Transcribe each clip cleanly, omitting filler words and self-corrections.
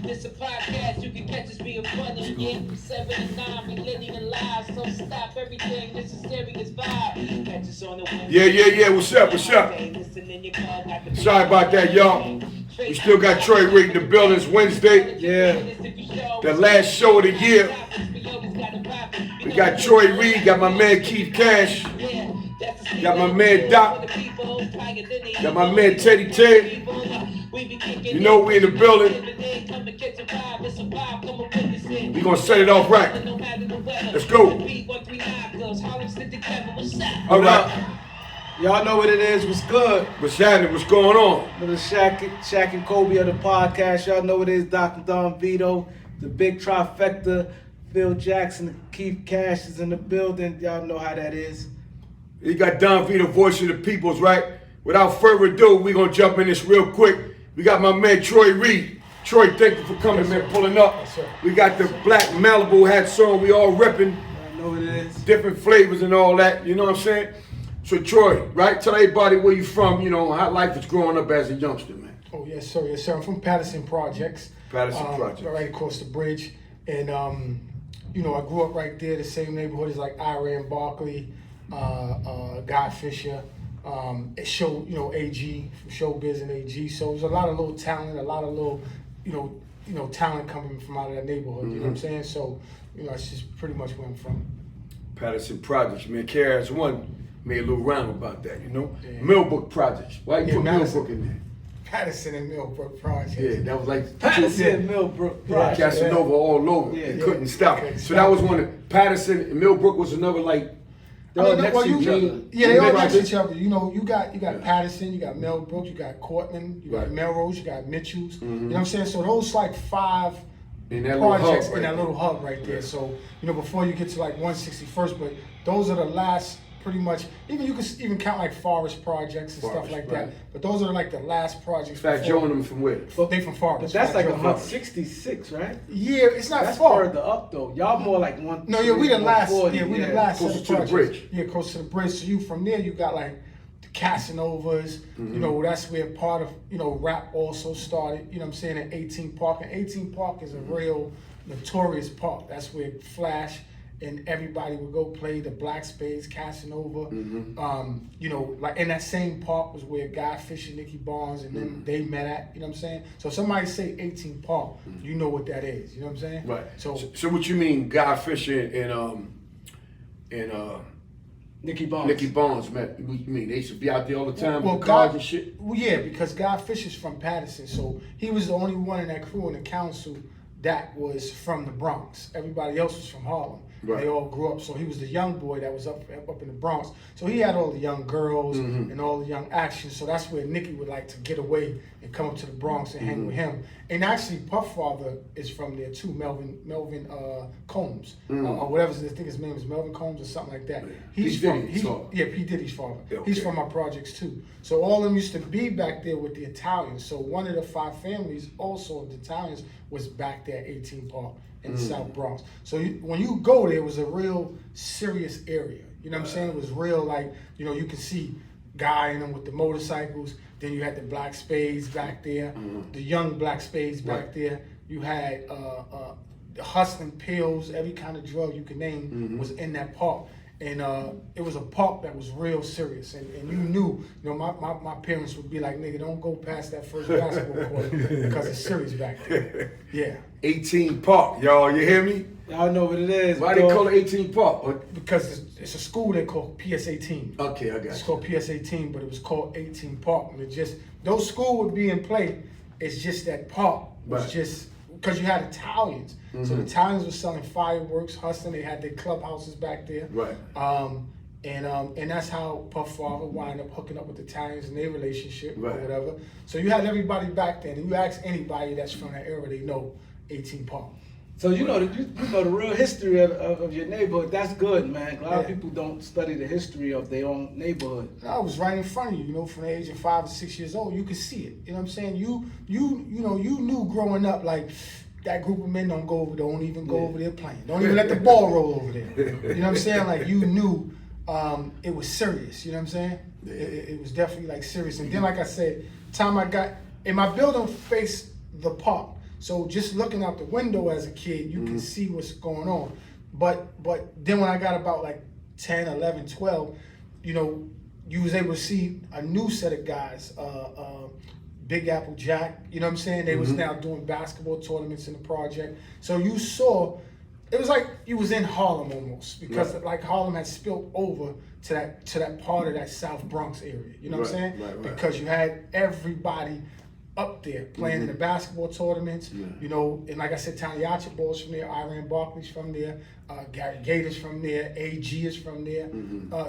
This a podcast, you can catch us being funny. Yeah, from 7 to 9, we living in live. So stop everything, this is serious vibe. Catch us on the Yeah. What's up? Sorry about that, y'all. We still got Troy Reed in the building. It's Wednesday. Yeah. The last show of the year. We got Troy Reed, got my man Keith Cash, got my man Doc, got my man Teddy Ted. You know we in the building. We gonna set it off right. Let's go. All right. Y'all know what it is. What's good? What's happening? What's going on? Little Shaq and Kobe of the podcast. Y'all know what it is. Dr. Don Vito, the big trifecta. Phil Jackson, Keith Cash is in the building. Y'all know how that is. You got Don Vito, voice of the peoples, right? Without further ado, we gonna jump in this real quick. We got my man Troy Reed. Troy, thank you for coming, man, pulling up. Yes, sir. We got the black Malibu hat on. We all repping. I know what it is. Different flavors and all that. You know what I'm saying? So Troy, right? Tell everybody where you from. You know how life is growing up as a youngster, man. Oh yes, sir. Yes, sir. I'm from Patterson Projects. Patterson Projects. Right across the bridge, and you know, I grew up right there, the same neighborhood as like Iran Barkley, Guy Fisher, show, you know, AG from Showbiz and AG. So there's a lot of little talent, a lot of little, you know, talent coming from out of that neighborhood. You know what I'm saying? So, you know, that's just pretty much where I'm from. Patterson Projects, man. KRS-One made a little rhyme about that, you know? Yeah. Millbrook Projects. Why you put Millbrook in there? Patterson and Millbrook Projects. Yeah, that was like Patterson, Millbrook, Yeah. Casanova all over. Yeah, They yeah. couldn't stop. Couldn't So stop. that was one of Patterson and Millbrook was another like They're all next to each other. Yeah, they all Right. next to each other. You know, you got Yeah. Patterson, you got Millbrook, you got Cortland, you got Right. Melrose, you got Mitchells. You know what I'm saying? So those like 5 in that little hub projects right in that there. little hub right there. So, you know, before you get to like 161st, but those are the last pretty much, even you can even count like Forest projects and Forest, stuff like right. that. But those are like the last projects. Fat before- Joe and them from where? Well, they from But Forest. that's Fat like Joe. 166, right? Yeah, it's not That's far. further up though. Y'all more like one. No, yeah, we the last. 140, Yeah, we the last. Closer set of to the projects. bridge. Yeah, close to the bridge. So you from there, you got like the Casanovas. You know, that's where part of rap also started. You know what I'm saying? At 18 Park, and 18 Park is a real notorious park. That's where Flash and everybody would go play the Black Spades, Casanova. You know, like in that same park was where Guy Fisher, Nicky Barnes, and then they met at. You know what I'm saying? So if somebody say 18 Park, you know what that is. You know what I'm saying? Right. So So what you mean Guy Fisher and Nicky Barnes. Nicky Barnes, man? What you mean they should be out there all the time Well, with cars God- and shit? Well, yeah, because Guy Fisher's from Patterson, so he was the only one in that crew in the council that was from the Bronx. Everybody else was from Harlem. Right. They all grew up, so he was the young boy that was up in the Bronx. So he had all the young girls and all the young action. So that's where Nicky would like to get away and come up to the Bronx and hang with him. And actually, Puff Father is from there too, Melvin Combs, or whatever. I think his name is Melvin Combs or something like that. He's P. from Diddy's father. yeah, P. Diddy's father. Yeah, He's okay. from my projects too. So all of them used to be back there with the Italians. So one of the 5 families also of the Italians was back there at 18 Park in the South Bronx. So when you go there, it was a real serious area. You know what I'm saying? It was real, like, you know, you can see Guy in them with the motorcycles. Then you had the Black Spades back there, the young Black Spades back Right. there. You had hustling pills, every kind of drug you can name was in that park. And it was a park that was real serious. And you knew, my parents would be like, nigga, don't go past that first basketball court because it's serious back there. Yeah. 18 Park, y'all. You hear me? Y'all know what it is. Why they dog. call it 18 Park? Because it's a school they call PS18. Okay, I got It's you. called PS18, but it was called 18 Park. And it just, those school would be in play. It's just that park was Right. just, because you had Italians. So the Italians were selling fireworks, hustling. They had their clubhouses back there. Right. And that's how Puff Father wound up hooking up with the Italians in their relationship Right. or whatever. So you had everybody back then. And you ask anybody that's from that era, they know 18 Park. So you know the real history of your neighborhood. That's good, man. A lot of Yeah. people don't study the history of their own neighborhood. I was right in front of you, from the age of 5 or 6 years old, you could see it. You know what I'm saying? You knew growing up, like, that group of men don't even go over there playing. Don't even let the ball roll over there. You know what I'm saying? Like, you knew it was serious. You know what I'm saying? Yeah. It was definitely like serious. And then, like I said, time I got, and my building faced the park. So just looking out the window as a kid, you can see what's going on. But then when I got about like 10, 11, 12, you know, you was able to see a new set of guys, Big Apple Jack, you know what I'm saying? They was now doing basketball tournaments in the project. So you saw, it was like you was in Harlem almost, because like Harlem had spilled over to that part of that South Bronx area, you know what I'm saying? Right. Because you had everybody up there playing in the basketball tournaments, you know, and like I said, Tony Archibald's from there, Iran Barkley's from there, Gary Gator's from there, AG is from there.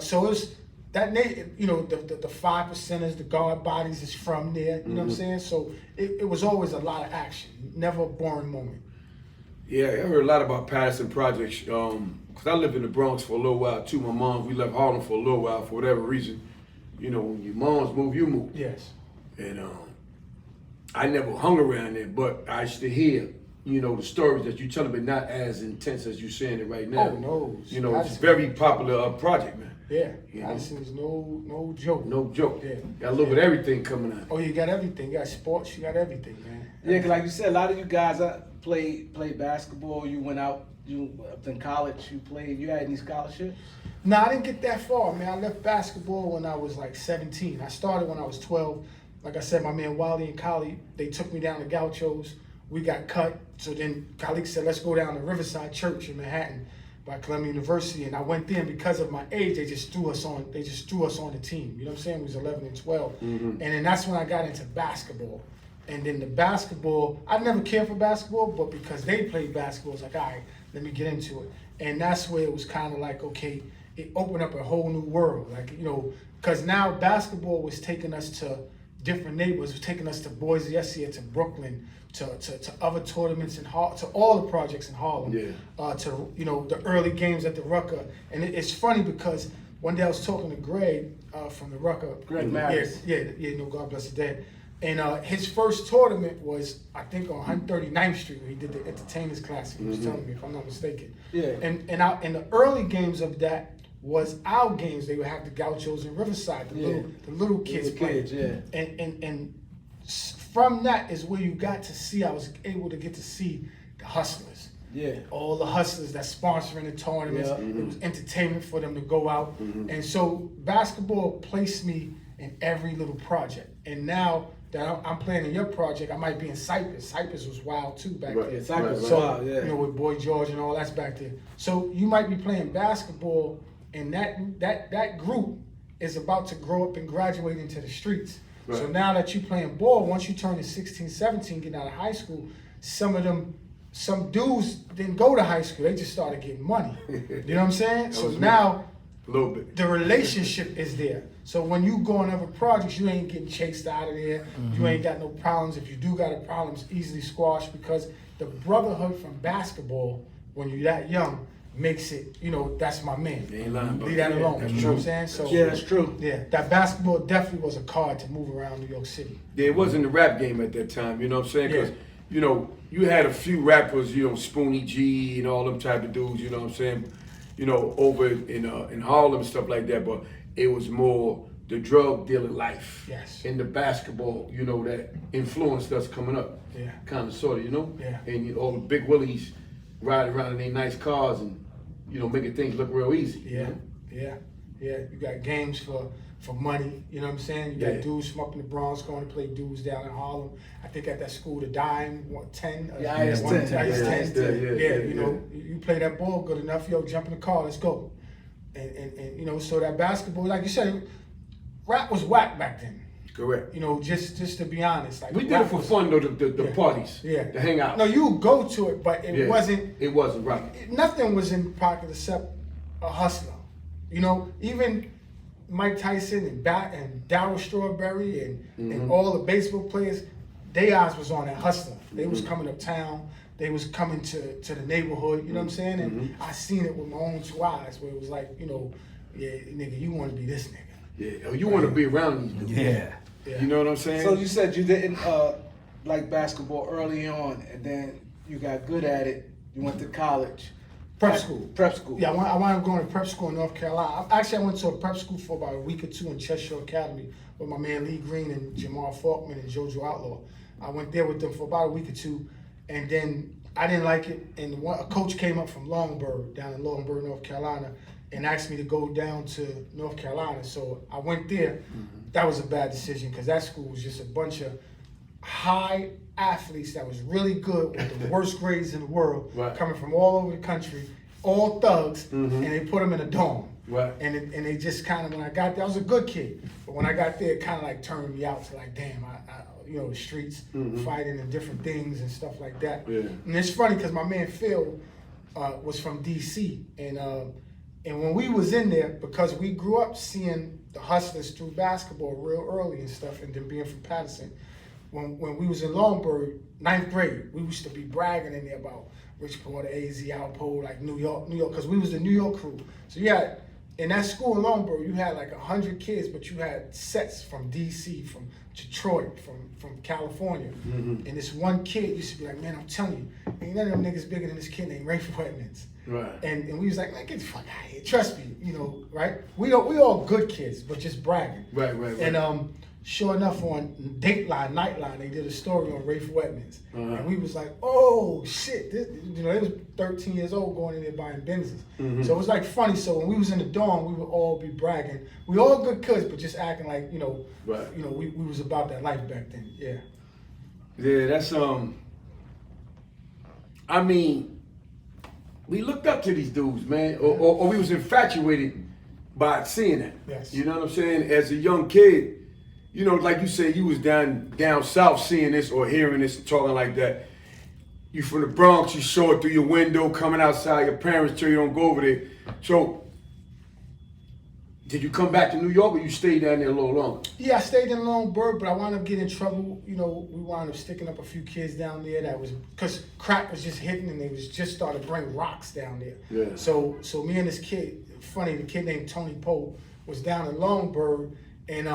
So it's that, you know, the 5%ers, the guard bodies is from there, you know what I'm saying? So it was always a lot of action, never a boring moment. Yeah, I heard a lot about Patterson projects, because I lived in the Bronx for a little while too. My mom, we left Harlem for a little while for whatever reason. You know, when your moms move, you move. Yes. And I never hung around there, but I used to hear, you know, the stories that you telling, but not as intense as you saying it right now. Oh, no. You know, it's a very popular project, man. Yeah, You know? Patterson is no joke. No joke. Yeah. Got a little bit of everything coming out. Oh, you got everything. You got sports, you got everything, man. Yeah, 'cause like you said, a lot of you guys played basketball. You went out, up in college, you played. You had any scholarships? No, I didn't get that far, man. I left basketball when I was like 17. I started when I was 12. Like I said, my man Wally and Khalid, they took me down to Gauchos. We got cut. So then Khalid said, let's go down to Riverside Church in Manhattan by Columbia University. And I went there, and because of my age, they just threw us on the team. You know what I'm saying? We was 11 and 12. And then that's when I got into basketball. And then the basketball, I never cared for basketball, but because they played basketball, I was like, all right, let me get into it. And that's where it was kind of like, okay, it opened up a whole new world. Like, you know, because now basketball was taking us to different neighborhoods, was taking us to Boise, to Brooklyn, to other tournaments in Harlem, to all the projects in Harlem, to, you know, the early games at the Rucker. And it's funny because one day I was talking to Greg from the Rucker. Greg Maris. Yeah, you know, God bless his dad. And his first tournament was, I think, on 139th Street, where he did the Entertainers Classic. He was telling me, if I'm not mistaken. Yeah. And in the early games of that was our games. They would have the Gauchos in Riverside, the little kids playing. Yeah. And from that is where you got to see. I was able to get to see the hustlers. Yeah. All the hustlers that sponsoring the tournaments. It was entertainment for them to go out. And so basketball placed me in every little project. And now that I'm playing in your project, I might be in Cypress. Cypress was wild too back there. Cypress was So, wild, yeah. you know, with Boy George and all that's back there. So you might be playing basketball, and that group is about to grow up and graduate into the streets. Right. So now that you're playing ball, once you turn to 16, 17, getting out of high school, some dudes didn't go to high school. They just started getting money. You know what I'm saying? So now a little bit. the relationship is there. So when you go on other projects, you ain't getting chased out of there. You ain't got no problems. If you do got a problem, it's easily squashed, because the brotherhood from basketball, when you're that young, makes it, you know, that's my man. You ain't lying about Leave that that. alone. That's You know what I'm saying? So Yeah, that's true. yeah, that basketball definitely was a card to move around New York City. Yeah, it wasn't the rap game at that time, you know what I'm saying? Because, Yeah. you know, you had a few rappers, you know, Spoonie G and all them type of dudes, you know what I'm saying? You know, over in Harlem and stuff like that, but it was more the drug dealing life. Yes. And the basketball, you know, that influenced us coming up. Yeah. Kind of, sort of, you know? Yeah. And all the big willies riding around in their nice cars and, you know, making things look real easy. you Yeah, know? yeah. You got games for money, you know what I'm saying? You got Yeah. dudes from up in the Bronx going to play dudes down in Harlem. I think at that school, the Dime, 10? Yeah, IS 10. IS Yeah, 10. yeah, You know, you play that ball good enough, yo, jump in the car, let's go. And you know, so that basketball, like you said, rap was whack back then. Correct. You know, just to be honest. Like, We did rap it for was- fun, though, the parties. Yeah. To hang out. No, you go to it, but it Yeah. wasn't. It wasn't, right. Nothing was in pocket except a hustler. You know, even Mike Tyson and Darryl Strawberry and all the baseball players, their eyes was on that hustler. They was coming uptown. They was coming to the neighborhood. You know what I'm saying? And I seen it with my own two eyes, where it was like, you know, yeah, nigga, you want to be this nigga. Yeah, you want to be around these dudes. Yeah. Yeah. You know what I'm saying? So you said you didn't like basketball early on, and then you got good at it. You went to college. Prep school. Prep school. Yeah, I wound up going to prep school in North Carolina. Actually, I went to a prep school for about a week or two in Cheshire Academy with my man Lee Green and Jamal Faulkman and JoJo Outlaw. I went there with them for about a week or two, And then I didn't like it, and a coach came up from Longburg, down in Longburg, North Carolina, and asked me to go down to North Carolina. So I went there. That was a bad decision because that school was just a bunch of high athletes that was really good with the worst grades in the world, coming from all over the country, all thugs, and they put them in a dorm. And they just kind of, when I got there, I was a good kid, but when I got there, it kind of like turned me out to like, damn, you know, the streets, fighting and different things and stuff like that. And it's funny because my man Phil was from DC, and when we was in there, because we grew up seeing the Hustlers through basketball real early and stuff, and then being from Patterson, when we was in Longburg, 9th grade, we used to be bragging in there about Rich Porter, AZ, Alpo, like New York, because we was the New York crew. So you had, in that school in Longburg, you had like 100 kids, but you had sets from DC, from Detroit, from California. And this one kid used to be like, man, I'm telling you, ain't none of them niggas bigger than this kid named Rayful Edmonds. And we was like, man, get the fuck out of here. Trust me, you know, right? We all good kids, but just bragging. And sure enough, on Dateline, Nightline, they did a story on Rayful Edmonds. And we was like, oh shit, this, you know, they was 13 years old going in there buying Benzes. So it was like funny. So when we was in the dorm, we would all be bragging. We all good kids, but just acting like, you know, we was about that life back then. Yeah, that's I mean, we looked up to these dudes, man, or we was infatuated by seeing that. Yes. You know what I'm saying? As a young kid, you know, like you said, you was down south seeing this or hearing this and talking like that. You from the Bronx, you saw it through your window, coming outside, your parents tell you don't go over there. So, did you come back to New York or you stayed down there a little longer? Yeah, I stayed in Longburg, but I wound up getting in trouble. You know, we wound up sticking up a few kids down there that was, because crack was just hitting and they was just started to bring rocks down there. So me and this kid, funny, the kid named Tony Poe was down in Longburg, and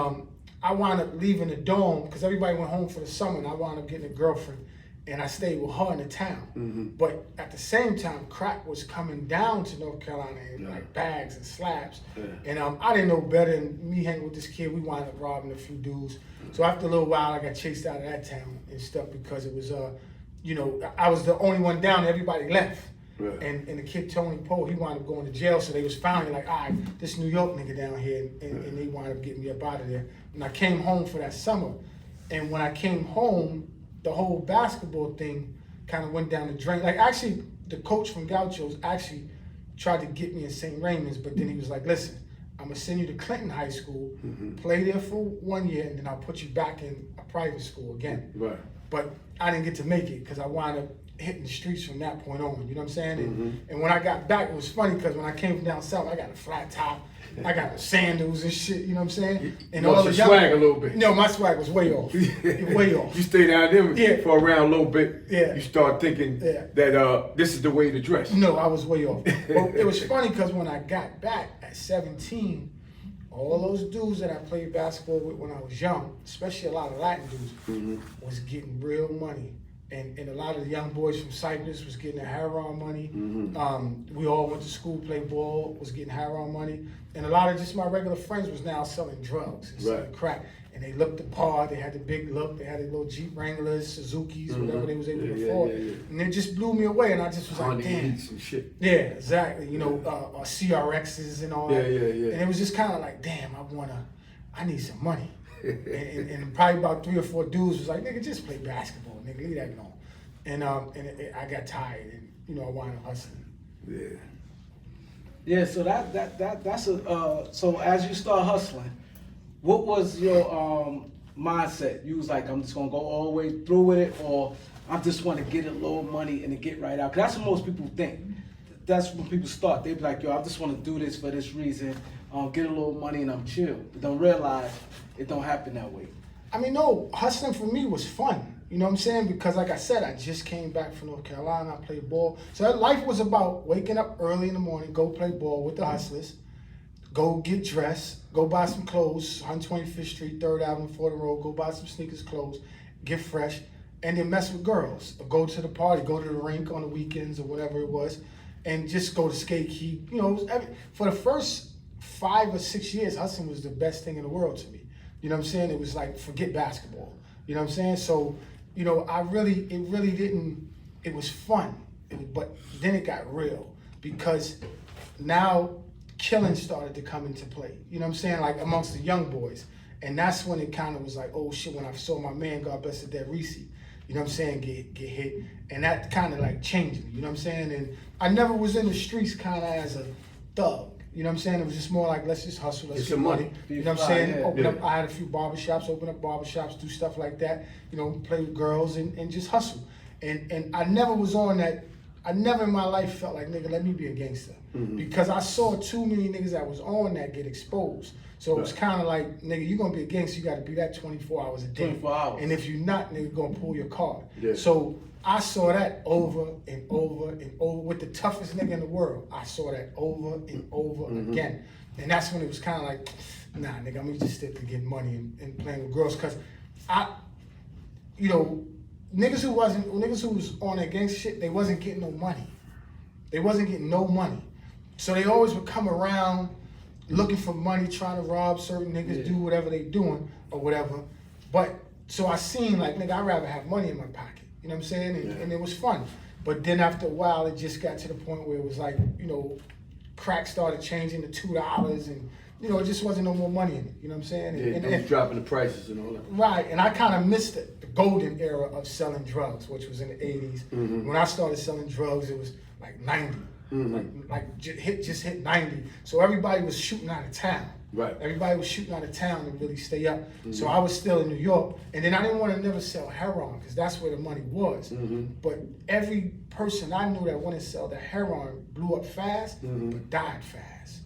I wound up leaving the dorm because everybody went home for the summer, and I wound up getting a girlfriend, and I stayed with her in the town. But at the same time, crack was coming down to North Carolina in like bags and slabs. And I didn't know better than me hanging with this kid. We wound up robbing a few dudes. So after a little while, I got chased out of that town and stuff because it was, you know, I was the only one down. Everybody left. And the kid Tony Poe, he wound up going to jail. So they was finally like, all right, this New York nigga down here, and they wound up getting me up out of there. And I came home for that summer. And when I came home, the whole basketball thing kind of went down the drain. Like actually, the coach from Gauchos actually tried to get me in St. Raymond's, but then he was like, listen, I'm gonna send you to Clinton High School, play there for 1 year, and then I'll put you back in a private school again. But I didn't get to make it because I wound up hitting the streets from that point on, you know what I'm saying? And when I got back, it was funny because when I came from down south, I got a flat top, I got sandals and shit, you know what I'm saying? And all the swag a little bit. No, my swag was way off, way off. You stayed down there for around a little bit. You start thinking that this is the way to dress. No, I was way off. But it was funny because when I got back at 17, all those dudes that I played basketball with when I was young, especially a lot of Latin dudes, was getting real money. And a lot of the young boys from Cyprus was getting their heroin money. We all went to school, played ball, was getting heroin money. And a lot of just my regular friends was now selling drugs and selling crack. And they looked the part, they had the big look, they had their little Jeep Wranglers, Suzuki's, whatever they was able to afford. And it just blew me away, and I just was like, damn. And shit. Yeah, exactly. You know, CRXs and all that. And it was just kind of like, damn, I need some money. and probably about 3 or 4 dudes was like, nigga, just play basketball, nigga, leave that alone. And I got tired, and you know, I wound up hustling. Yeah, so that's a so as you start hustling, what was your mindset? You was like, I'm just gonna go all the way through with it, or I just want to get a little money and to get right out? 'Cause that's what most people think. That's when people start. They be like, yo, I just want to do this for this reason, get a little money and I'm chill. But don't realize it don't happen that way. I mean, no, hustling for me was fun. You know what I'm saying? Because like I said, I just came back from North Carolina. I played ball. So that life was about waking up early in the morning, go play ball with the hustlers, go get dressed, go buy some clothes, 125th Street, 3rd Avenue, Fordham Road, go buy some sneakers, clothes, get fresh, and then mess with girls. Go to the party, go to the rink on the weekends or whatever it was, and just go to skate keep. You know, for the first 5 or 6 years, hustling was the best thing in the world to me. You know what I'm saying? It was like, forget basketball. You know what I'm saying? So, you know, it really didn't it was fun, but then it got real because now killing started to come into play. You know what I'm saying? Like amongst the young boys. And that's when it kind of was like, oh shit, when I saw my man, God bless the dead, Reese, you know what I'm saying, get hit. And that kind of like changed me, you know what I'm saying? And I never was in the streets kind of as a thug. You know what I'm saying? It was just more like, let's just hustle, let's get money. You know what I'm saying? Yeah. Open up, I had a few barbershops, open up barbershops, do stuff like that, you know, play with girls and just hustle. And I never was on that, I never in my life felt like, nigga, let me be a gangster. Because I saw too many niggas that was on that get exposed. So it was kind of like, nigga, you gonna be a gangster, you gotta be that 24 hours a day. 24 hours. And if you're not, nigga, gonna pull your card. Yeah. So I saw that over and over and over with the toughest nigga in the world. I saw that over and over again. And that's when it was kind of like, nah, nigga, I'm gonna just stick to getting money and playing with girls. Cause you know, niggas who was on that gangster shit, they wasn't getting no money. They wasn't getting no money. So they always would come around looking for money, trying to rob certain niggas, do whatever they doing or whatever. But so I seen like, nigga, I'd rather have money in my pocket. You know what I'm saying? And it was fun. But then after a while, it just got to the point where it was like, you know, crack started changing to $2 and, you know, it just wasn't no more money in it. You know what I'm saying? And was dropping the prices and all that. Right, and I kind of missed the golden era of selling drugs, which was in the 80s. When I started selling drugs, it was like 90. Just hit 90. So everybody was shooting out of town. Right. Everybody was shooting out of town to really stay up. So I was still in New York. And then I didn't want to never sell heroin because that's where the money was. But every person I knew that went to sell the heroin blew up fast, but died fast.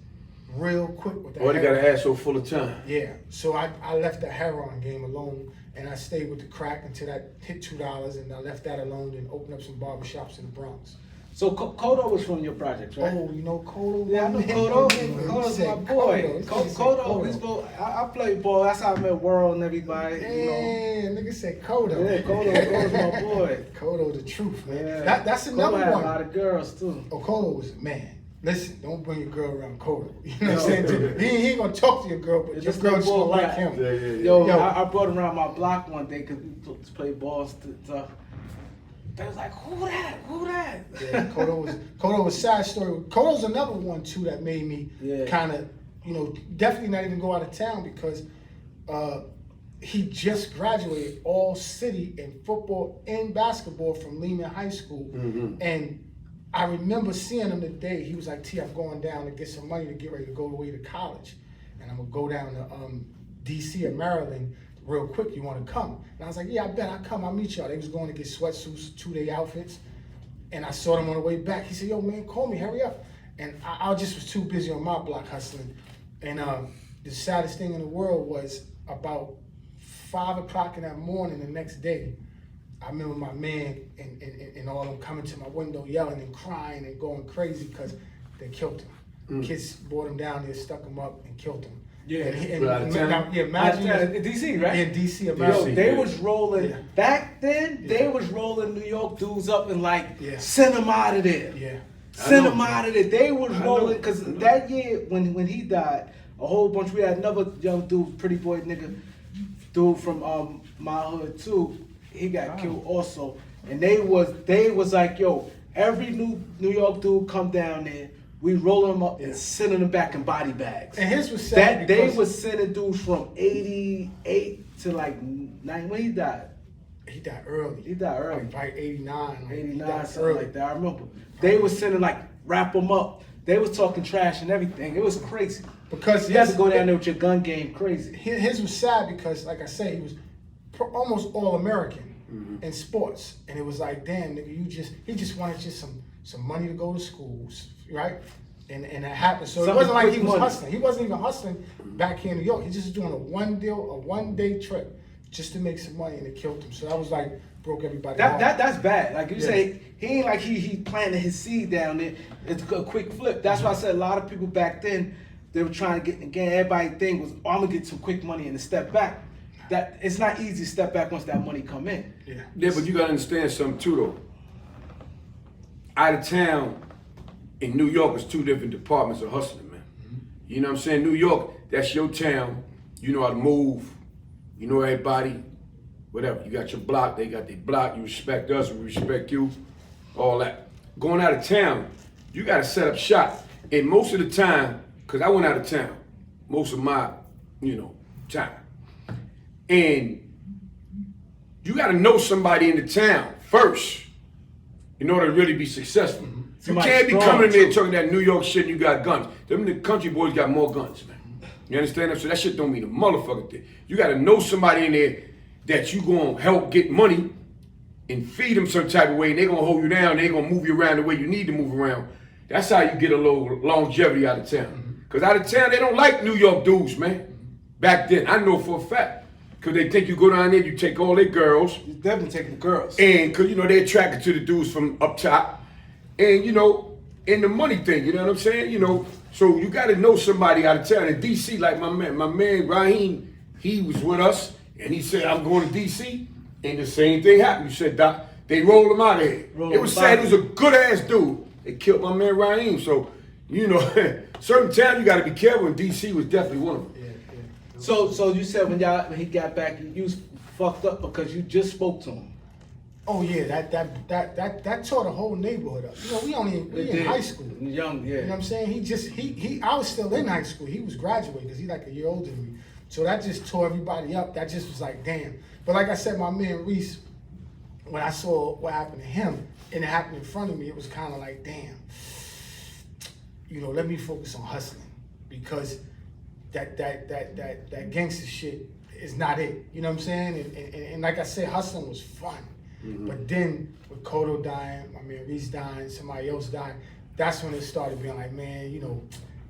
Real quick with that Or they got heroin. an asshole full of time. Yeah. So I left the heroin game alone and I stayed with the crack until that hit $2 and I left that alone and opened up some barbershops in the Bronx. So Kodo was from your projects, right? Oh, you know Kodo? Yeah, I know Kodo. Kodo's my boy. Kodo, I play ball. That's how I met World and everybody. Yeah, You know. nigga said Kodo. Yeah, Kodo's my boy. Kodo the truth, man. Yeah. That's another Kodo had one. a lot of girls too. Oh, Kodo was, man, listen, don't bring your girl around Kodo. You know what I'm saying? He ain't gonna talk to your girl, but your girl just gonna like him. Yo, I brought him around my block one day because we played ball stuff. They was like, who that? Yeah, Kodo was sad story. Kodo's another one too that made me kind of, you know, definitely not even go out of town because he just graduated all city in football and basketball from Lehman High School. And I remember seeing him the day he was like, T, I'm going down to get some money to get ready to go away to college. And I'm gonna go down to DC or Maryland real quick, you want to come? And I was like, yeah, I bet I'll come, I'll meet y'all. They was going to get sweatsuits, 2-day outfits. And I saw them on the way back. He said, yo, man, call me, hurry up. And I just was too busy on my block hustling. And the saddest thing in the world was about 5 o'clock in that morning the next day, I remember my man and all of them coming to my window yelling and crying and going crazy because they killed him. Kids brought him down there, stuck him up and killed him. Yeah, imagine in DC, right? In DC, Yo, they was rolling back then. They was rolling New York dudes up and like send them out of there. Yeah, send them out of there. They was rolling because that year when he died, a whole bunch. We had another young dude, pretty boy nigga, dude from my hood too. He got killed also, and they was like, yo, every New York dude come down there. We roll them up and sending them back in body bags. And his was sad they was sending dudes from 88 to like 90. When he died? He died early. Like probably 89. 89, something like that. I remember. They was sending like, wrap them up. They was talking trash and everything. It was crazy. Because you had to go down there with your gun game crazy. His was sad because, like I said, he was almost all-American in sports. And it was like, damn, nigga, he just wanted some money to go to schools, right? And that happened. So it wasn't like he was hustling. He wasn't even hustling back here in New York. He's just doing a one-day trip just to make some money, and it killed him. So that was like, broke everybody off. That's bad. Like you say, he ain't like he planted his seed down there. It's a quick flip. That's why I said a lot of people back then, they were trying to get in the game. Everybody think was, oh, I'm gonna get some quick money and step back. That it's not easy to step back once that money come in. Yeah, but you gotta understand something too though. Out of town, in New York, it's 2 different departments of hustling, man. You know what I'm saying? New York, that's your town. You know how to move. You know everybody. Whatever. You got your block, they got their block. You respect us, we respect you. all that. Going out of town, you got to set up shop. And most of the time, because I went out of town, most of my, time. And you got to know somebody in the town first in order to really be successful. You can't be coming in there talking that New York shit and you got guns. Them the country boys got more guns, man. You understand that? So that shit don't mean a motherfucking thing. You got to know somebody in there that you going to help get money and feed them some type of way, and they're going to hold you down, they're going to move you around the way you need to move around. That's how you get a little longevity out of town. Because out of town, they don't like New York dudes, man. Back then, I know for a fact. Because they think you go down there, you take all their girls. You're definitely taking the girls. And because, they're attracted to the dudes from up top. And, and the money thing, you know what I'm saying? So you got to know somebody out of town. In D.C., like my man Raheem, he was with us, and he said, I'm going to D.C., and the same thing happened. You said, Doc, they rolled him out of here. It was sad. He was a good-ass dude. They killed my man Raheem. So, certain times you got to be careful, and D.C. was definitely one of them. Yeah. So you said when he got back, you was fucked up because you just spoke to him. Oh yeah, that tore the whole neighborhood up. We in high school. Young, yeah. You know what I'm saying? I was still in high school. He was graduating because he's like a year older than me. So that just tore everybody up. That just was like, damn. But like I said, my man Reese, when I saw what happened to him and it happened in front of me, it was kind of like, damn. Let me focus on hustling because that gangster shit is not it. You know what I'm saying? And like I said, hustling was fun. Mm-hmm. But then with Kodo dying, my man Reese dying, somebody else dying, that's when it started being like, man,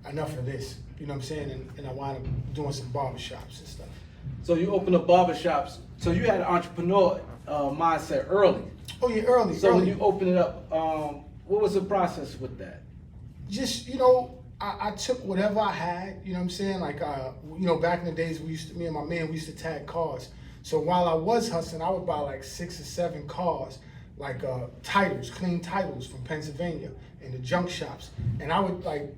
enough of this. You know what I'm saying? And I wound up doing some barbershops and stuff. So you opened up barbershops. So you had an entrepreneur mindset early. Oh yeah, early. So when you opened it up, what was the process with that? Just, I took whatever I had, you know what I'm saying? Like, back in the days, me and my man, we used to tag cars. So while I was hustling, I would buy like 6 or 7 cars, like titles, clean titles from Pennsylvania in the junk shops. And I would I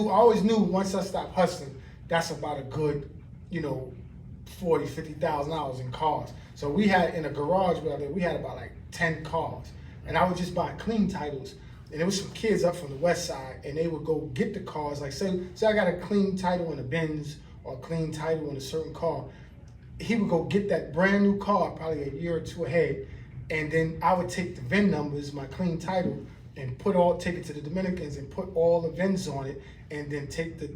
always knew once I stopped hustling, that's about a good, $40,000, $50,000 in cars. So we had in a garage we had about like 10 cars. And I would just buy clean titles. And there was some kids up from the west side, and they would go get the cars. Like say I got a clean title in a Benz or a clean title in a certain car. He would go get that brand new car, probably a year or two ahead, and then I would take the VIN numbers, my clean title, and take it to the Dominicans and put all the VINs on it, and then take the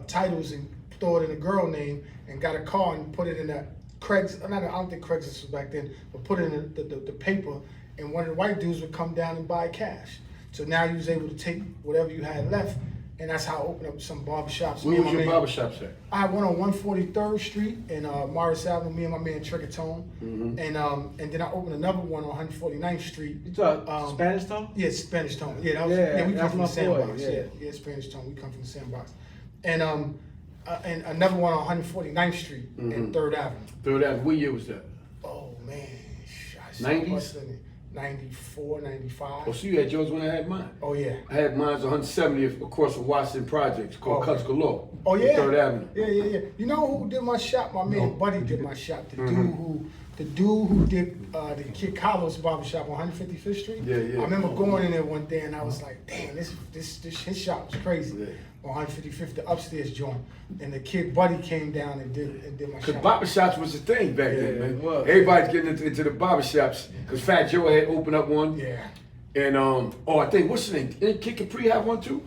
titles and throw it in a girl name, and got a car and put it in that I don't think Craigslist was back then, but put it in the paper, and one of the white dudes would come down and buy cash. So now you was able to take whatever you had left, and that's how I opened up some barbershops. Where was your barbershops at? I had one on 143rd Street in Morris Avenue, me and my man Trickertone. Mm-hmm. And then I opened another one on 149th Street. You talk Spanish Tone? Yeah, Spanish Tone. Yeah, we come from the sandbox. Yeah, Spanish Tone. We come from the sandbox. And another one on 149th Street in 3rd Avenue. 3rd Avenue. What year was that? Oh man, 90s? 94, 95. Oh, so you had yours when I had mine? Oh, yeah. I had mine on 170th across from Washington Projects called Cuts Galore. Oh, yeah? 3rd Avenue. Yeah. You know who did my shop? My man Buddy did my shop. The dude who did the Kid Carlos barbershop on 155th Street. Yeah. I remember going in there one day and I was like, damn, this his shop was crazy. Yeah. On 155th, the upstairs joint. And the Kid Buddy came down and did my shop. Because barbershops was the thing back then, man. Everybody's getting into the barbershops. Because Fat Joe had opened up one. Yeah. And, I think, what's his name? Didn't Kid Capri have one too?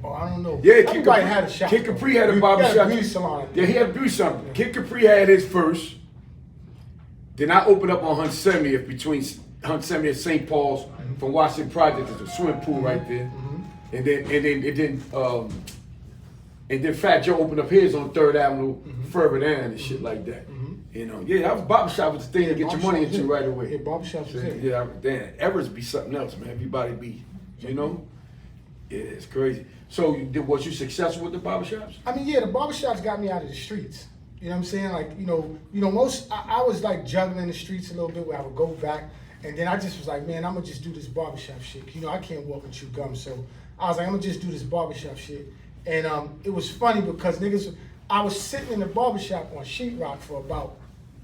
Oh, I don't know. Yeah, everybody had a shop. Kid Capri had a barbershop. He had a beauty salon. Yeah, he had a beauty salon. Yeah. Kid Capri had his first. Then I opened up on 170th between 170th and St. Paul's from Washington Project. There's a swimming pool right there. And then Fat Joe opened up his on 3rd Avenue further down and shit like that. That was barbershop was the thing to get your money into right away. Yeah, barbershops was it. Yeah, damn, Everett's be something else, man. Everybody be, Yeah, it's crazy. So, was you successful with the barbershops? I mean, yeah, the barbershops got me out of the streets. You know what I'm saying? Like, I was like juggling the streets a little bit where I would go back, and then I just was like, man, I'm gonna just do this barbershop shit. I can't walk and chew gum, so I was like, I'm gonna just do this barbershop shit. And it was funny because I was sitting in the barbershop on sheetrock for about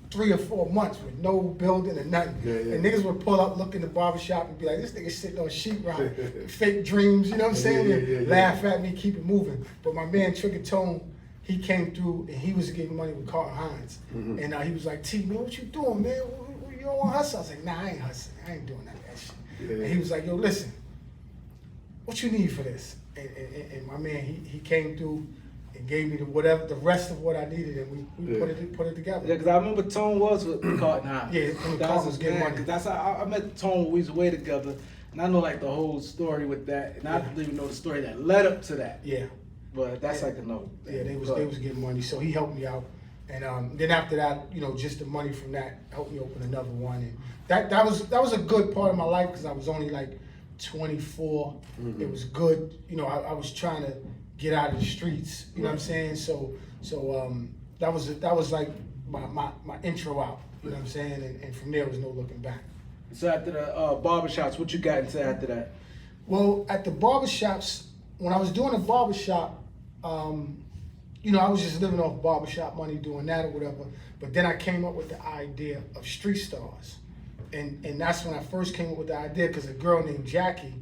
3 or 4 months with no building and nothing. And niggas would pull up, look in the barbershop and be like, this nigga sitting on sheetrock, fake dreams, you know what I'm saying? And laugh at me, keep it moving. But my man Trigger Tone, he came through and he was getting money with Carl Hines. And he was like, T, man, what you doing, man? You don't want to hustle? I was like, nah, I ain't hustling. I ain't doing none of that shit. And he was like, yo, listen, what you need for this? And my man, he came through and gave me the rest of what I needed, and we put it together. Yeah, because I remember Tone was with Carton High. Yeah, when Carton was getting money. Because that's how I met Tone when we was way together, and I know like the whole story with that, and I didn't even know the story that led up to that. Yeah. But that's like a no. Yeah, they was getting money, so he helped me out, and then after that, you know, just the money from that helped me open another one, and that was a good part of my life because I was only like 24. It was good, you know. I was trying to get out of the streets, you know what I'm saying? So that was like my intro out, you know what I'm saying? And from there was no looking back. So after the barbershops, what you got into after that? Well, at the barbershops, when I was doing the barbershop, you know, I was just living off barbershop money, doing that or whatever. But then I came up with the idea of Street Stars. And that's when I first came up with the idea, because a girl named Jackie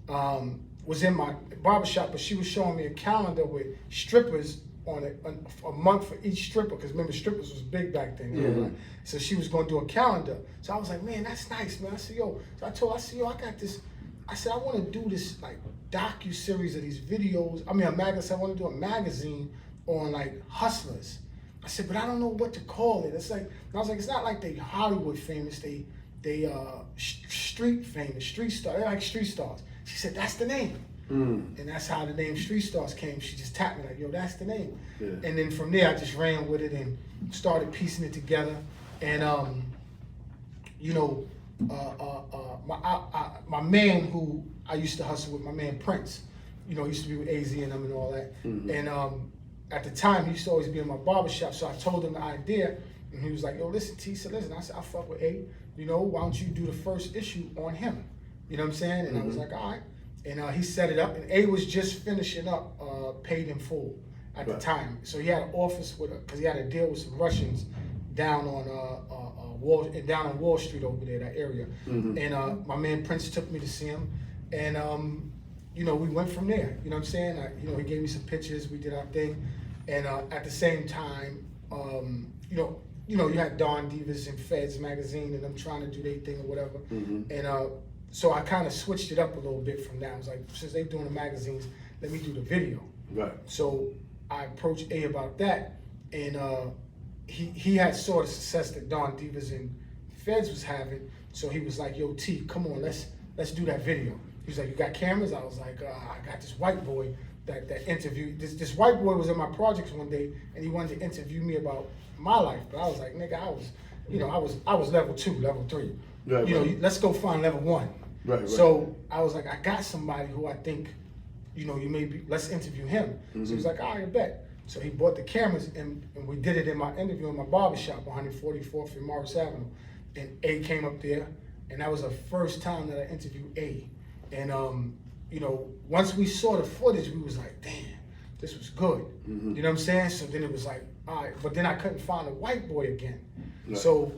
was in my barbershop, but she was showing me a calendar with strippers on it, a month for each stripper, because remember, strippers was big back then. Right? So she was going to do a calendar. So I was like, man, that's nice, man. I said, yo, I said, yo, I got this. I said, I want to do this like docu-series of these videos. I mean, a magazine. I want to do a magazine on like hustlers. I said, but I don't know what to call it. It's like, and I was like, it's not like they Hollywood famous. They street famous, street star. They're like street stars. She said, that's the name. And that's how the name Street Stars came. She just tapped me like, yo, that's the name. And then from there, I just ran with it and started piecing it together. And, you know, my man who I used to hustle with, my man Prince, you know, he used to be with AZ and them and all that. And at the time, he used to always be in my barbershop. So I told him the idea. And he was like, yo, listen, T. So listen, I said, I fuck with A. You know, why don't you do the first issue on him? You know what I'm saying? And I was like, all right. And he set it up, and A was just finishing up Paid in Full at the time. So he had an office with, because he had a deal with some Russians down on Wall Street over there, that area. And my man Prince took me to see him, and you know, we went from there. You know what I'm saying? You know, he gave me some pictures. We did our thing, and at the same time, you know, you had Don Divas and Feds magazine, and them trying to do their thing or whatever, and. So I kind of switched it up a little bit from that. I was like, since they're doing the magazines, let me do the video. Right. So I approached A about that, and he had sort of success that Don Divas and Feds was having. So he was like, yo, T, come on, let's do that video. He was like, you got cameras? I was like, I got this white boy that interviewed. This white boy was in my projects one day, and he wanted to interview me about my life. But I was like, nigga, I was level 2, level 3. Right, you know, let's go find level 1. Right. So I was like, I got somebody who I think, you know, let's interview him. So he was like, all right, I bet. So he bought the cameras, and we did it in my interview in my barbershop, 144th and Morris Avenue. And A came up there, and that was the first time that I interviewed A. And, you know, once we saw the footage, we was like, damn, this was good. You know what I'm saying? So then it was like, all right, but then I couldn't find a white boy again. Right. So,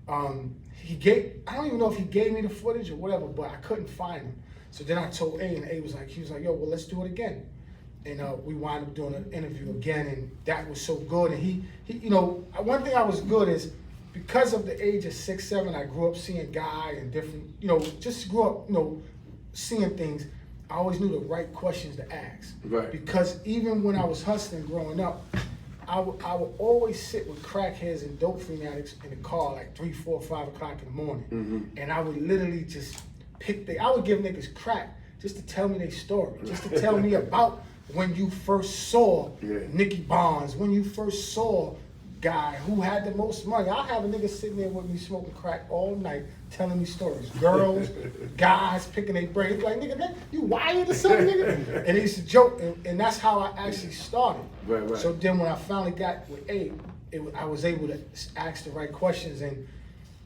I don't even know if he gave me the footage or whatever, but I couldn't find him. So then I told A, and A was like, yo, well, let's do it again. And we wound up doing an interview again, and that was so good. And he, you know, one thing I was good is, because of the age of 6, 7, I grew up seeing Guy and different, you know, just grew up, you know, seeing things. I always knew the right questions to ask. Right. Because even when I was hustling growing up, I would always sit with crackheads and dope fiend addicts in the car like 3, 4, 5 o'clock in the morning. And I would literally just I would give niggas crack just to tell me their story, just to tell me about when you first saw Nicky Bonds, when you first saw Guy who had the most money. I'll have a nigga sitting there with me smoking crack all night, telling me stories. Girls, guys picking their brains. Like, nigga, man, you wired or something, nigga? And he used to joke, and that's how I actually started. Right. So then when I finally got with A, I was able to ask the right questions. And,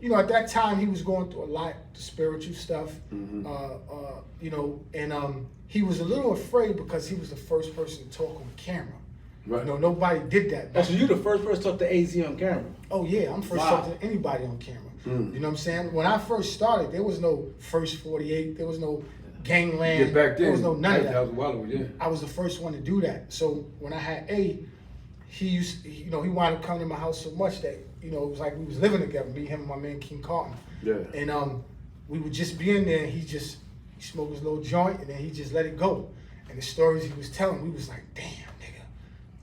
you know, at that time, he was going through a lot, the spiritual stuff, you know, and he was a little afraid because he was the first person to talk on camera. Right. You know, nobody did that. Oh, so you the first person to talk to AZ on camera? Oh yeah, I'm first Wow. talking to anybody on camera. You know what I'm saying? When I first started, there was no First 48, there was no Gangland, Yeah, back then, there was no none of that that. was a while ago, yeah. I was the first one to do that. So when I had he wound up coming to my house so much that, you know, it was like we was living together, me, him, and my man King Carton. Yeah. And we would just be in there and he smoked his little joint and then he just let it go. And the stories he was telling, we was like, damn, nigga,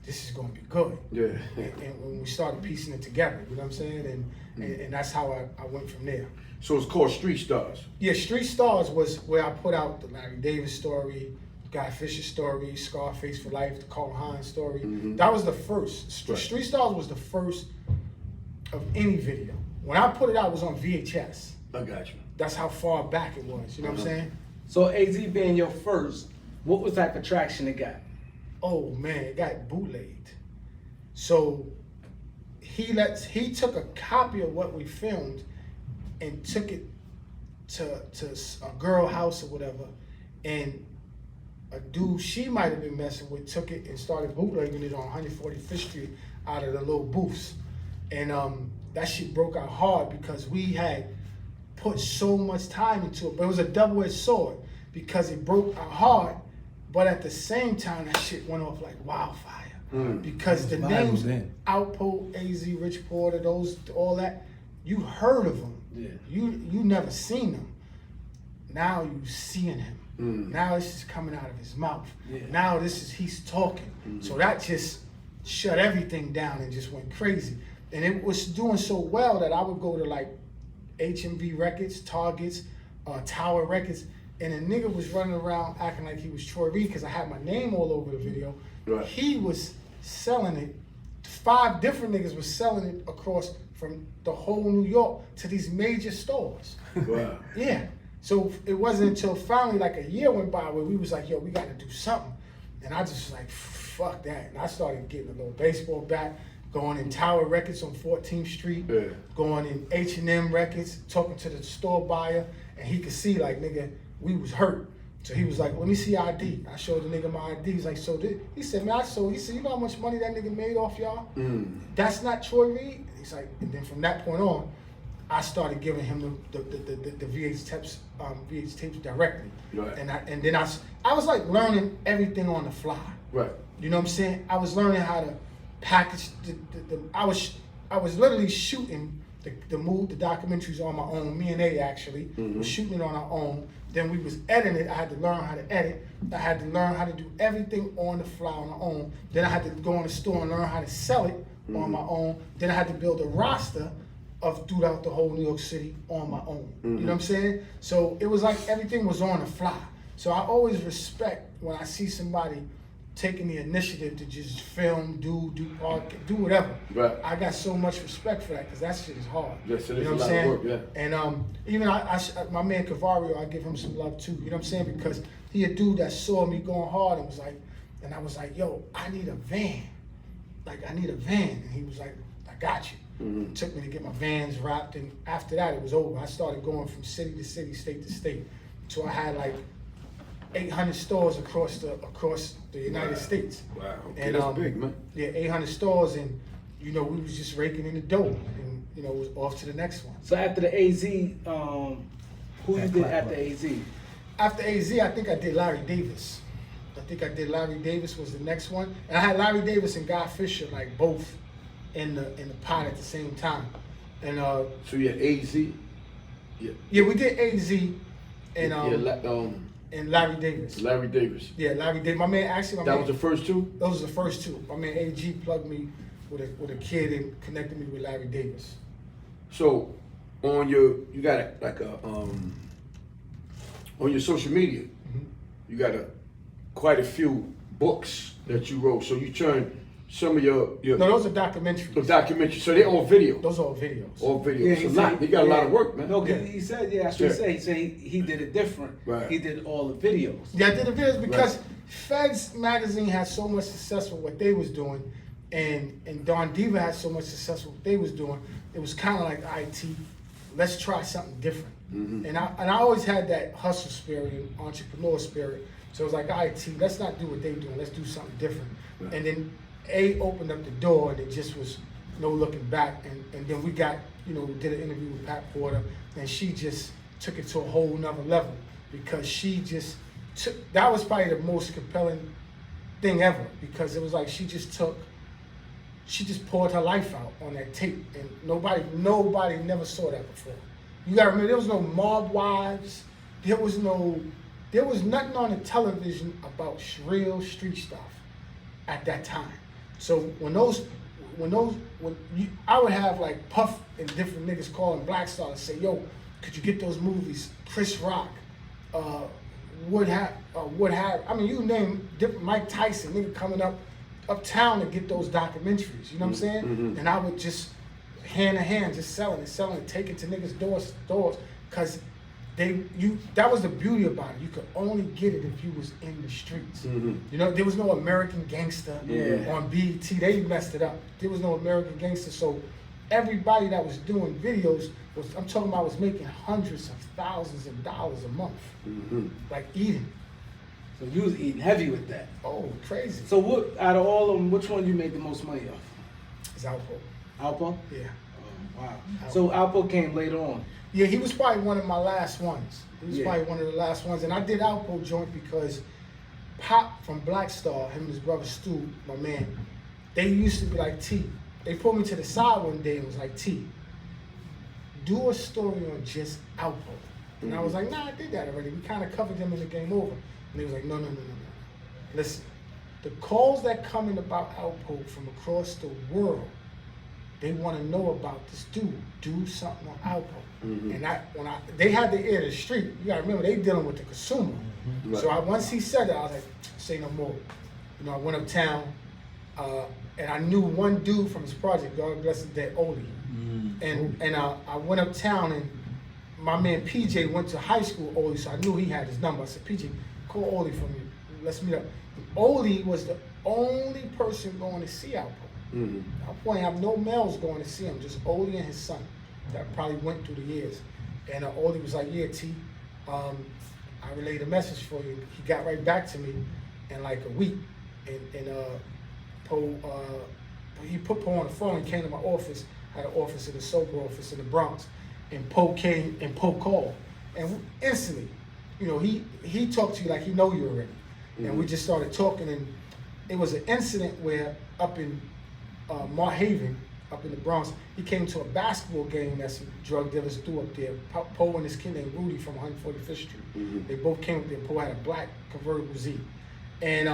this is gonna be good. Yeah. And when we started piecing it together, you know what I'm saying? And that's how I went from there. So it's called Street Stars. Yeah, Street Stars was where I put out the Larry Davis story, Guy Fisher story, Scarface for Life, the Carl Hines story. That was the first. Right. Street Stars was the first of any video. When I put it out, it was on VHS. I got you. That's how far back it was, you know what I'm saying? So AZ being your first, what was type of traction it got? Oh man, it got bootlegged. So he took a copy of what we filmed and took it to a girl house or whatever, and a dude she might have been messing with took it and started bootlegging it on 145th Street out of the little booths. And that shit broke out hard because we had put so much time into it, but it was a double-edged sword because it broke out hard, but at the same time that shit went off like wildfire. Because the names Alpo, AZ, Rich Porter, those, all that, you heard of them. Yeah. You never seen them. Now you seeing him. Now this is coming out of his mouth. Yeah. Now he's talking. So that just shut everything down and just went crazy. And it was doing so well that I would go to like HMV Records, Targets, Tower Records, and a nigga was running around acting like he was Troy Reed because I had my name all over the video. Right. He was selling it. 5 different niggas was selling it across from the whole New York to these major stores. Wow. Yeah. So it wasn't until finally like a year went by where we was like, yo, we got to do something. And I just was like, fuck that. And I started getting a little baseball bat, going in Tower Records on 14th Street, Yeah. going in H&M Records, talking to the store buyer, and he could see like, nigga, we was hurt. So he was like, let me see ID. I showed the nigga my ID. He's like, so he said, man, he said, you know how much money that nigga made off y'all? That's not Troy Reed? He's like, and then from that point on, I started giving him the VH tapes directly. Right. And then I was like learning everything on the fly. Right. You know what I'm saying? I was learning how to package I was literally shooting the documentaries on my own. Me and A actually was shooting it on our own. Then we was editing it. I had to learn how to edit. I had to learn how to do everything on the fly on my own. Then I had to go in the store and learn how to sell it on my own. Then I had to build a roster of throughout the whole New York City on my own. You know what I'm saying? So it was like everything was on the fly. So I always respect when I see somebody taking the initiative to just film, do whatever. Right. I got so much respect for that because that shit is hard. Yes, it is You know a what lot I'm of saying? work, yeah. And even my man Cavario, I give him some love too. You know what I'm saying? Because he a dude that saw me going hard and was like, and I was like, yo, I need a van. Like I need a van. And he was like, I got you. It took me to get my vans wrapped, and after that it was over. I started going from city to city, state to state. So I had like 800 stores across the United States. Wow. Okay, And that's big, man. yeah, 800 stores, and you know we was just raking in the dough, and you know it was off to the next one. So after the AZ, who you did after AZ? After AZ, I think I did Larry Davis. Larry Davis was the next one, and I had Larry Davis and Guy Fisher like both in the pot at the same time. And So you had AZ. yeah, we did AZ and and Larry Davis. Larry Davis. Yeah, Larry Davis. My man That man, was the first two? those were the first two. My man AG plugged me with a kid and connected me with Larry Davis. So on you got like a on your social media, you got quite a few books that you wrote. So you turned some of your No, those are documentaries. documentaries. So they're all video. Those are all videos. All video. Yeah, so he lot, said- they got a lot yeah. of work, man. No, he said, yeah, that's what he said. He said he did it different. Right. He did all the videos. Yeah, I did the videos because Feds magazine had so much success with what they was doing, and Don Diva had so much success with what they was doing. It was kind of like IT. Let's try something different. And I always had that hustle spirit and entrepreneur spirit. So it was like IT. Let's not do what they doing. Let's do something different. Right. And then A opened up the door, and it just was no looking back. And then we got, did an interview with Pat Porter, and she just took it to a whole nother level because she just that was probably the most compelling thing ever, because it was like she just poured her life out on that tape, and nobody never saw that before. You gotta remember, there was no mob wives, there was nothing on the television about real street stuff at that time. So I would have like Puff and different niggas calling Black Star and say, yo, could you get those movies? Chris Rock, would have, I mean, you name different, Mike Tyson, nigga coming uptown to get those documentaries, you know what I'm saying? Mm-hmm. And I would just hand to hand, just selling it, taking to niggas' doors, cause that was the beauty about it. You could only get it if you was in the streets. Mm-hmm. There was no American Gangster on BET. They messed it up. There was no American Gangster. So everybody that was doing videos was making hundreds of thousands of dollars a month, like eating. So you was eating heavy with that. Oh, crazy. So what, out of all of them, which one you made the most money off? It's Alpo. Alpo? Yeah. Oh, wow. Alpo. So Alpo came later on. Yeah, he was probably one of my last ones. He was Yeah. probably one of the last ones. And I did Alpo joint because Pop from Black Star, him and his brother Stu, my man, they used to be like, T. They pulled me to the side one day and was like, T, do a story on just Alpo. And I was like, nah, I did that already. We kind of covered him in the Game Over. And he was like, no. Listen, the calls that come in about Alpo from across the world, they want to know about this dude. Do something on Alpo. And they had the ear to the street. You gotta remember, they dealing with the consumer. Right. So once he said that, I was like, say no more. I went uptown, and I knew one dude from his project, God bless his dead, Oli. And I went uptown, and my man PJ went to high school with Oli, so I knew he had his number. I said, PJ, call Oli for me. Let's meet up. And Oli was the only person going to see Alpo. At that point, I have no males going to see him, just Oli and his son that probably went through the years. And Oli was like, yeah, T, I relayed a message for you. He got right back to me in like a week. And he put Poe on the phone and came to my office. I had an office in the sober office in the Bronx. And Poe came and Poe called. And instantly, he talked to you like he know you already. And we just started talking, and it was an incident where up in Mart Haven, up in the Bronx, he came to a basketball game that some drug dealers threw up there. Poe and his kid named Rudy from 145th Street. They both came up there. Poe had a black convertible Z. And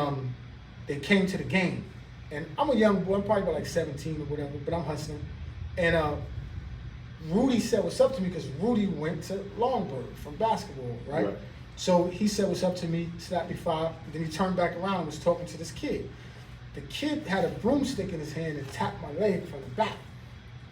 they came to the game. And I'm a young boy, I'm probably about like 17 or whatever, but I'm hustling. And Rudy said what's up to me because Rudy went to Longburg from basketball, right? So he said what's up to me, slapped me 5, and then he turned back around and was talking to this kid. The kid had a broomstick in his hand and tapped my leg from the back.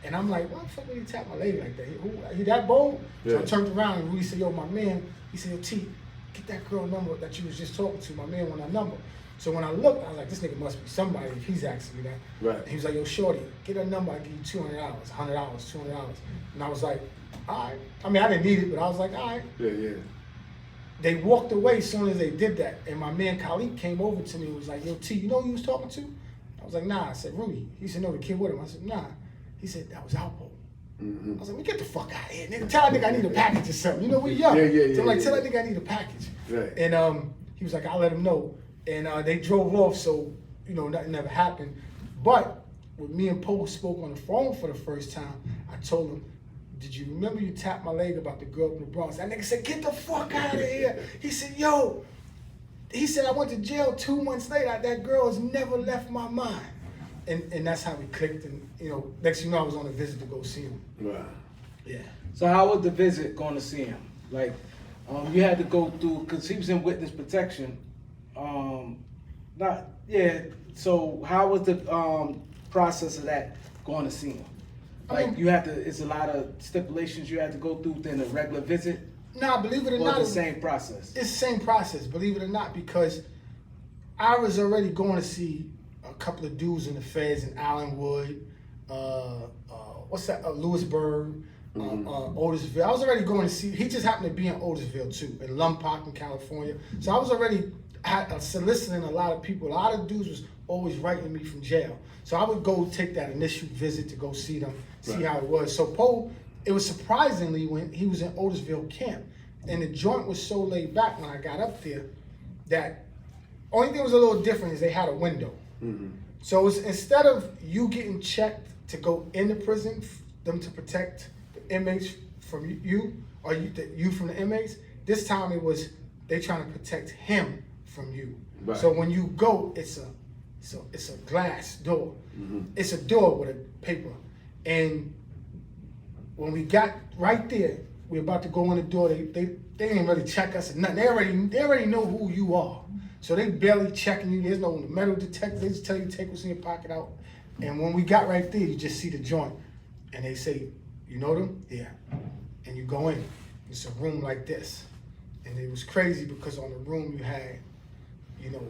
And I'm like, why the fuck would he tap my leg like that? He that bold? Yeah. So I turned around and Rudy said, yo, my man, he said, yo, T, get that girl number that you was just talking to. My man want that number. So when I looked, I was like, this nigga must be somebody if he's asking me that. Right. And he was like, yo, shorty, get her number, I'll give you $200, $100, $200. And I was like, all right. I mean, I didn't need it, but I was like, all right. Yeah. They walked away as soon as they did that. And my man Khalid came over to me and was like, yo, T, you know who you was talking to? I was like, nah. I said, Rudy. He said, no, the kid with him. I said, nah. He said, that was Alpo. I was like, well, get the fuck out of here, nigga. Tell that nigga I need a package or something. You know, we young. So I'm like, tell that nigga I need a package. Right. And he was like, I'll let him know. And they drove off, so, nothing ever happened. But when me and Poe spoke on the phone for the first time, I told him, did you remember you tapped my leg about the girl from the Bronx? That nigga said, get the fuck out of here. He said, yo. He said, I went to jail 2 months later. That girl has never left my mind. And that's how we clicked. And, next thing you know, I was on a visit to go see him. Right. Yeah. So how was the visit going to see him? Like, you had to go through, because he was in witness protection. So how was the process of that going to see him? Like, it's a lot of stipulations you had to go through than a regular visit? Nah, believe it or not. It's the same process? It's the same process, believe it or not, because I was already going to see a couple of dudes in the feds in Allenwood, Lewisburg, Otisville. I was already going to see, he just happened to be in Otisville too, in Lompoc in California. So I was already soliciting a lot of people. A lot of dudes was always writing me from jail. So I would go take that initial visit to go see them, see how it was. So Poe, it was surprisingly when he was in Otisville camp, and the joint was so laid back when I got up there that only thing was a little different is they had a window. So it was, instead of you getting checked to go in the prison, them to protect the inmates from you, or you from the inmates, this time it was they trying to protect him from you. Right. So when you go, it's a glass door. It's a door with a paper. And when we got right there, we about to go in the door, they didn't really check us or nothing. They already know who you are. So they barely checking you. There's no metal detector. They just tell you to take what's in your pocket out. And when we got right there, you just see the joint. And they say, you know them? Yeah. And you go in. It's a room like this. And it was crazy because on the room you had, you know,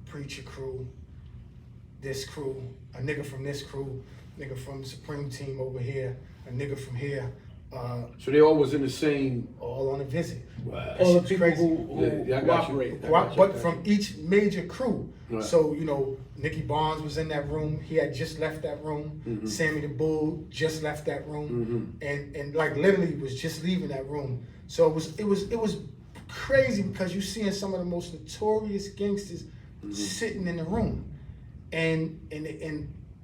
preacher crew, this crew, a nigga from this crew, nigga from the Supreme Team over here, a nigga from here. So they all was in the same. All on a visit. Wow. All the Shit's people crazy. who Yeah, I got you. cooperate. But from each major crew. Right. So, you know, Nicky Barnes was in that room. He had just left that room. Sammy the Bull just left that room. And like literally was just leaving that room. So it was crazy because you seeing some of the most notorious gangsters sitting in the room. And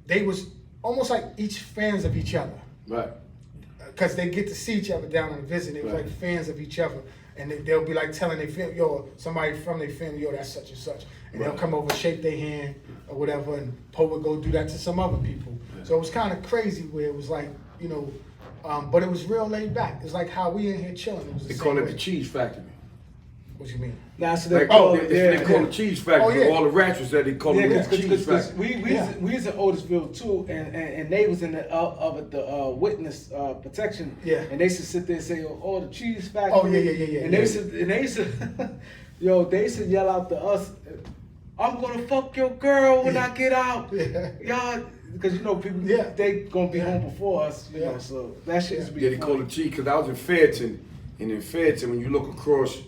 they was almost like each fans of each other. Right. Because they get to see each other down on the visit. They was like fans of each other. And they'll be like telling their family, yo, somebody from their family, yo, that's such and such. And they'll come over, shake their hand or whatever, and Poe would go do that to some other people. So it was kind of crazy where it was like, you know, but it was real laid back. It's like how we in here chilling. It was the They same call it way. the cheese factory. What you mean? Nah, so they Like, call they call it cheese factory. Oh, yeah. All the ratchets that they call it because cheese factory. we was in Otisville too, and they was in the witness protection. Yeah. And they used to sit there and say, "Oh, the cheese factory." Oh, yeah. And they used to, yo, they used to yell out to us, "I'm gonna fuck your girl when I get out." Yeah. Y'all, because you know people, they gonna be home before us, you know. So that shit used to be Yeah, they call funny. it cheese because I was in Fairton, and in Fairton, when you look across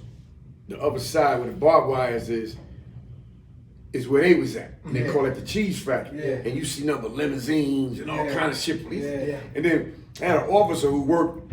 the other side where the barbed wires is where they was at. And they call it the cheese factory. Yeah. And you see nothing but limousines and all kind of shit. Yeah. And then I had an officer who worked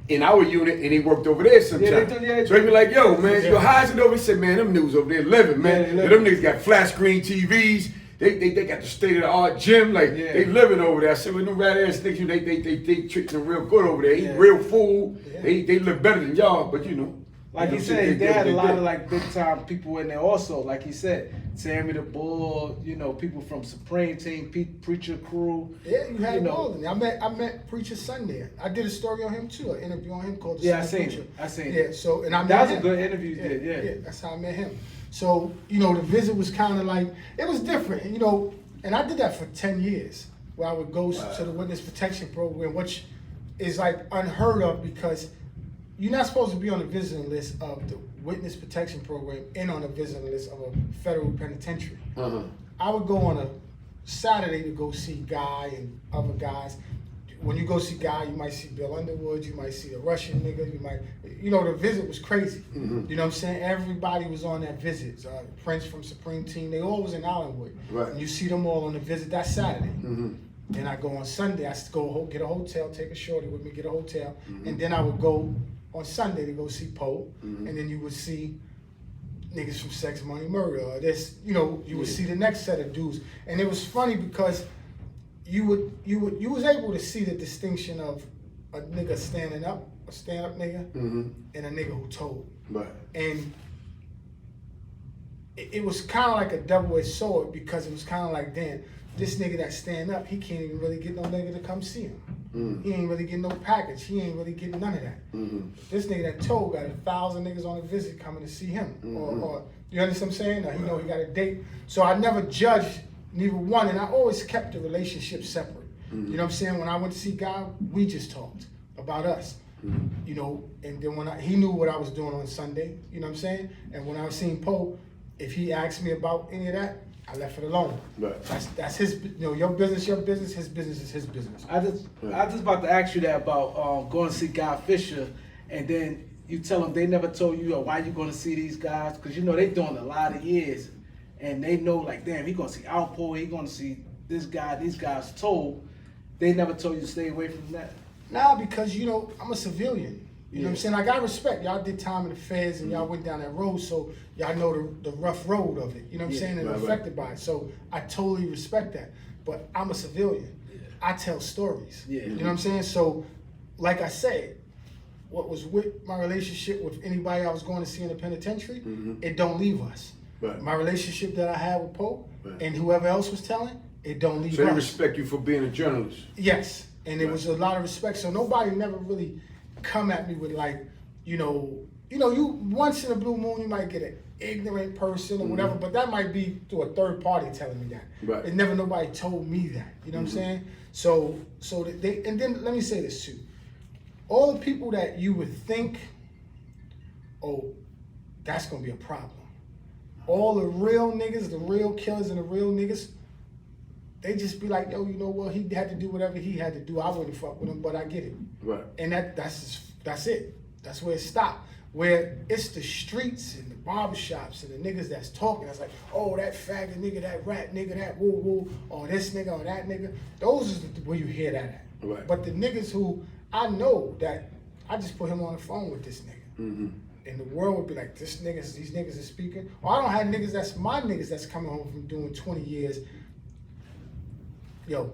in our unit and he worked over there sometimes. So he'd be like, yo, man, yo, how's it over? He said, man, them niggas over there living, man. Yeah, Them niggas got flat screen TVs. They got the state of the art gym, like they living over there. I said, well, them rat ass niggas, they treat them real good over there. Eat real food. They live better than y'all, but you know. Like he said, they had a lot of like big time people in there also. Like he said, Sammy the Bull, you know, people from Supreme Team, Preacher Crew. Yeah, you had you know. all of them. I met Preacher Sunday. I did a story on him too, an interview on him called The Yeah, I Sunday seen Preacher. it. I seen Yeah, it. so and I met That was him. a good interview you did, yeah. Yeah, that's how I met him. So, you know, the visit was kind of like, it was different, you know, and I did that for 10 years, where I would go to the witness protection program, which is like unheard of because you're not supposed to be on the visiting list of the witness protection program and on the visiting list of a federal penitentiary. I would go on a Saturday to go see Guy and other guys. When you go see Guy, you might see Bill Underwood, you might see a Russian nigga, you know, the visit was crazy. You know what I'm saying? Everybody was on that visit. Prince from Supreme Team, they all was in Allenwood. Right. And you see them all on the visit that Saturday. Then I go on Sunday, I go get a hotel, take a shorty with me, get a hotel, and then I would go on Sunday to go see Poe, and then you would see niggas from Sex, Money, Murder, or this, you know, you would see the next set of dudes. And it was funny because you was able to see the distinction of a nigga standing up, a stand-up nigga, and a nigga who told. Right. And it was kind of like a double-edged sword because it was kind of like, damn, this nigga that stand up, he can't even really get no nigga to come see him. He ain't really getting no package. He ain't really getting none of that. This nigga that told got 1,000 niggas on a visit coming to see him. Or you understand what I'm saying? Or he know he got a date. So I never judged neither one, and I always kept the relationship separate. You know what I'm saying? When I went to see Guy, we just talked about us. You know, and then he knew what I was doing on Sunday, you know what I'm saying? And when I was seeing Poe, if he asked me about any of that, I left it alone. Right. That's his, you know, your business, his business is his business. I just about to ask you that about going to see Guy Fisher, and then you tell them they never told you, why you gonna see these guys? Because you know they doing a lot of years, and they know like, damn, he gonna see Alpo, he gonna see this guy. These guys told. They never told you to stay away from that. Nah, because you know I'm a civilian. You know what I'm Yeah. saying? I got respect. Y'all did time in the feds and y'all went down that road, so y'all know the rough road of it. You know what I'm Yeah, saying? And right, affected by it. So I totally respect that. But I'm a civilian. I tell stories. Yeah. You know what I'm saying? So, like I said, what was with my relationship with anybody I was going to see in the penitentiary, it don't leave us. Right. My relationship that I had with Pope Right. and whoever else was telling, it don't leave So they us. respect you for being a journalist. Yes, and there Right. was a lot of respect. So nobody never really come at me with like, you once in a blue moon you might get an ignorant person or whatever, but that might be through a third party telling me that. Right. And never nobody told me that. You know what I'm saying? So they, and then let me say this too. All the people that you would think, oh, that's gonna be a problem. All the real niggas, the real killers and the real niggas, they just be like, yo, you know what? He had to do whatever he had to do. I wouldn't fuck with him, but I get it. Right. And that's it. That's where it stopped. Where it's the streets and the barbershops and the niggas that's talking. That's like, oh, that faggot nigga, that rat nigga, that woo woo, or this nigga or that nigga. Those is where you hear that at. Right. But the niggas who I know that I just put him on the phone with this nigga. And the world would be like, these niggas are speaking. Or I don't have niggas that's my niggas that's coming home from doing 20 years. Yo,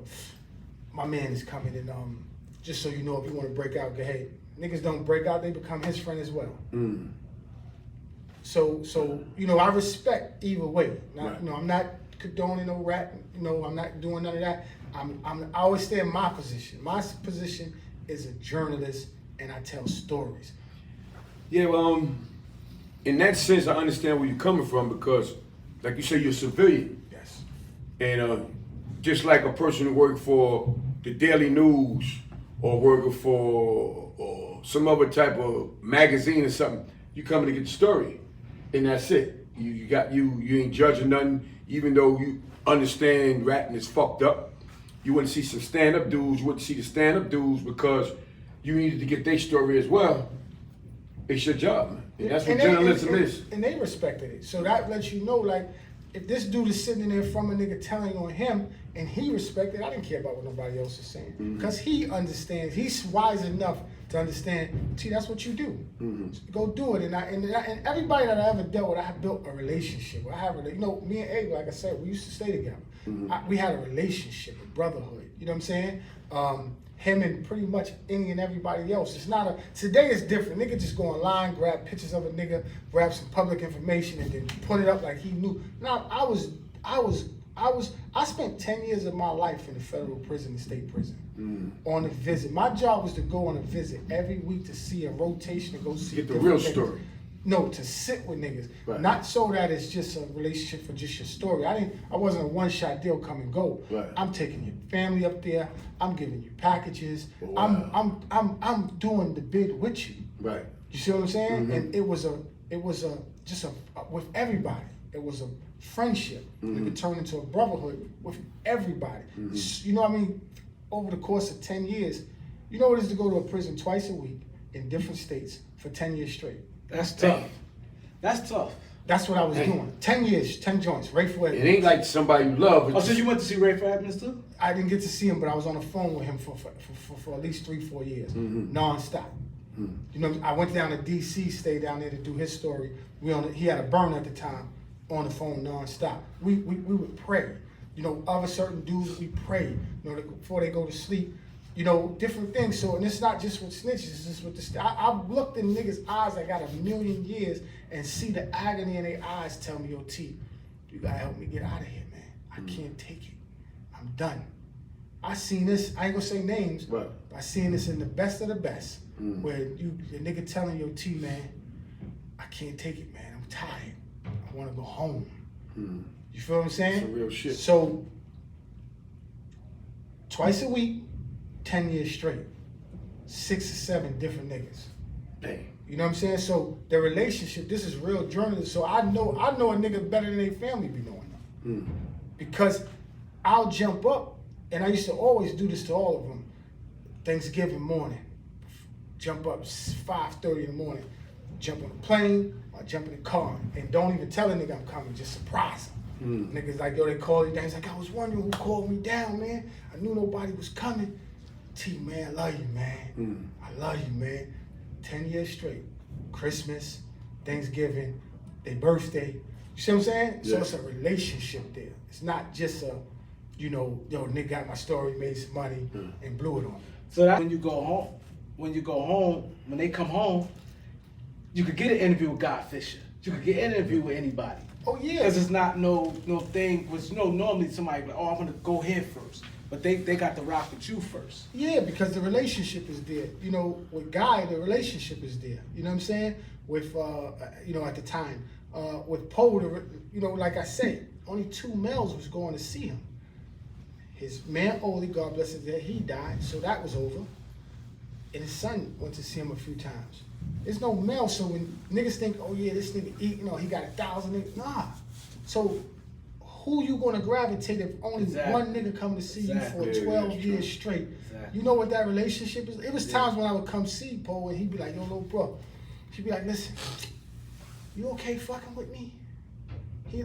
my man is coming, and just so you know, if you want to break out, go ahead. Niggas don't break out; they become his friend as well. So I respect either way. Right. I'm not condoning no rat. I'm not doing none of that. I always stay in my position. My position is a journalist, and I tell stories. Yeah, well, in that sense, I understand where you're coming from because, like you say, you're a civilian. Yes. And just like a person who worked for the Daily News or working for or some other type of magazine or something, you coming to get the story, and that's it. You ain't judging nothing, even though you understand rapping is fucked up. You wouldn't see some stand-up dudes. You wouldn't see the stand-up dudes because you needed to get their story as well. It's your job, man. And that's what journalism is. And they respected it. So that lets you know, like, if this dude is sitting in there from a nigga telling on him and he respected, I didn't care about what nobody else is saying. Because he understands, he's wise enough to understand, see, that's what you do. So go do it. And everybody that I ever dealt with, I have built a relationship. Me and Abe, like I said, we used to stay together. We had a relationship, a brotherhood. You know what I'm saying? Him and pretty much any and everybody else. It's not today it's different. Nigga just go online, grab pictures of a nigga, grab some public information and then put it up like he knew. Now I spent 10 years of my life in the federal prison and state prison on a visit. My job was to go on a visit every week to see a rotation to go see Get the different real niggas. story. No, to sit with niggas. Right. Not so that it's just a relationship for just your story. I wasn't a one-shot deal, come and go. Right. I'm taking your family up there. I'm giving you packages. Wow. I'm doing the bid with you. Right. You see what I'm saying? And it was with everybody. It was a friendship. It could turn into a brotherhood with everybody. You know what I mean? Over the course of 10 years, you know what it is to go to a prison twice a week in different states for 10 years straight. That's tough. That's tough. That's what I was doing. 10 years, 10 joints, Rayful. It ain't like somebody you love. Oh, so you went to see Rayful Edmonds too? I didn't get to see him, but I was on the phone with him for at least 3-4 years, nonstop. You know, I went down to DC, stayed down there to do his story. He had a burn at the time, on the phone nonstop. We would pray. You know, other certain dudes we pray. You know, before they go to sleep. You know, different things. So, and it's not just with snitches, it's just with I've looked in niggas' eyes that got a million years and see the agony in their eyes tell me, yo, T, you gotta help me get out of here, man. I can't take it. I'm done. I seen this, I ain't gonna say names, Right. but I seen this in the best of the best, where the nigga telling yo, T, man, I can't take it, man. I'm tired. I wanna go home. You feel what I'm saying? Some real shit. So, twice a week, 10 years straight, 6 or 7 different niggas. Dang. You know what I'm saying? So the relationship, this is real journalism. So I know a nigga better than their family be knowing them. Because I'll jump up, and I used to always do this to all of them. Thanksgiving morning, jump up 5:30 in the morning, jump on a plane or jump in a car and don't even tell a nigga I'm coming, just surprise him. Niggas like, yo, they call you down. He's like, I was wondering who called me down, man. I knew nobody was coming. T, man, I love you, man. I love you, man. 10 years straight. Christmas, Thanksgiving, their birthday. You see what I'm saying? Yeah. So it's a relationship there. It's not just a, you know, yo, nigga got my story, made some money, and blew it on me. So that when you go home, when they come home, you could get an interview with God Fisher. You could get an interview with anybody. Oh yeah. Because it's not no thing, which normally somebody like, oh, I'm gonna go here first. But they got to rock with you first. Yeah, because the relationship is there. You know, with Guy, the relationship is there. You know what I'm saying? With, you know, at the time. With Poe, you know, like I said, only 2 males was going to see him. His man, Oli, God bless his dead, he died, so that was over. And his son went to see him a few times. There's no male, so when niggas think, oh yeah, this nigga eat, you know, he got 1,000 niggas. Nah. So who you gonna gravitate if only one nigga come to see you for 12 years straight? You know what that relationship is? It was times when I would come see Poe and he'd be like, yo, little bro. She'd be like, listen, you okay fucking with me? He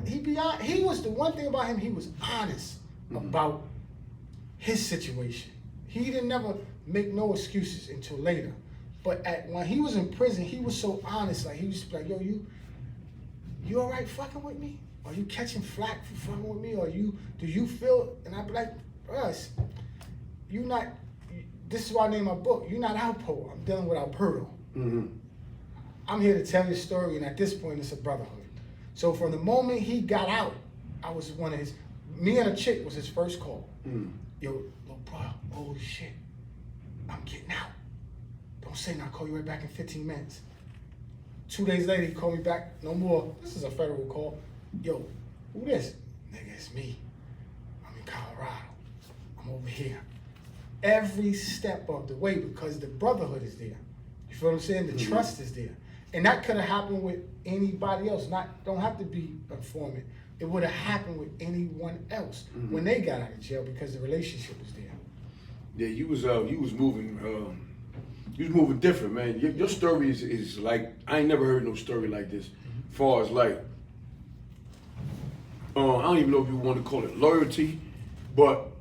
was the one thing about him, he was honest about his situation. He didn't never make no excuses until later. But when he was in prison, he was so honest. Like, he was like, yo, you all right fucking with me? Are you catching flack for fucking with me? Or do you feel, and I'd be like, us, you not, this is why I named my book, you're not Alpo, I'm dealing with Alberto. I'm here to tell your story, and at this point, it's a brotherhood. So from the moment he got out, I was one of his, me and a chick was his first call. Yo, little bro, holy shit, I'm getting out. Don't say nothing, I'll call you right back in 15 minutes. 2 days later, he called me back, no more, this is a federal call. Yo, who this? Nigga, it's me. I'm in Colorado. I'm over here. Every step of the way, because the brotherhood is there. You feel what I'm saying? The trust is there. And that could have happened with anybody else. Don't have to be a informant. It would have happened with anyone else when they got out of jail because the relationship was there. Yeah, you was moving different, man. Your story is like, I ain't never heard no story like this. Far as like, I don't even know if you want to call it loyalty, but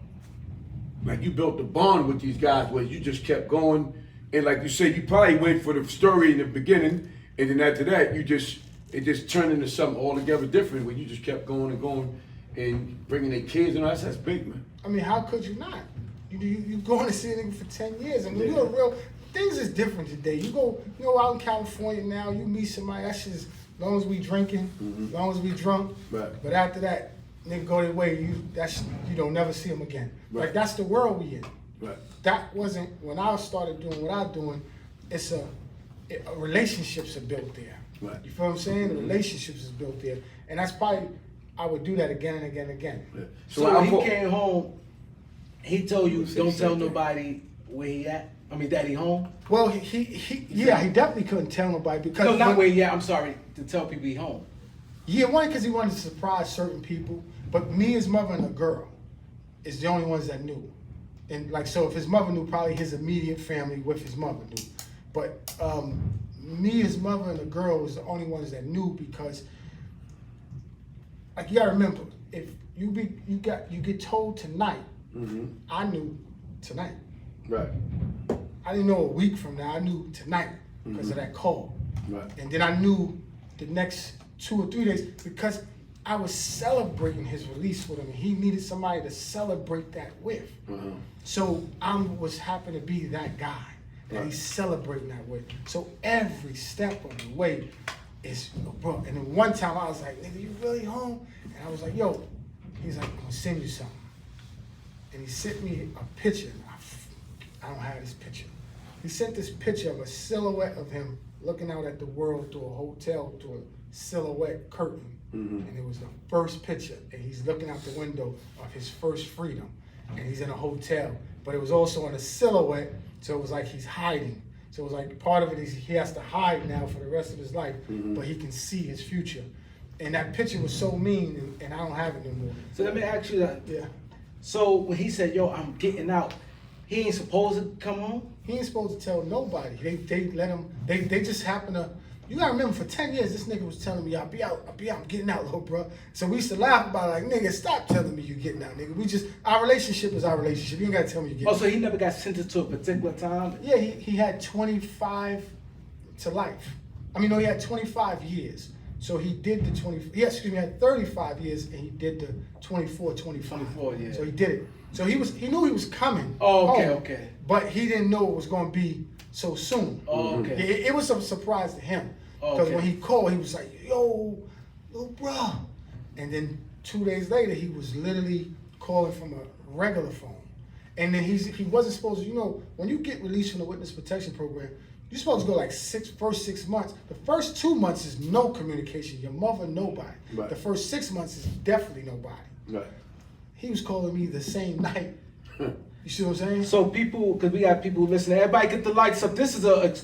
like you built a bond with these guys where you just kept going. And like you said, you probably went for the story in the beginning, and then after that, it just turned into something altogether different where you just kept going and going and bringing their kids, and that's big, man. I mean, how could you not? You going to see a nigga for 10 years. I mean, you're a real, things is different today. You go out in California now, you meet somebody, that's just, as long as we drinking, as long as we drunk. Right. But after that, nigga go their way, you don't never see them again. Right. Like, that's the world we in. Right. That wasn't, when I started doing what I'm doing, it's relationships are built there. Right. You feel what I'm saying? The relationships is built there. And that's probably, I would do that again and again and again. Yeah. So when he came home, he told you, don't tell nobody where he at? I mean, that he home? Well, he definitely couldn't tell nobody because... No, not where he at, I'm sorry, to tell people he home. Yeah, one, because he wanted to surprise certain people, but me, his mother, and the girl is the only ones that knew. And like, so if his mother knew, probably his immediate family with his mother knew. But me, his mother, and the girl was the only ones that knew because, like, you gotta remember, if you get told tonight, I knew tonight. Right. I didn't know a week from now. I knew tonight because of that call. Right. And then I knew the next 2 or 3 days because I was celebrating his release with him. And he needed somebody to celebrate that with. So I was happen to be that guy that he's celebrating that with. So every step of the way is, bro. And then one time I was like, nigga, you really home? And I was like, yo. He's like, I'm gonna send you something. And he sent me a picture. I don't have this picture. He sent this picture of a silhouette of him looking out at the world through a hotel, through a silhouette curtain. And it was the first picture. And he's looking out the window of his first freedom. And he's in a hotel. But it was also in a silhouette, so it was like he's hiding. So it was like part of it is he has to hide now for the rest of his life, but he can see his future. And that picture was so mean, and I don't have it anymore. So let me ask you that. Yeah. So when he said, yo, I'm getting out, he ain't supposed to come home? He ain't supposed to tell nobody. They let him, they just happen to, You gotta remember, for 10 years, this nigga was telling me, I'll be out, I'm getting out, little bro. So we used to laugh about it, like, nigga, stop telling me you getting out, nigga. Our relationship is our relationship. You ain't gotta tell me you getting out. Oh, so he never got sentenced to a particular time? Yeah, he had 25 to life. I mean, no, he had 25 years. So he did the 20, he had 35 years and he did the 24, 25. Yeah. So he did it. So he knew he was coming. Oh, okay, home, okay. But he didn't know it was gonna be so soon. Oh, okay. It was a surprise to him. Because when he called, he was like, yo, little bro. And then 2 days later, he was literally calling from a regular phone. And then he wasn't supposed to, you know, when you get released from the witness protection program, you're supposed to go like first 6 months. The first 2 months is no communication. Your mother, nobody. Right. The first 6 months is definitely nobody. Right. He was calling me the same night. You see what I'm saying? So people, because we got people listening, everybody get the likes up. This is a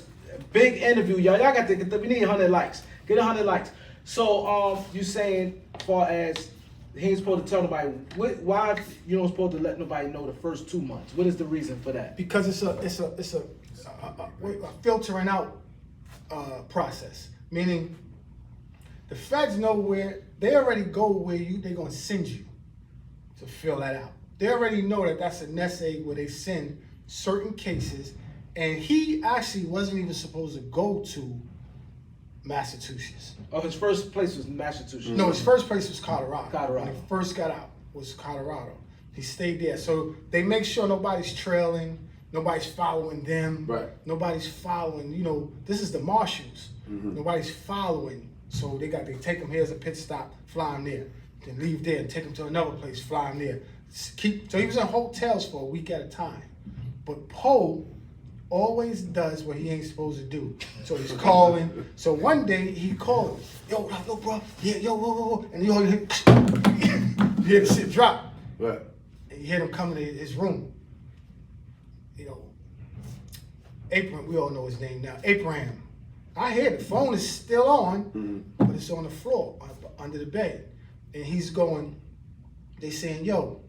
big interview, y'all. Y'all got to get we need 100 likes. Get 100 likes. So you saying, as far as he ain't supposed to tell nobody, why you don't supposed to let nobody know the first 2 months? What is the reason for that? Because it's a filtering out process. Meaning, the feds know where they already go where they're gonna send you to fill that out. They already know that that's a nest egg where they send certain cases, and he actually wasn't even supposed to go to Massachusetts. Oh, his first place was Massachusetts. No, his first place was Colorado. Colorado. When he first got out was Colorado. He stayed there. So they make sure nobody's trailing, nobody's following them. Right. Nobody's following, you know, this is the marshals. Nobody's following. So they take him here as a pit stop, fly him there. Then leave there and take him to another place, fly him there. So he was in hotels for a week at a time. But Poe always does what he ain't supposed to do. So he's calling. So one day he called, yo, bro, yeah, yo, whoa. And you hear the shit drop. Right. And you hear him coming to his room. You know, Abraham, we all know his name now, Abraham. I hear the phone is still on, but it's on the floor, under the bed. And he's going, they saying, yo,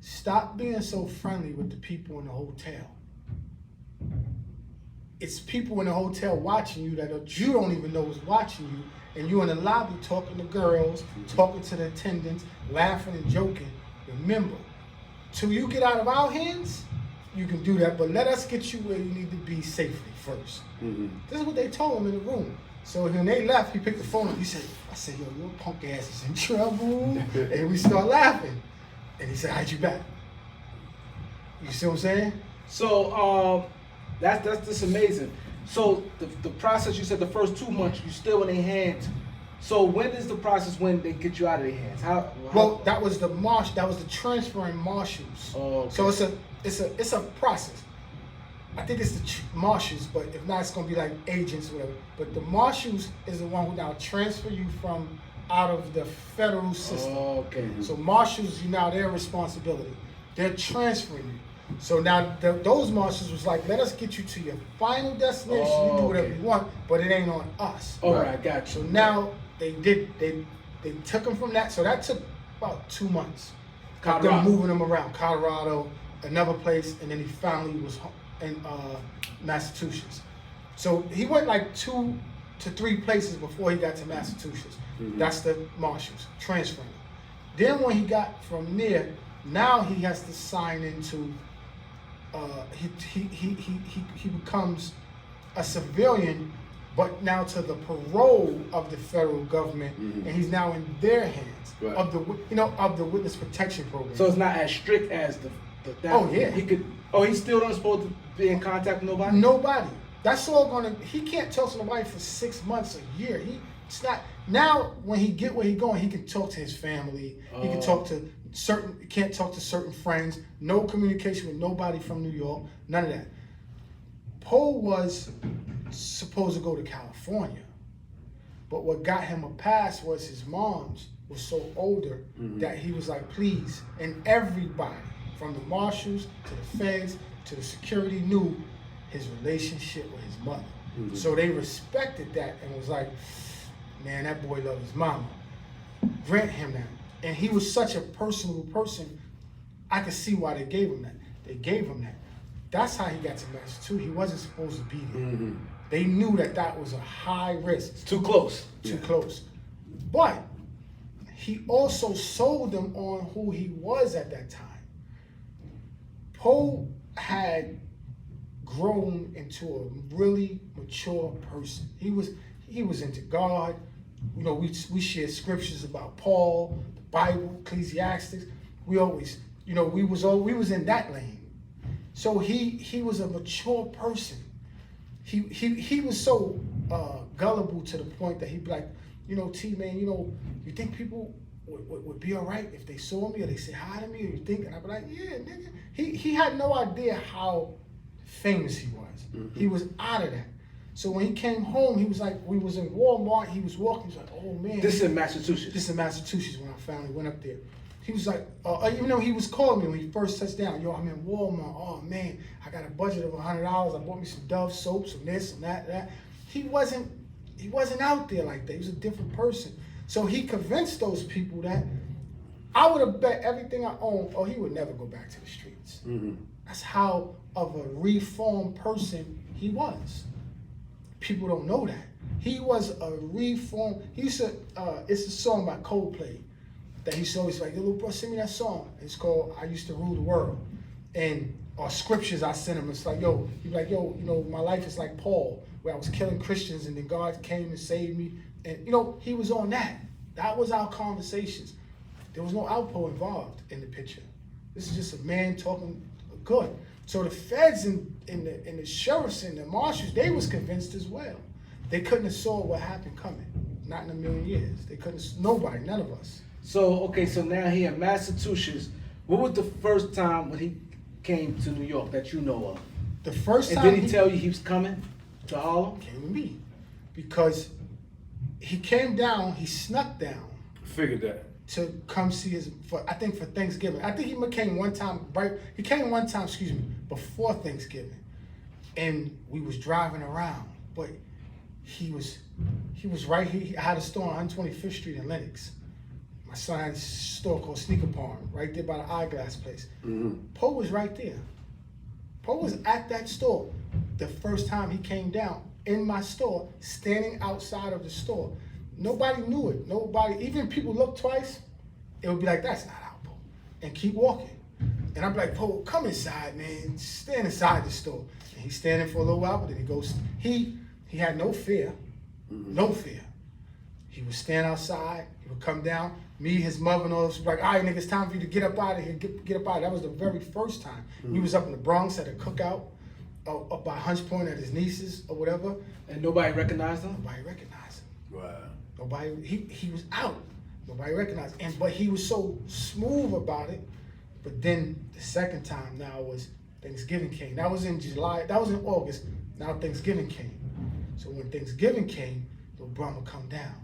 stop being so friendly with the people in the hotel. It's people in the hotel watching you that you don't even know is watching you, and you in the lobby talking to girls, talking to the attendants, laughing and joking. Remember, till you get out of our hands, you can do that, but let us get you where you need to be safely first. This is what they told him in the room. So when they left, he picked the phone up. He said, I said, yo, your punk ass is in trouble. And we start laughing. And he said, how'd you back? You see what I'm saying? So that's just amazing. So the process, you said the first 2 months, you still in their hands. So when is the process when they get you out of their hands? Well, that was the transferring marshals. Oh, okay. So it's a process. I think it's the marshals, but if not, it's gonna be like agents or whatever. But the marshals is the one who now transfer you from out of the federal system. Oh, okay. So marshals, now their responsibility. They're transferring you. So now those marshals was like, let us get you to your final destination. You do whatever you want, but it ain't on us. All right, got you. So now they took him from that. So that took about 2 months. Colorado. Them moving him around, Colorado, another place, and then he finally was in Massachusetts. So he went like 2 to 3 places before he got to Massachusetts. That's the marshals transferring him. Then when he got from there, now he has to sign into. He becomes a civilian, but now to the parole of the federal government, and he's now in their hands of the witness protection program. So it's not as strict as the Oh, yeah. He could. Oh, he's still not supposed to be in contact with nobody. Nobody. That's all gonna. He can't talk to nobody for 6 months, a year. It's not. Now, when he get where he going, he can talk to his family. He can talk to can't talk to certain friends. No communication with nobody from New York. None of that. Poe was supposed to go to California, but what got him a pass was his mom's was so older that he was like, please, and everybody from the marshals to the feds to the security knew his relationship with his mother. So they respected that and was like, man, that boy loved his mama. Grant him that. And he was such a personable person, I could see why they gave him that. They gave him that. That's how he got to Massachusetts. He wasn't supposed to be there. They knew that was a high risk. It's too close. Too close. But he also sold them on who he was at that time. Poe had grown into a really mature person. He was into God. You know, we shared scriptures about Paul, the Bible, Ecclesiastes. We always, you know, we was in that lane. So he was a mature person. He was so gullible to the point that he'd be like, you know, T, man, you know, you think people would be all right if they saw me or they say hi to me, or you think? And I'd be like, yeah, nigga. He had no idea how famous he was. Mm-hmm. He was out of that. So when he came home, he was like, we was in Walmart, he was walking, he was like, oh man. This is in Massachusetts. This is in Massachusetts when I finally went up there. He was like, even though he was calling me when he first touched down, yo, I'm in Walmart, oh man, I got a budget of $100, I bought me some Dove soap, some this, some that. He wasn't out there like that, he was a different person. So he convinced those people that I would have bet everything I owned, oh, he would never go back to the streets. Mm-hmm. That's how of a reformed person he was. People don't know that. He was a reformed, it's a song by Coldplay that he's always like, yo, little bro, send me that song. It's called I Used to Rule the World. And or scriptures I sent him, it's like, yo, he'd be like, yo, you know, my life is like Paul, where I was killing Christians and then God came and saved me. And, you know, he was on that. That was our conversations. There was no Alpo involved in the picture. This is just a man talking good. So the feds and the sheriffs and the marshals, they was convinced as well. They couldn't have saw what happened coming. Not in a million years. They couldn't, nobody, none of us. So, okay, so now here in Massachusetts, what was the first time when he came to New York that you know of? The first time. And did he tell you he was coming to Harlem? Came with me. Because he came down, he snuck down. Figured that. To come see I think for Thanksgiving. I think he came one time, before Thanksgiving. And we was driving around, but he was right here. I had a store on 125th Street in Lenox. My son had a store called Sneaker Farm, right there by the eyeglass place. Mm-hmm. Poe was right there. Poe was at that store the first time he came down in my store, standing outside of the store. Nobody knew it. Nobody, even people look twice, it would be like, that's not Alpo, and keep walking. And I'd be like, Poe, come inside, man. Stand inside the store. And he's standing for a little while, but then he goes, he had no fear, no fear. He would stand outside, he would come down, me, his mother, and all this, like, all right, nigga, it's time for you to get up out of here, get up out of here. That was the very first time. We was up in the Bronx at a cookout, up by Hunts Point at his niece's or whatever. And nobody recognized him? Nobody recognized him. Wow. Nobody, he was out. Nobody recognized him. But he was so smooth about it. But then the second time now was Thanksgiving came. That was in July, that was in August. Now Thanksgiving came. So when Thanksgiving came, little Brahma come down.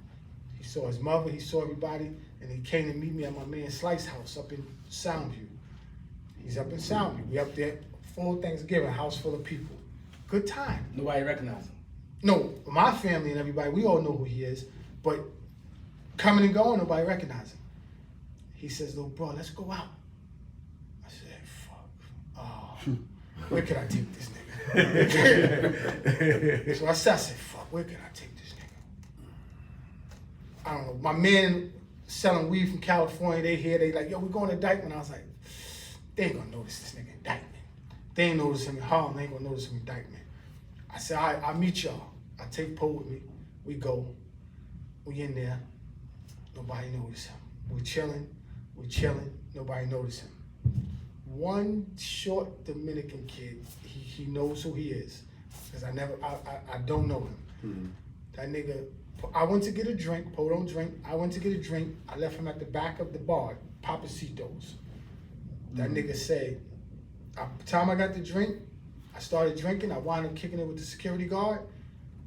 He saw his mother, he saw everybody, and he came to meet me at my man Slice house up in Soundview. He's up in Soundview. We up there, full Thanksgiving, house full of people. Good time. Nobody recognized him? No, my family and everybody, we all know who he is, but coming and going, nobody recognized him. He says, little bro, let's go out. I said, fuck, where can I take this nigga? So I said, fuck, where can I take this nigga? I don't know, my men selling weed from California, they here, they like, yo, we're going to Dykeman. I was like, they ain't gonna notice this nigga in Dykeman. They ain't notice him in Harlem, they ain't gonna notice him in Dykeman. I said, all right, I'll meet y'all. I take Poe with me. We go. We in there. Nobody notice him. We chilling. Nobody notice him. One short Dominican kid, he knows who he is. Because I don't know him. Mm-hmm. That nigga, I went to get a drink. Poe don't drink. I went to get a drink. I left him at the back of the bar, Papacitos. That nigga said, by the time I got the drink, I started drinking. I wound up kicking it with the security guard.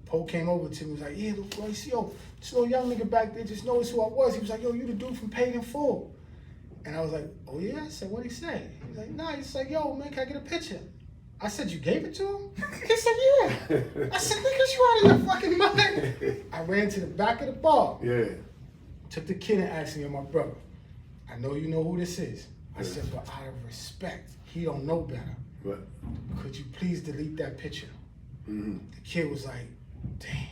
Poe came over to me, was like, yeah, little boy, yo, this little young nigga back there just noticed who I was. He was like, yo, you the dude from Paid in Full. And I was like, oh yeah? I said, what'd he say? He was like, nah, he's like, yo, man, can I get a picture? I said, you gave it to him? He said, yeah. I said, nigga, you out of your fucking mind. I ran to the back of the bar. Yeah. Took the kid and asked him, my brother, I know you know who this is. I said, but out of respect, he don't know better. What? Could you please delete that picture? Mm-hmm. The kid was like, damn.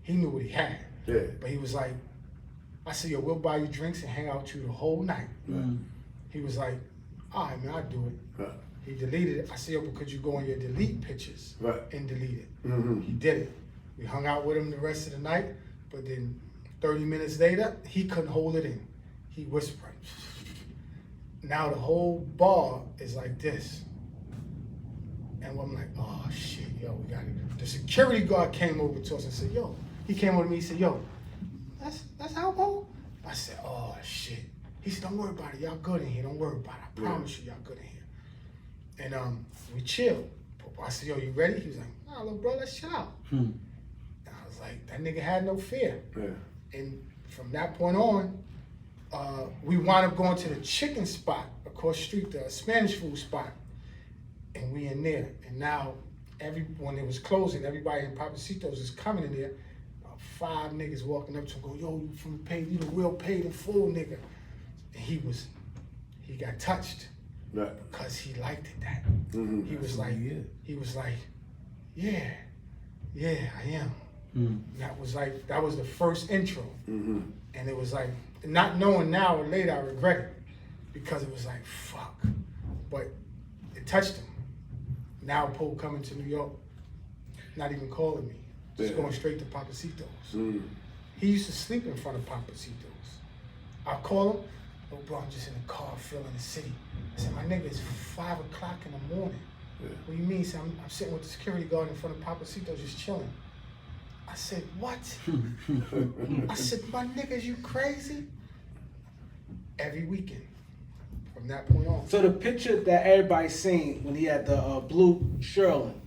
He knew what he had. Yeah. But he was like, I said, yo, we'll buy you drinks and hang out with you the whole night. Right. He was like, all right, man, I'll do it. Right. He deleted it. I said, yo, but could you go on your delete pictures Right. and delete it? Mm-hmm. He did it. We hung out with him the rest of the night, but then 30 minutes later, he couldn't hold it in. He whispered. Now the whole bar is like this. And I'm like, oh shit, yo, we got it. The security guard came over to us and said, yo, he came over to me, he said, yo, that's Alpo? I said, oh shit. He said, don't worry about it, y'all good in here, don't worry about it. I promise you, y'all good in here. And we chilled. I said, yo, you ready? He was like, nah, little bro, let's chill out. And I was like, that nigga had no fear. Yeah. And from that point on, we wound up going to the chicken spot across the street, the Spanish food spot. And we in there. And now, when it was closing, everybody in Papacitos is coming in there. 5 niggas walking up to him, go, yo, you from paid, you the real paid in full nigga. And he got touched. Right. Because he liked it that. Mm-hmm. He was like, yeah, I am. That was the first intro. Mm-hmm. And it was like, not knowing now or later, I regret it. Because it was like, fuck. But it touched him. Now Poe coming to New York, not even calling me. Just going straight to Papacitos. Mm-hmm. He used to sleep in front of Papacitos. I'll call him, oh bro, I'm just in the car feeling the city. I said, my nigga, it's 5 o'clock in the morning. Yeah. What do you mean? He said, I'm sitting with the security guard in front of Papacitos just chilling. I said, what? I said, my niggas, you crazy? Every weekend, from that point on. So the picture that everybody's seen when he had the blue Sherlin,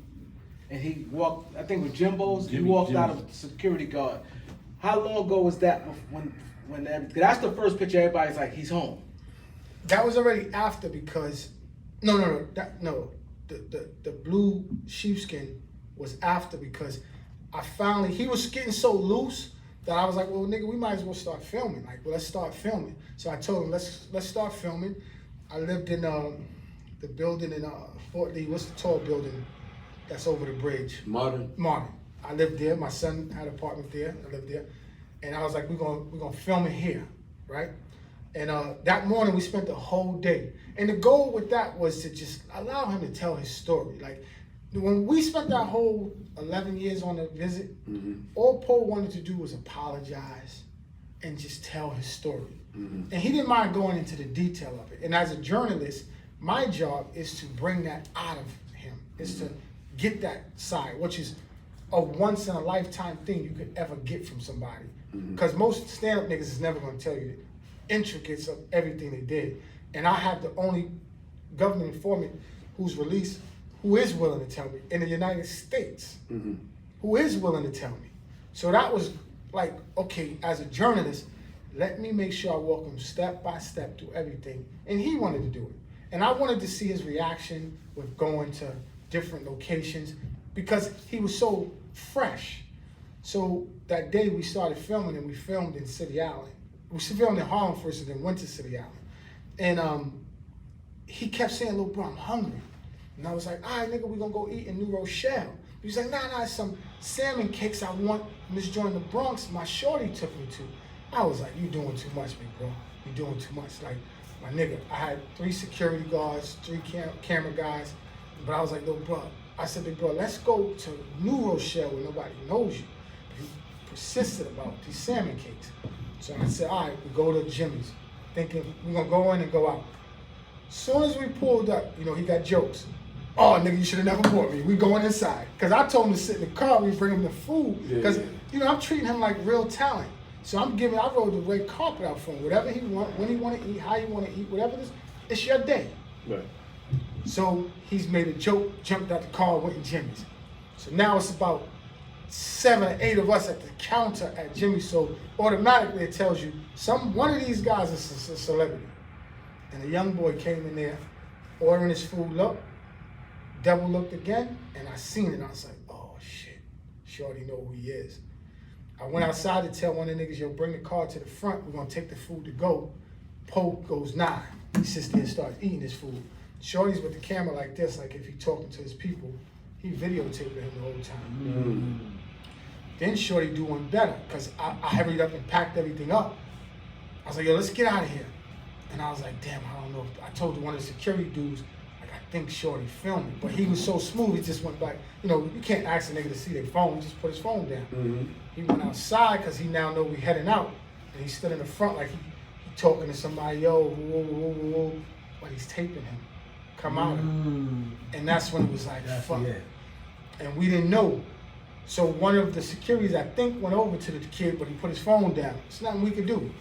and he walked, I think with Jimbo's, he walked out of the security guard. How long ago was that when that's the first picture everybody's like, he's home? That was already after because, the blue sheepskin was after because he was getting so loose that I was like, well, nigga, we might as well start filming. Like, well, let's start filming. So I told him, let's start filming. I lived in the building in Fort Lee. What's the tall building that's over the bridge? Modern. I lived there. My son had an apartment there. I lived there. And I was like, we're gonna film it here, right? And that morning we spent the whole day. And the goal with that was to just allow him to tell his story. Like, when we spent that whole 11 years on the visit, all Poe wanted to do was apologize and just tell his story. And he didn't mind going into the detail of it. And as a journalist, my job is to bring that out of him, is to get that side, which is a once in a lifetime thing you could ever get from somebody. Because most stand-up niggas is never gonna tell you the intricacies of everything they did. And I have the only government informant who's released who is willing to tell me in the United States, who is willing to tell me. So that was like, okay, as a journalist, let me make sure I walk him step by step through everything. And he wanted to do it. And I wanted to see his reaction with going to different locations because he was so fresh. So that day we started filming and we filmed in City Island. We filmed in Harlem first and then went to City Island. And he kept saying, little bro, I'm hungry. And I was like, all right, nigga, we gonna go eat in New Rochelle. He was like, nah, some salmon cakes I want in this joint in the Bronx my shorty took me to. I was like, you doing too much, big bro. You doing too much. Like, my nigga, I had 3 security guards, 3 camera guys, but I was like, little bro, I said, big bro, let's go to New Rochelle where nobody knows you. But he persisted about these salmon cakes. So I said, all right, we go to Jimmy's, thinking we're gonna go in and go out. Soon as we pulled up, he got jokes. Oh, nigga, you should have never brought me. We going inside. Because I told him to sit in the car, we bring him the food. Because, I'm treating him like real talent. So I rolled the red carpet out for him. Whatever he want, when he want to eat, how he want to eat, whatever it is, it's your day. Right. So he's made a joke, jumped out the car, went in Jimmy's. So now it's about 7 or 8 of us at the counter at Jimmy's. So automatically it tells you one of these guys is a celebrity. And a young boy came in there, ordering his food up, double looked again, and I seen it. I was like, oh shit, Shorty know who he is. I went outside to tell one of the niggas, yo, bring the car to the front. We're gonna take the food to go. Poe goes, nah. He sits there and starts eating his food. Shorty's with the camera like this, like if he talking to his people. He videotaped him the whole time. Then Shorty doing better, because I hurried up and packed everything up. I was like, yo, let's get out of here. And I was like, damn, I don't know. I told one of the security dudes, like, I think Shorty filmed it. But he was so smooth, he just went back. You know, you can't ask a nigga to see their phone, he just put his phone down. He went outside, because he now know we heading out. And he stood in the front like he talking to somebody, yo, whoa, whoa, whoa, whoa. But he's taping him. Come out. And that's when it was like, fuck. And we didn't know. So one of the securities, I think, went over to the kid, but he put his phone down. It's nothing we could do.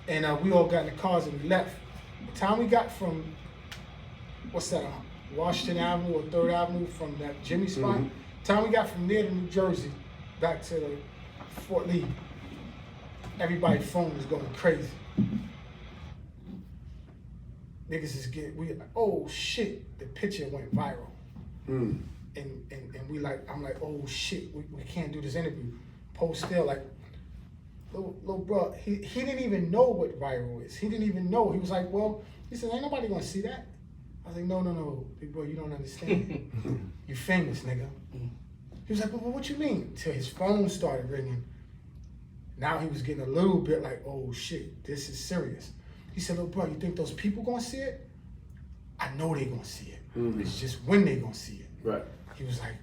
And we all got in the cars and we left. By the time we got from, what's that, Washington Avenue or 3rd Avenue from that Jimmy spot, time we got from there to New Jersey, back to Fort Lee, everybody's phone was going crazy. Niggas is getting, we like, oh shit, the picture went viral. And we like, I'm like, oh shit, we can't do this interview. Post still like, little bro, he didn't even know what viral is. He didn't even know. He was like, well, he said, ain't nobody gonna see that. I was like, no, big boy, you don't understand. You famous, nigga. He was like, well, what you mean? Till his phone started ringing. Now he was getting a little bit like, oh shit, this is serious. He said, little bro, you think those people gonna see it? I know they gonna see it. It's just when they gonna see it. Right. He was like,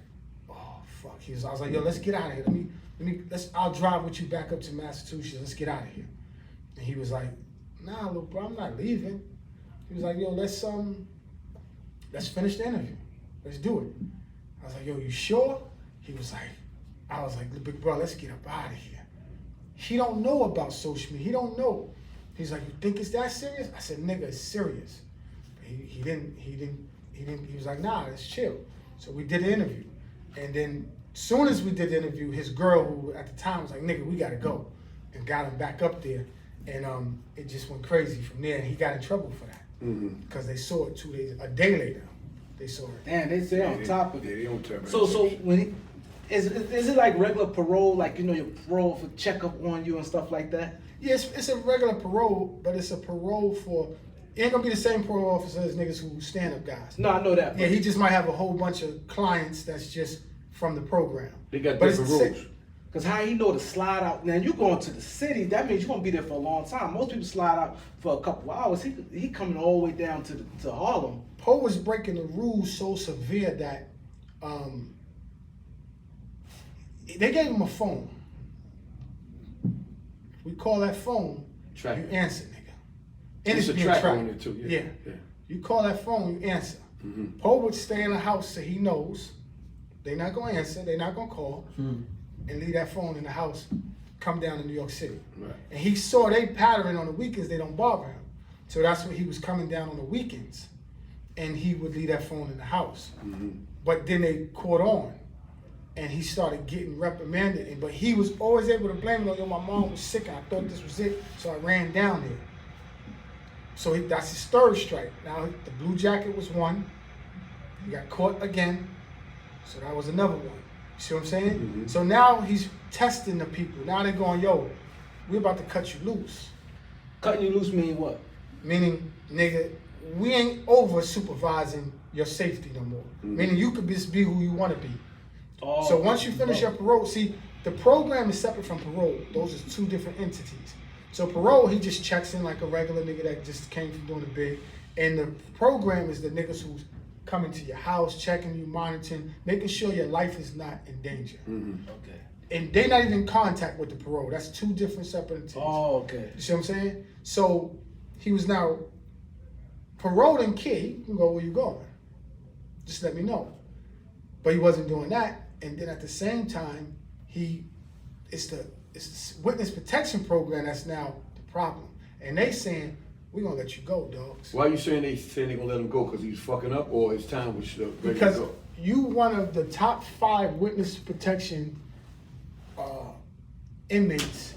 oh fuck. I was like, yo, let's get out of here. I'll drive with you back up to Massachusetts. Let's get out of here. And he was like, nah, little bro, I'm not leaving. He was like, yo, let's finish the interview. Let's do it. I was like, yo, you sure? He was like, I was like, big bro, let's get up out of here. He don't know about social media. He don't know. He's like, you think it's that serious? I said, nigga, it's serious. He was like, nah, it's chill. So we did the interview. And then soon as we did the interview, his girl, who at the time was like, nigga, we gotta go. And got him back up there. And it just went crazy from there. And he got in trouble for that. Because they saw it a day later, they saw it. Damn, they say on top of it. They on top of it. So when is it like regular parole, like, you know, your parole for checkup on you and stuff like that? Yeah, it's a regular parole, but it's a parole for, it ain't gonna be the same parole officer as niggas who stand-up guys. No, I know that. Yeah, he just might have a whole bunch of clients that's just from the program. They got different rules. Because how he know to slide out? Now you going to the city, that means you're gonna be there for a long time. Most people slide out for a couple of hours. He coming all the way down to Harlem. Poe was breaking the rules so severe that they gave him a phone. We call that phone, Track. you answer, nigga. And It's a being track tracked. on it too. Yeah. You call that phone, you answer. Poe would stay in the house so he knows they're not gonna answer, they're not gonna call, and leave that phone in the house, come down to New York City. Right. And he saw they pattern on the weekends, they don't bother him. So that's when he was coming down on the weekends, and he would leave that phone in the house. But then they caught on, and he started getting reprimanded. But he was always able to blame it on, yo, my mom was sick, and I thought this was it, so I ran down there. So that's his third strike. Now the blue jacket was one. He got caught again, so that was another one. You see what I'm saying? So now he's testing the people. Now they're going, yo, we're about to cut you loose. Cutting you loose mean what? Meaning, nigga, we ain't over supervising your safety no more. Meaning you could just be who you want to be. Oh, So once you finish your parole, see, the program is separate from parole. Those are two different entities. So parole, he just checks in like a regular nigga that just came from doing the bid. And the program is the niggas who's coming to your house, checking you, monitoring, making sure your life is not in danger. Okay. And they not even in contact with the parole. That's two different separate entities. Oh, okay. You see what I'm saying? So he was now paroled and kid. You can go where you going. Just let me know. But he wasn't doing that. And then at the same time, it's the witness protection program that's now the problem. And they saying, we're gonna let you go, dogs. Why are you saying they gonna let him go? Because he's fucking up, or his time was ready Because to go? you one of the top 5 witness protection inmates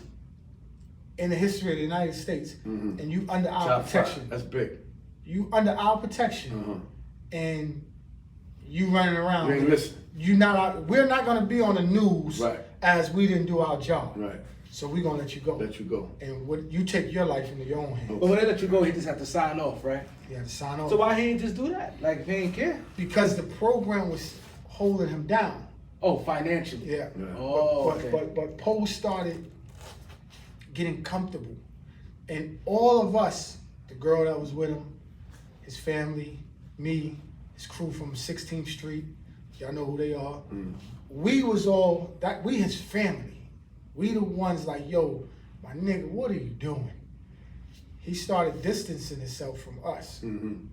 in the history of the United States, and you under our Top protection. 5. That's big. You under our protection, and you running around. You ain't listening. We're not gonna be on the news as we didn't do our job. Right. So we're gonna let you go. Let you go. And you take your life into your own hands. But when they let you go, he just have to sign off, right? You have to sign off. So why he ain't just do that? Like, if he ain't care? Because the program was holding him down. Oh, financially. Yeah. Oh, but, okay. but Poe started getting comfortable. And all of us, the girl that was with him, his family, me, his crew from 16th Street, y'all know who they are. We was all, we his family. We the ones like, yo, my nigga, what are you doing? He started distancing himself from us. And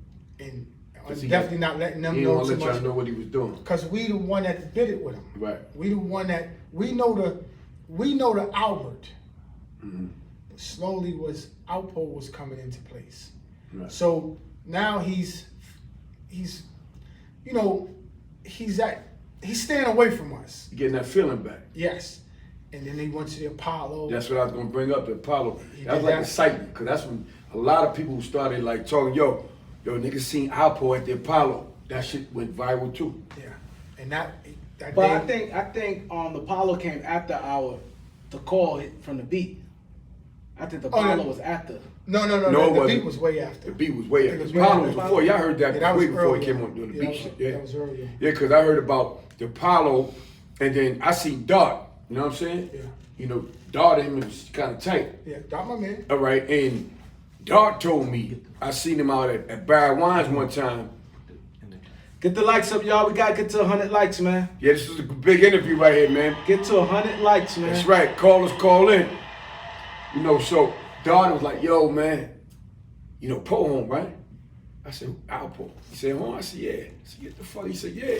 definitely not letting them know too He didn't let much. y'all know what he was doing. Cause we the one that did it with him. Right. We the one that, we know the Albert. But slowly Alpo was coming into place. Right. So now he's staying away from us. You getting that feeling back. Yes. And then he went to the Apollo. That's what I was gonna bring up, the Apollo. He That was did like that. excitement, cause that's when a lot of people started like talking, yo, niggas seen Alpo at the Apollo. That shit went viral too. Yeah. And that But day, I think the Apollo came after the call from the beat. I think the Apollo was after. No, No, it the wasn't. beat was way after. The beat was way It after. was The way Apollo after. was before. Y'all heard that, Yeah, that was way before he earlier. came on doing the Yeah, beat shit. Yeah, that was earlier. Yeah, cause I heard about the Apollo, and then I seen Dart. You know what I'm saying? Yeah. You know, Dart and him was kind of tight. Yeah, that my man. All right, and Dart told me I seen him out at Barry Wines one time. Get the likes up, y'all. We gotta get to 100 likes, man. Yeah, this is a big interview right here, man. Get to 100 likes, man. That's right. Callers call in. You know, so Dart was like, yo, man, you know, Poe home, right? I said, Alpo. He said, home? I said, yeah. I said, get the fuck? He said, yeah.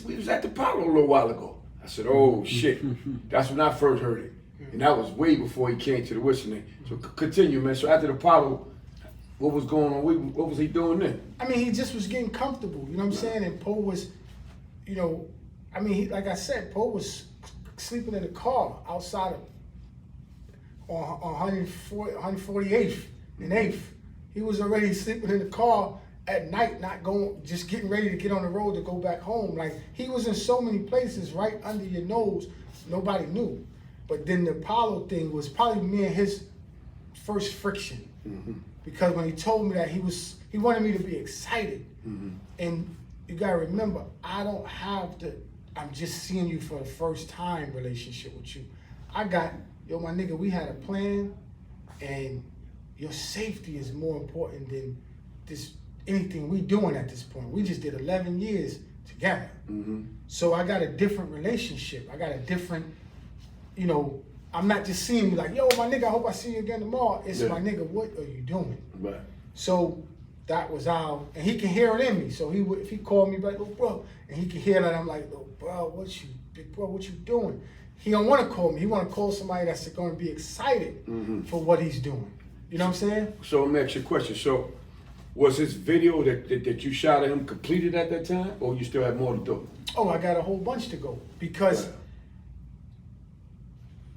We was at the Apollo a little while ago. I said, oh, shit. That's when I first heard it. And that was way before he came to the whistling. So continue, man. So after the Apollo, what was going on? What was he doing then? I mean, he just was getting comfortable, you know what I'm saying? And Poe was, you know, I mean, like I said, Poe was sleeping in the car outside of on 148th and 8th. He was already sleeping in the car at night, not going, just getting ready to get on the road to go back home. Like, he was in so many places right under your nose, nobody knew. But then the Apollo thing was probably me and his first friction. Because when he told me that, he wanted me to be excited. And you gotta remember, I don't have I'm just seeing you for the first time relationship with you. I got, yo, my nigga, we had a plan, and your safety is more important than anything we doing at this point. We just did 11 years together. So I got a different relationship. I got a different, you know, I'm not just seeing you like, yo, my nigga, I hope I see you again tomorrow. It's my nigga, what are you doing? Right. So that was and he can hear it in me. So if he called me like, oh, bro, and he can hear that, I'm like, oh, bro, big bro, what you doing? He don't want to call me. He want to call somebody that's going to be excited for what he's doing. You know what I'm saying? So let me ask you a question. So was this video that you shot of him completed at that time, or you still have more to do? Oh, I got a whole bunch to go because, Right.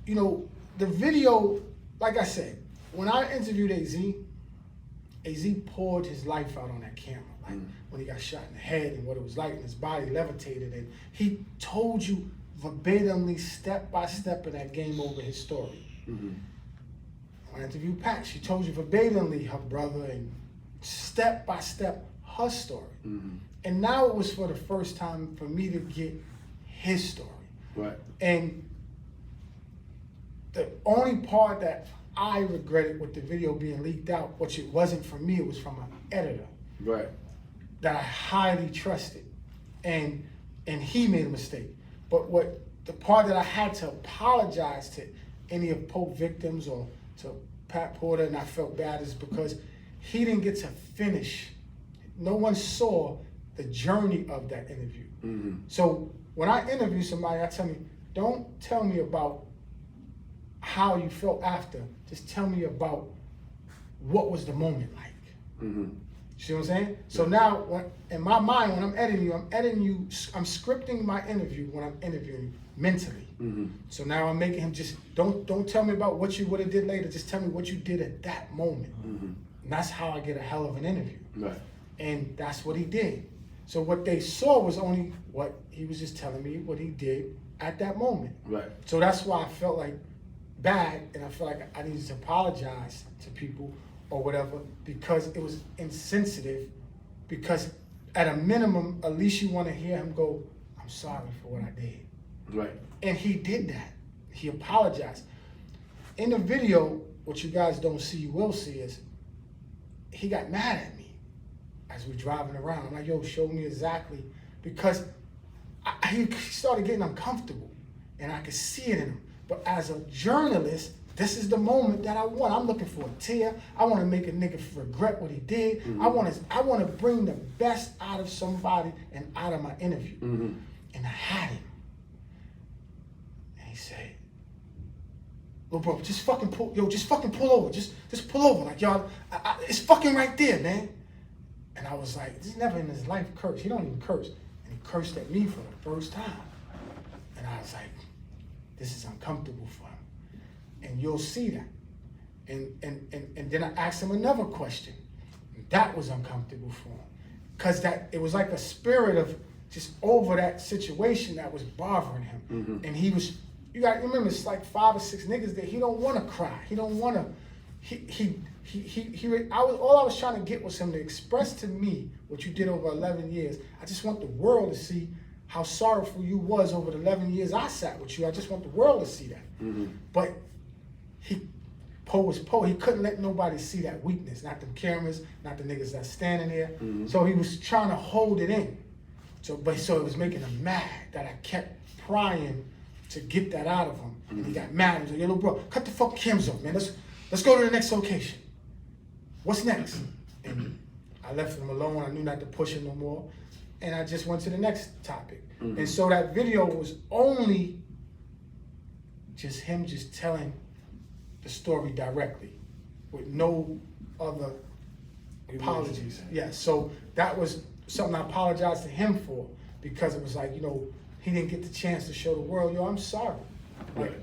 you know, the video, like I said, when I interviewed AZ poured his life out on that camera. Like when he got shot in the head and what it was like, and his body levitated, and he told you verbatimly, step by step in that Game Over his story. When I interviewed Pat, she told you verbatimly her brother and step by step her story. And now it was for the first time for me to get his story. Right. And the only part that I regretted with the video being leaked out, which it wasn't from me, it was from an editor Right. that I highly trusted. And he made a mistake. But the part that I had to apologize to any of Pope victims or to Pat Porter, and I felt bad, is because he didn't get to finish. No one saw the journey of that interview. So when I interview somebody, I tell me, don't tell me about how you felt after. Just tell me about what was the moment like. See what I'm saying? So now, in my mind, when I'm editing you, I'm scripting my interview when I'm interviewing you mentally. So now I'm making him just, don't tell me about what you would have did later, just tell me what you did at that moment. And that's how I get a hell of an interview. Right. And that's what he did. So what they saw was only what he was just telling me what he did at that moment. Right. So that's why I felt like bad, and I felt like I needed to apologize to people or whatever, because it was insensitive. Because at a minimum, at least you want to hear him go, I'm I'm sorry for what I did. Right. And he did that. He apologized. In the video, what you guys don't see, you will see, is he got mad at me as we're driving around. I'm like, yo, show me exactly. Because he started getting uncomfortable, and I could see it in him. But as a journalist, this is the moment that I want. I'm looking for a tear. I want to make a nigga regret what he did. Mm-hmm. I want to bring the best out of somebody and out of my interview. Mm-hmm. And I had him. And he said, "Well, bro, just fucking pull over. Just pull over. Like, y'all, it's fucking right there, man." And I was like, this never in his life cursed. He don't even curse. And he cursed at me for the first time. And I was like, this is uncomfortable for him. And you'll see that. And then I asked him another question. And that was uncomfortable for him. Because it was like a spirit of just over that situation that was bothering him. Mm-hmm. And he was, you got to remember, it's like 5 or 6 niggas that he don't want to cry. He don't want to, all I was trying to get was him to express to me what you did over 11 years. I just want the world to see how sorrowful you was over the 11 years I sat with you. I just want the world to see that. Mm-hmm. But Poe was Poe. He couldn't let nobody see that weakness, not the cameras, not the niggas that's standing there. Mm-hmm. So he was trying to hold it in. So it was making him mad that I kept prying to get that out of him. Mm-hmm. And he got mad. He was like, yo, little bro, cut the fucking cameras off, man. Let's go to the next location. What's next? And I left him alone. I knew not to push him no more. And I just went to the next topic. Mm-hmm. And so that video was only just him just telling the story directly with no other apologies. Yeah, so that was something I apologized to him for, because it was like, he didn't get the chance to show the world, yo, I'm sorry.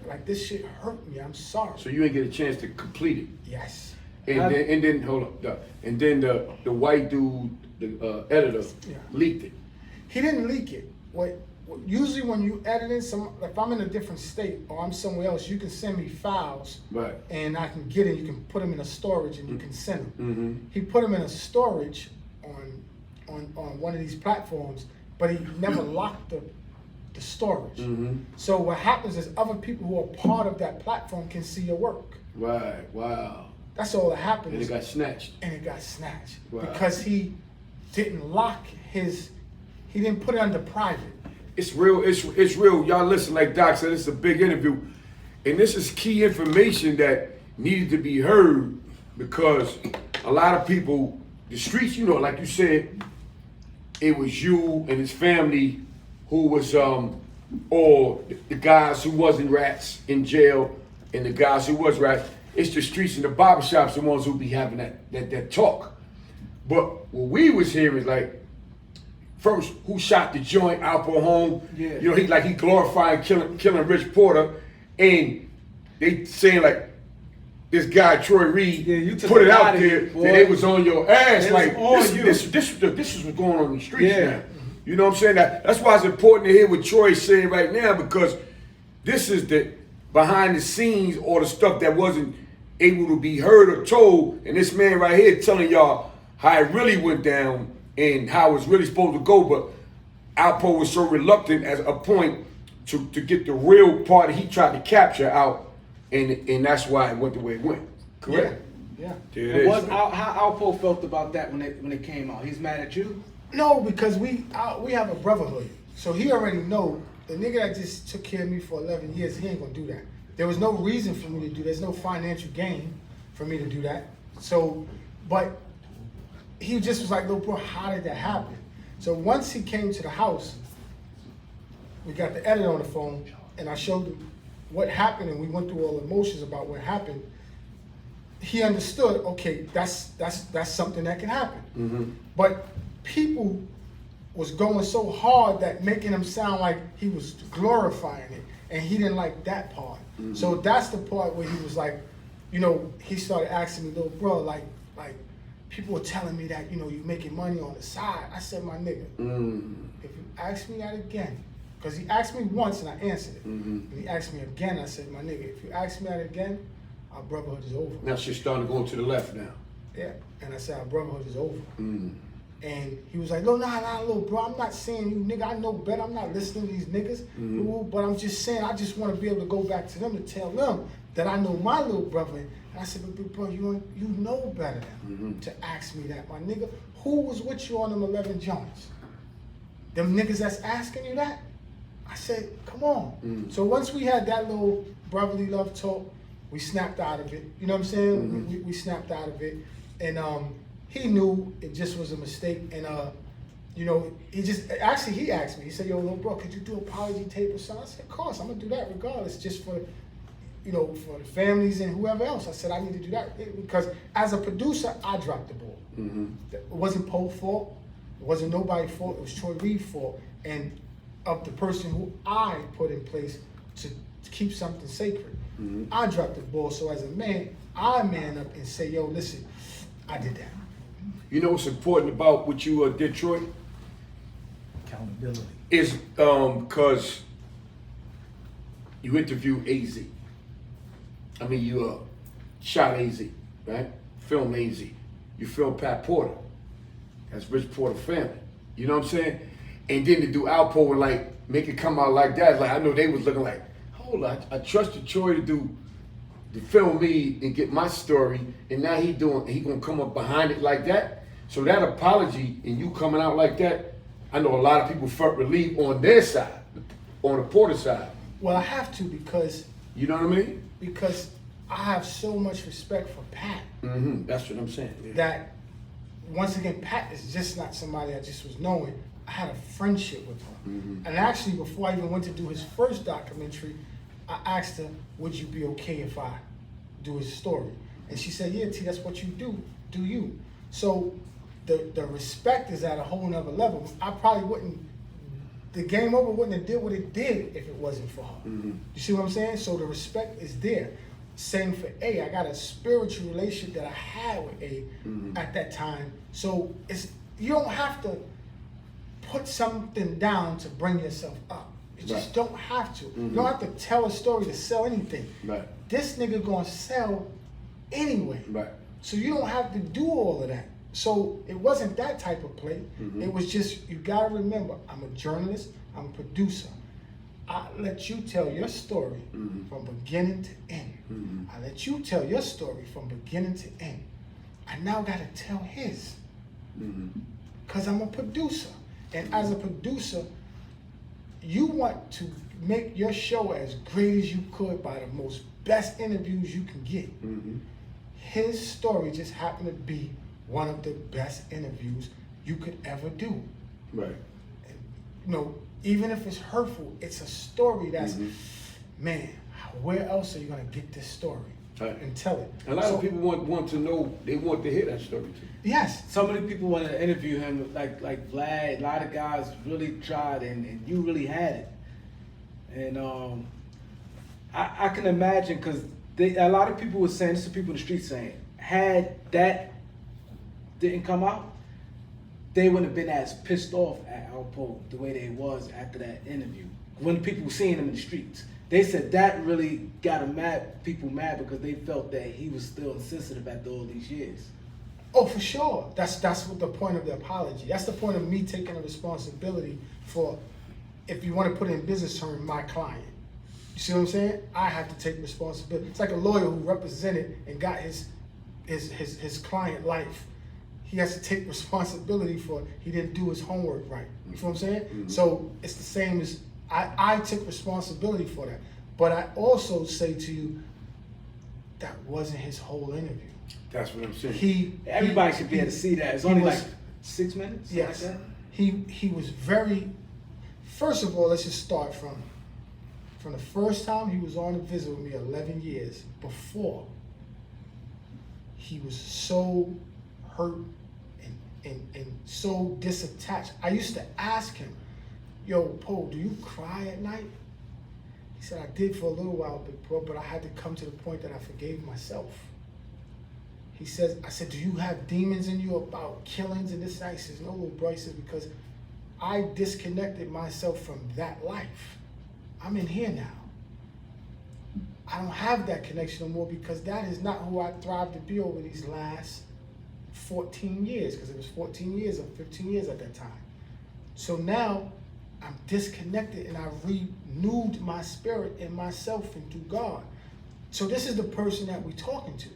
Like this shit hurt me, I'm sorry. So you didn't get a chance to complete it? Yes. And then hold up. And then the white dude, the editor, leaked it. He didn't leak it. Usually when you editing if I'm in a different state or I'm somewhere else, you can send me files, right? And I can get it. You can put them in a storage and you can send them. Mm-hmm. He put them in a storage on one of these platforms, but he never locked the storage. Mm-hmm. So what happens is other people who are part of that platform can see your work. Right. Wow. That's all that happened. And it got snatched. Wow. Because he didn't lock he didn't put it under private. It's real. It's real. Y'all listen, like Doc said, it's a big interview. And this is key information that needed to be heard, because a lot of people, the streets, like you said, it was you and his family who was, or the guys who wasn't rats in jail and the guys who was rats. It's the streets and the barbershops, the ones who be having that talk. But what we was hearing is like, first, who shot the joint, Alpo home? Yeah. He glorified killing Rich Porter, and they saying like this guy Troy Reed put it out there that it was on your ass. This is what's going on in the streets now. You know what I'm saying? That's why it's important to hear what Troy's saying right now, because this is the behind the scenes or the stuff that wasn't able to be heard or told, and this man right here telling y'all how it really went down and how it's really supposed to go. But Alpo was so reluctant at a point to get the real part he tried to capture out, and that's why it went the way it went. Correct? Yeah. How Alpo felt about that when it came out? He's mad at you? No, because we have a brotherhood. So he already know the nigga that just took care of me for 11 years, he ain't gonna do that. There was no reason for me to do. There's no financial gain for me to do that. So, but he just was like, "Little bro, how did that happen?" So once he came to the house, we got the editor on the phone, and I showed him what happened, and we went through all the emotions about what happened. He understood, okay, that's something that can happen. Mm-hmm. But people was going so hard that making him sound like he was glorifying it, and he didn't like that part. Mm-hmm. So that's the part where he was like, he started asking me, "Little bro, like people were telling me that, you making money on the side." I said, "My nigga, if you ask me that again," because he asked me once and I answered it. Mm-hmm. And he asked me again, I said, "My nigga, if you ask me that again, our brotherhood is over." Now she's starting to go to the left now. Yeah, and I said, "Our brotherhood is over." And he was like, no, nah, little bro, I'm not saying you nigga, I know better, I'm not listening to these niggas, ooh, but I'm just saying, I just want to be able to go back to them to tell them that I know my little brother. And I said, but big bro, you know better than to ask me that, my nigga. Who was with you on them 11 joints? Them niggas that's asking you that? I said, come on. So once we had that little brotherly love talk, we snapped out of it. You know what I'm saying? We snapped out of it. And he knew it just was a mistake. And you know, he asked me, he said, yo, little bro, could you do an apology tape or something? I said, of course, I'm gonna do that regardless, just for, you know, for the families and whoever else. I said, I need to do that because as a producer, I dropped the ball. It wasn't Poe's fault. It wasn't nobody's fault. It was Troy Reed's fault. And of the person who I put in place to keep something sacred. I dropped the ball. So as a man, I man up and say, yo, listen, I did that. You know what's important about what you did, Troy? Accountability. Is because you interviewed AZ. I mean, you shot AZ, right? Filmed AZ. You filmed Pat Porter. That's Rich Porter family. You know what I'm saying? And then to do Alpo and like make it come out like that, like I know they was looking like, hold on, I trusted Troy to film me and get my story, and now he gonna come up behind it like that. So that apology and you coming out like that, I know a lot of people felt relief on their side, on the Porter side. Well, I have to because you know what I mean? Because I have so much respect for Pat. That's what I'm saying. Yeah. That once again, Pat is just not somebody I just was knowing. I had a friendship with her. And actually, before I even went to do his first documentary, I asked her, would you be okay if I do his story? And she said, yeah, T, that's what you do you. So the respect is at a whole nother level. I probably wouldn't, the Game Over wouldn't have did what it did if it wasn't for her. You see what I'm saying? So the respect is there. Same for A. I got a spiritual relationship that I had with A at that time. So you don't have to put something down to bring yourself up. You just don't have to. You don't have to tell a story to sell anything. Right. This nigga gonna sell anyway. Right. So you don't have to do all of that. So it wasn't that type of play. It was just, you gotta remember, I'm a journalist, I'm a producer. I let you tell your story from beginning to end. I let you tell your story from beginning to end. I now gotta tell his. Because I'm a producer. And as a producer, you want to make your show as great as you could by the most best interviews you can get. His story just happened to be one of the best interviews you could ever do. Right. And, you know, even if it's hurtful, it's a story that's, man, where else are you gonna get this story and tell it? A lot of people want to know, they want to hear that story too. Yes. So many people want to interview him, like Vlad. A lot of guys really tried, and you really had it. And I can imagine, because a lot of people were saying, this is people in the street saying, had that didn't come out, they wouldn't have been as pissed off at Alpo the way they was after that interview. When people were seeing him in the streets, they said that really got people mad because they felt that he was still insensitive after all these years. Oh, for sure. That's what the point of the apology. That's the point of me taking the responsibility for, if you want to put it in business terms, my client. You see what I'm saying? I have to take responsibility. It's like a lawyer who represented and got his client life. He has to take responsibility for he didn't do his homework right. You know what I'm saying? So it's the same as I took responsibility for that. But I also say to you, that wasn't his whole interview. That's what I'm saying. Everybody should be able to see that. It's only like 6 minutes? Yes. Like that? He was very, first of all, let's just start from the first time he was on a visit with me 11 years before. He was so hurt and so disattached. I used to ask him, yo, Poe, do you cry at night? He said, I did for a little while, big bro, but I had to come to the point that I forgave myself. He says, I said, do you have demons in you about killings and this and that? He says, no, little bro. He says, because I disconnected myself from that life. I'm in here now. I don't have that connection no more because that is not who I thrive to be over these last 14 years, because it was 14 years or 15 years at that time. So now I'm disconnected and I renewed my spirit and myself into God. So this is the person that we're talking to.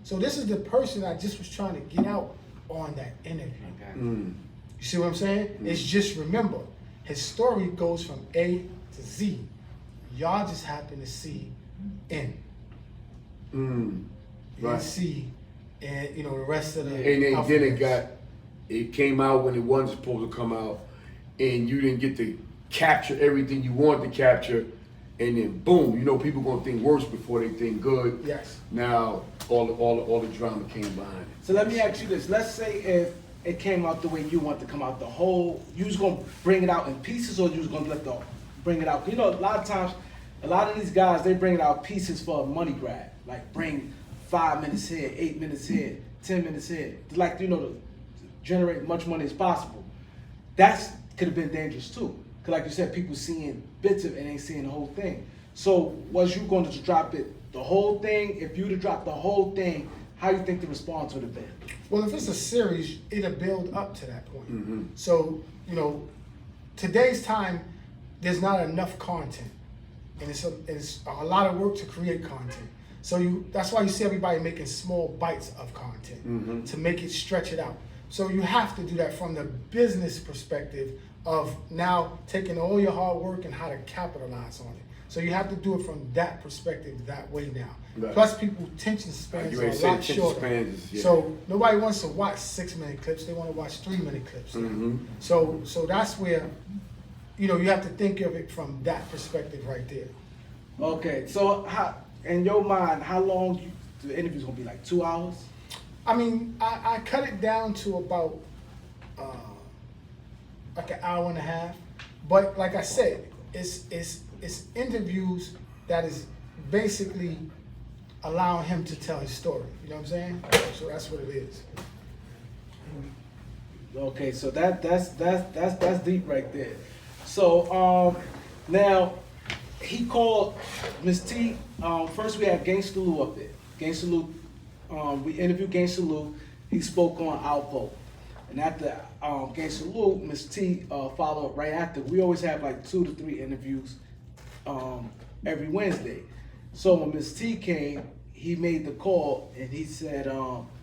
So this is the person I just was trying to get out on that interview. Okay. You see what I'm saying? It's just, remember, his story goes from A to Z. Y'all just happen to see N. You Right. see, and the rest of the. And then alphabets. it came out when it wasn't supposed to come out, and you didn't get to capture everything you wanted to capture, and then boom, people gonna think worse before they think good. Yes. Now all the drama came behind it. So let me ask you this. Let's say if it came out the way you want to come out, the whole, you was gonna bring it out in pieces, or you was gonna bring it out? A lot of times, a lot of these guys, they bring it out pieces for a money grab. Like bring 5 minutes here, 8 minutes here, 10 minutes here. Like, to generate much money as possible. That's could have been dangerous too. Cause like you said, people seeing bits of it and ain't seeing the whole thing. So was you going to drop it, the whole thing? If you'd have dropped the whole thing, how you think the response would have been? Well, if it's a series, it'll build up to that point. So, today's time, there's not enough content. And it's a lot of work to create content. So that's why you see everybody making small bites of content to make it, stretch it out. So you have to do that from the business perspective of now taking all your hard work and how to capitalize on it. So you have to do it from that perspective, that way now. Right. Plus, people's attention spans are a lot shorter. So nobody wants to watch 6-minute clips; they want to watch 3-minute clips. So that's where, you have to think of it from that perspective right there. Okay, so how, in your mind, how long the interview's gonna be? Like 2 hours? I mean, I cut it down to about like an hour and a half. But like I said, it's interviews that is basically allowing him to tell his story. You know what I'm saying? So that's what it is. Okay, so that's deep right there. So now he called Miss T. First we had Gangsta Lou up there. Gangsta Lou, we interviewed Gangsta Lou. He spoke on Alpo, and after Gangsta Lou, Miss T followed right after. We always have like 2 to 3 interviews every Wednesday. So when Miss T came, he made the call and he said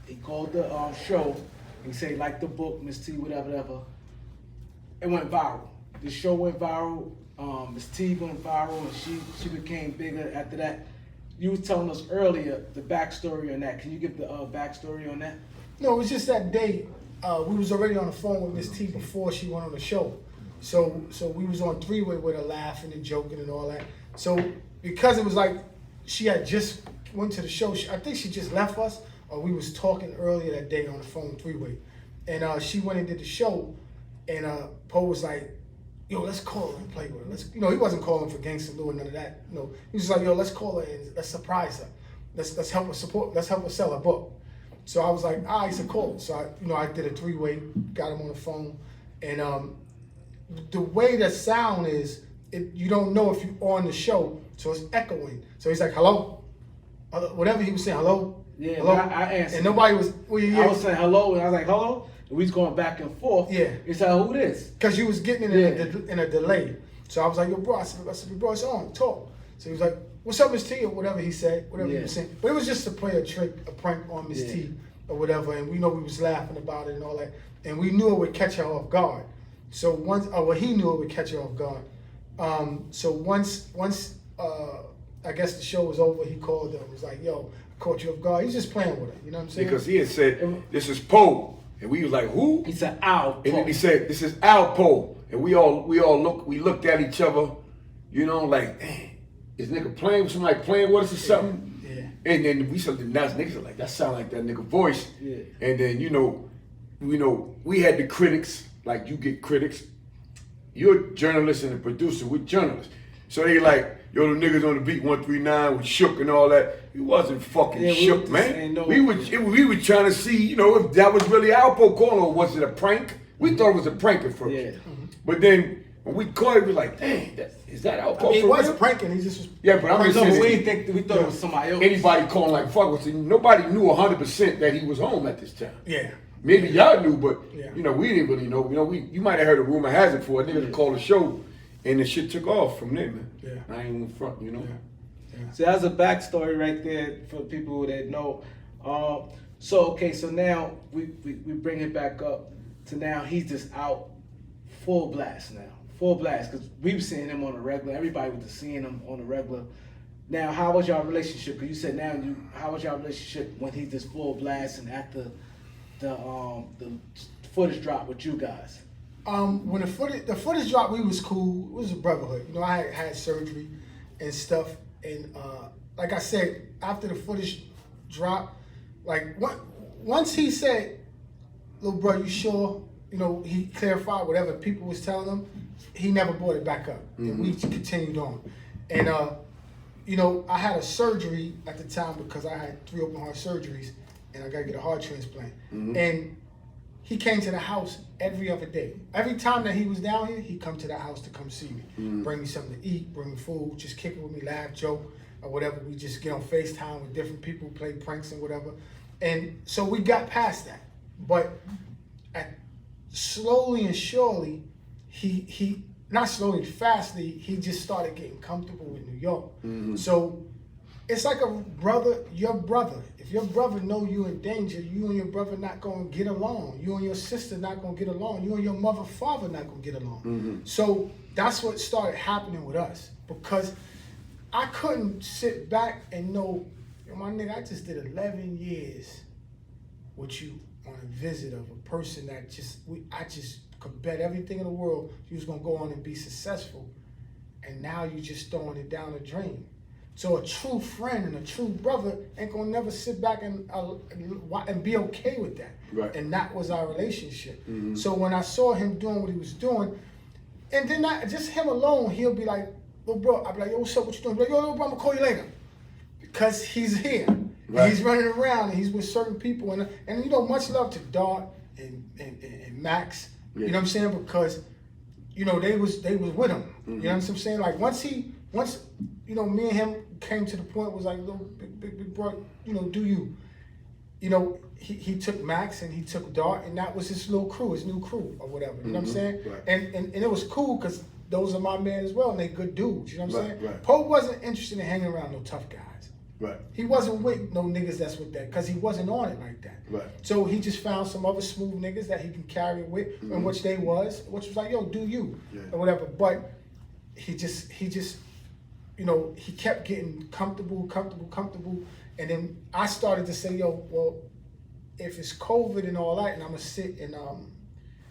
he called the show. He said he liked the book, Miss T, whatever. It went viral. The show went viral. Miss T went viral, and she became bigger after that. You were telling us earlier the backstory on that. Can you give the backstory on that? No, it was just that day. We was already on the phone with Miss T before she went on the show. So we was on 3-way with her, laughing and joking and all that. So because it was like she had just went to the show, I think she just left us, or we was talking earlier that day on the phone 3-way. And she went and did the show, and Poe was like, yo, let's call her and play with her. He wasn't calling for Gangsta Lou and none of that. No, he was just like, yo, let's call her and let's surprise her. Let's help her support. Let's help her sell her book. So I was like, he said, cool. So I did a 3-way, got him on the phone, and the way the sound is, you don't know if you're on the show, so it's echoing. So he's like, hello, whatever he was saying, hello. Yeah, hello. I answered. And nobody was. I was saying hello, and I was like, hello. And we was going back and forth. Yeah. He said, who this? Because you was getting it in a delay. So I was like, yo, bro, I said, bro, it's on, talk. So he was like, what's up, Miss T, or whatever he said, whatever he was saying. But it was just to play a prank on Miss T or whatever, and we know we was laughing about it and all that, and we knew it would catch her off guard. So he knew it would catch her off guard. So once I guess the show was over, he called her and was like, yo, I caught you off guard. He was just playing with her, you know what I'm saying? Because he had said, this is Poe. And we was like, who? He said, Alpo. And then he said, this is Alpo. And we looked at each other, like, dang, is nigga playing with somebody playing with us or something? Yeah. And then we said, that's niggas like, that sound like that nigga voice. Yeah. And then, we had the critics, like you get critics. You're a journalist and a producer, we're journalists. So they like, yo, the niggas on the beat 139 was shook and all that. He wasn't fucking shook, man. We were trying to see, if that was really Alpo calling or was it a prank? We thought it was a prank at first. Yeah. But then When we caught it, we was like, dang, is that Alpo? I mean, he for wasn't real? pranking. He just was. Yeah, but I'm just No, saying, we didn't think, we thought it was somebody else. anybody calling like fuck was nobody knew 100% that he was home at this time. Yeah. Maybe y'all knew, but Yeah. you know, we didn't really know. You know, you might have heard a rumor has it for a nigga to call the show, and the shit took off from there, man. Yeah. I ain't even front, you know. Yeah. So that's a backstory right there for people that know. So now we bring it back up to now he's just out full blast now. Full blast, because we were seeing him on a regular. Everybody was just seeing him on a regular. Now, how was your relationship? Because you said how was your relationship when he just full blast and after the footage drop with you guys? When the footage dropped, we was cool. It was a brotherhood. You know, I had surgery and stuff, and like I said, after the footage dropped, like once he said, "Little bro, you sure?" You know, he clarified whatever people was telling him. He never brought it back up, and we continued on. And you know, I had a surgery at the time because I had 3 open heart surgeries, and I got to get a heart transplant. And he came to the house every other day. Every time that he was down here, he'd come to the house to come see me, bring me something to eat, bring me food, just kick it with me, laugh, joke, or whatever. We just get on FaceTime with different people, play pranks and whatever. And so we got past that. But slowly and surely, he not slowly, fastly, he just started getting comfortable with New York. So it's like a brother, your brother. If your brother know you in danger, you and your brother not gonna get along. You and your sister not gonna get along. You and your mother, father not gonna get along. So that's what started happening with us, because I couldn't sit back and know, yo, my nigga, I just did 11 years with you on a visit of a person that I just could bet everything in the world you was gonna go on and be successful, and now you just throwing it down the drain. So a true friend and a true brother ain't gonna never sit back and be okay with that. Right. And that was our relationship. So when I saw him doing what he was doing, and then just him alone, he'll be like, "Little bro," I'll be like, "Yo, what's up? What you doing?" He'll be like, "Yo, little bro, I'm gonna call you later," because he's here. Right. He's running around and he's with certain people, and you know, much love to Dart and Max. Yeah. You know what I'm saying? Because you know they was with him. You know what I'm saying? Like once you know, me and him came to the point was like, little big bro, you know, do you? You know, he took Max and he took Dart, and that was his little crew, his new crew or whatever. You know what I'm saying? Right. And it was cool because those are my men as well, and they good dudes. You know what I'm saying? Right. Poe wasn't interested in hanging around no tough guys. Right. He wasn't with no niggas that's with that, because he wasn't on it like that. Right. So he just found some other smooth niggas that he can carry it with, and which was like, yo, do you, or whatever. But he just, you know, he kept getting comfortable, and then I started to say, yo, well, if it's COVID and all that, and I'm gonna sit in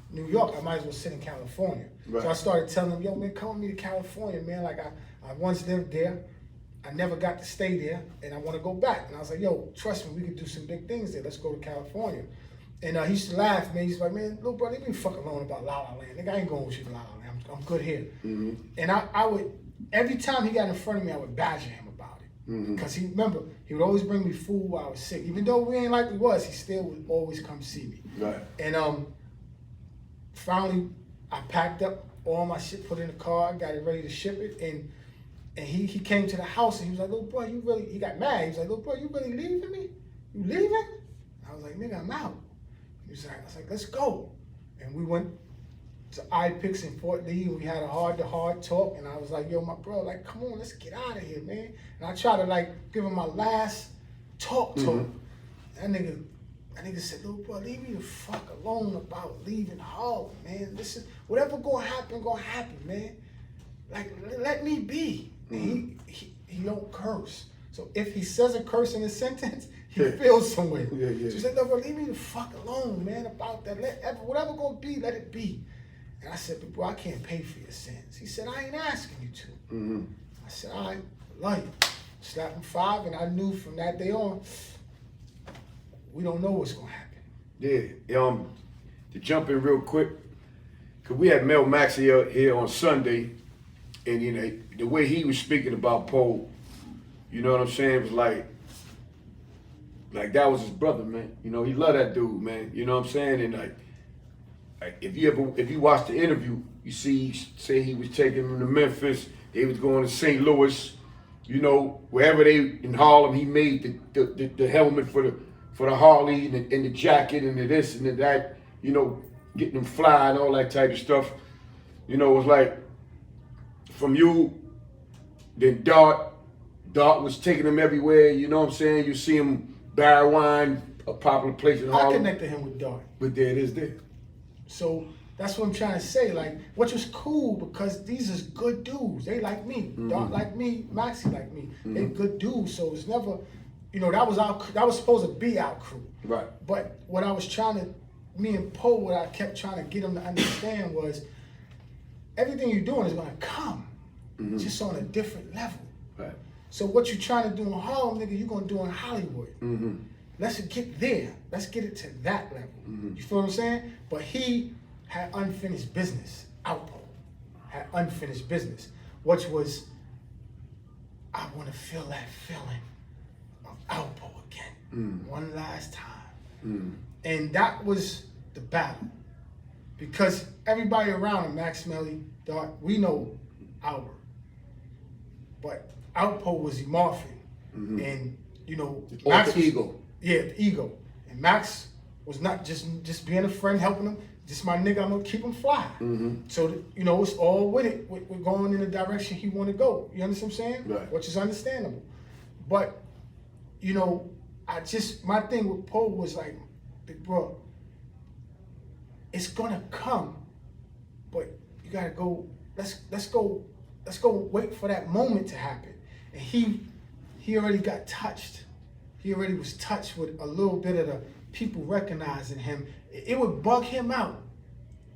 New York, I might as well sit in California. Right. So I started telling him, yo, man, come with me to California, man. Like I once lived there. I never got to stay there, and I want to go back. And I was like, yo, trust me, we could do some big things there. Let's go to California. And he used to laugh, man. He's like, man, little bro, leave me fuck alone about La La Land. Nigga, I ain't going with you to La La Land. I'm good here. And I would, every time he got in front of me, I would badger him about it. Because he would always bring me food while I was sick. Even though we ain't like we was, he still would always come see me. Right. And finally, I packed up all my shit, put it in the car, got it ready to ship it, and he came to the house and he was like, little bro, you really, he got mad. He was like, little bro, you really leaving me? You leaving? I was like, nigga, I'm out. I was like, let's go. And we went to iPix in Fort Lee, and we had a heart-to-heart talk, and I was like, yo, my bro, like, come on, let's get out of here, man. And I tried to, like, give him my last talk to him. That nigga said, little bro, leave me the fuck alone about leaving Harlem, man. This is, whatever gonna happen, man. Like, let me be. And he don't curse. So if he says a curse in a sentence, he feels some way. Yeah. So he said, no, bro, leave me the fuck alone, man, about that. Whatever gonna be, let it be. And I said, but bro, I can't pay for your sins. He said, I ain't asking you to. I said, all right, love you. Slapped him 5, and I knew from that day on, we don't know what's gonna happen. Yeah. To jump in real quick, cause we had Mel Max here on Sunday, and you know the way he was speaking about Poe, you know what I'm saying, was like that was his brother, man. You know, he loved that dude, man. You know what I'm saying, and like if you watch the interview, You see, say he was taking them to Memphis. They was going to St. Louis. You know, wherever they in Harlem, he made the helmet for the Harley and the jacket and the this and the that. You know, getting them fly and all that type of stuff. You know, it was like from you. Then Dart was taking him everywhere. You know what I'm saying? You see him Barry Wine, a popular place in Harlem. I connected him with Dart. But there it is there. So that's what I'm trying to say. Like, which was cool because these is good dudes. They like me. Dart like me. Maxie like me. They good dudes. So it's never, you know, that was supposed to be our crew. Right. But what I was trying to, me and Poe, what I kept trying to get them to understand was everything you're doing is gonna come, just on a different level. Right. So what you're trying to do in Harlem, nigga, you're gonna do in Hollywood. Let's get there. Let's get it to that level. You feel what I'm saying? But he had unfinished business. Alpo had unfinished business, which was, I want to feel that feeling of Alpo again, one last time. And that was the battle. Because everybody around him, Max Melly, Dart, we know Albert. But Alpo was morphing. And, you know, Max was, ego. Yeah, the ego. And Max was not just being a friend, helping him. Just my nigga, I'm gonna keep him fly. So, you know, it's all with it. We're going in the direction he want to go. You understand what I'm saying? Right. Which is understandable. But, you know, my thing with Poe was like, big bro, it's gonna come, but you gotta go, let's go wait for that moment to happen. And he already got touched. He already was touched with a little bit of the people recognizing him. It would bug him out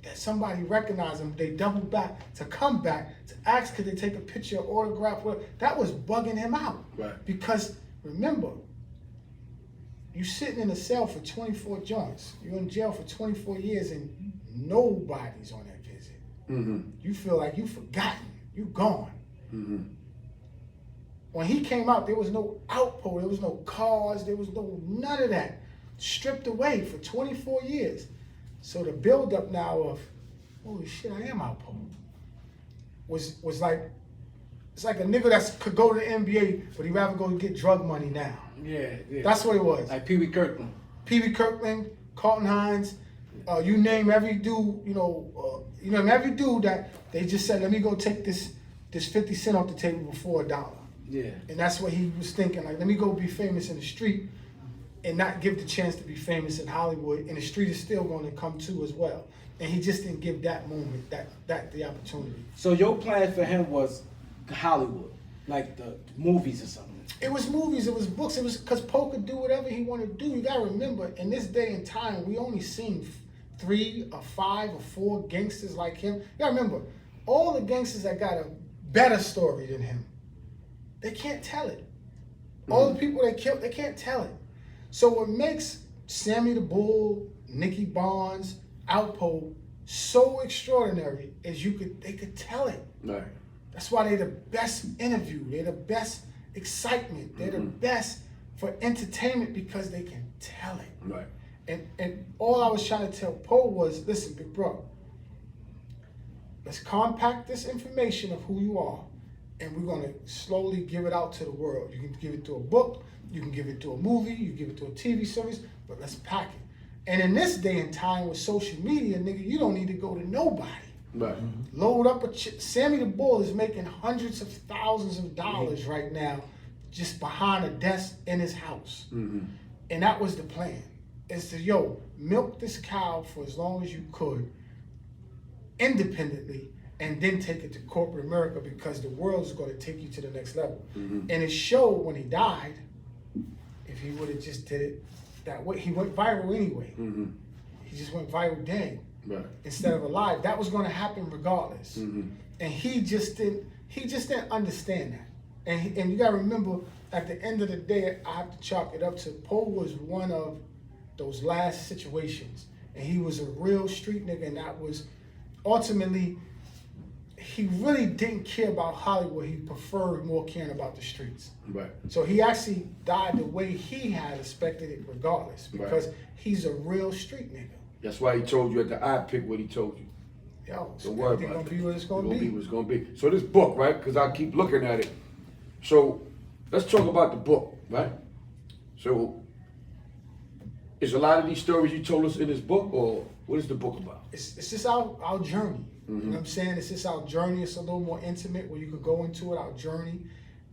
that somebody recognized him. They double back to come back to ask could they take a picture, autograph. That was bugging him out. Right. Because remember, you sitting in a cell for 24 joints. You're in jail for 24 years and nobody's on that visit. You feel like you forgotten. You gone. When he came out, there was no Alpo, there was no cars, there was none of that. Stripped away for 24 years. So the buildup now of, holy shit, I am Alpo, was like, it's like a nigga that could go to the NBA, but he'd rather go get drug money now. Yeah. That's what it was. Like Pee Wee Kirkland. Pee Wee Kirkland, Carlton Hines, you name every dude, every dude that they just said, let me go take this 50 cent off the table before $1. Yeah. And that's what he was thinking, like, let me go be famous in the street and not give the chance to be famous in Hollywood, and the street is still going to come to as well. And he just didn't give that moment, that the opportunity. So your plan for him was Hollywood, like the movies or something? It was movies, it was books, it was because Poe could do whatever he wanted to do. You gotta remember, in this day and time, we only seen 3 or 5 or 4 gangsters like him. You gotta remember, all the gangsters that got a better story than him, they can't tell it. All the people they killed, they can't tell it. So what makes Sammy the Bull, Nicky Barnes, Alpo so extraordinary is they could tell it. Right. That's why they're the best interview. They're the best excitement. They're the best for entertainment because they can tell it. Right. And all I was trying to tell Poe was, listen, big bro, let's compact this information of who you are, and we're gonna slowly give it out to the world. You can give it to a book, you can give it to a movie, you can give it to a TV series, but let's pack it. And in this day and time with social media, nigga, you don't need to go to nobody. Right. Load up Sammy the Bull is making hundreds of thousands of dollars right now just behind a desk in his house. And that was the plan. Is to, milk this cow for as long as you could independently and then take it to corporate America because the world is going to take you to the next level. And it showed when he died, if he would have just did it that way, he went viral anyway. He just went viral dead. Right. Instead of alive. That was going to happen regardless. And he just didn't understand that. And you got to remember, at the end of the day, I have to chalk it up to Poe was one of those last situations. And he was a real street nigga, and that was ultimately, he really didn't care about Hollywood. He preferred more caring about the streets. Right. So he actually died the way he had expected it regardless, because he's a real street nigga. That's why he told you at the eye pick what he told you. Yo, Don't worry everything about gonna it. be what it's gonna be. What it's gonna be. So this book, right? Because I keep looking at it. So let's talk about the book, right? So is a lot of these stories you told us in this book, or what is the book about? It's just our journey. You know what I'm saying? It's just our journey. It's a little more intimate where you could go into it, our journey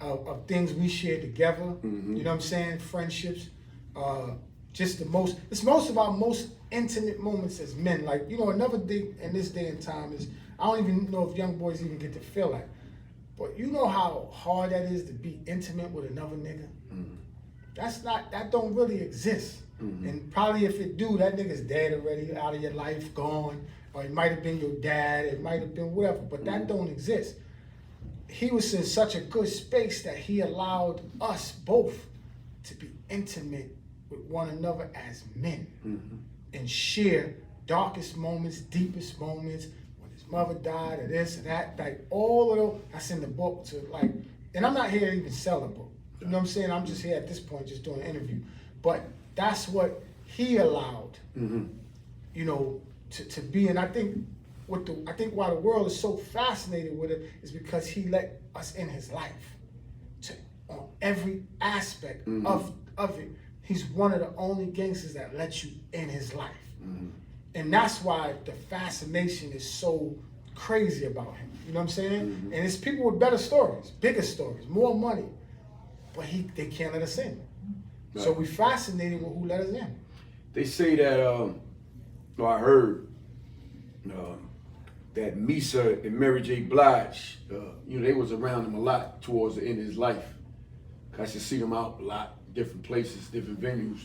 of things we shared together. You know what I'm saying? Friendships. It's most of our most intimate moments as men. Like, you know, another thing in this day and time is, I don't even know if young boys even get to feel like, but you know how hard that is to be intimate with another nigga? That don't really exist. And probably if it do, that nigga's dead already, out of your life, gone. Or it might have been your dad, it might have been whatever, but that don't exist. He was in such a good space that he allowed us both to be intimate with one another as men and share darkest moments, deepest moments, when his mother died or this and that, like all of those, that's in the book to like, and I'm not here to even sell a book. You know what I'm saying? I'm just here at this point just doing an interview. But that's what he allowed, you know, to be. And I think why the world is so fascinated with it is because he let us in his life on every aspect of it. He's one of the only gangsters that lets you in his life. And that's why the fascination is so crazy about him. You know what I'm saying? And it's people with better stories, bigger stories, more money. But they can't let us in. Right. So we fascinated with who let us in. They say that, I heard that Misa and Mary J. Blige, you know, they was around him a lot towards the end of his life. I should see them out a lot, different places, different venues.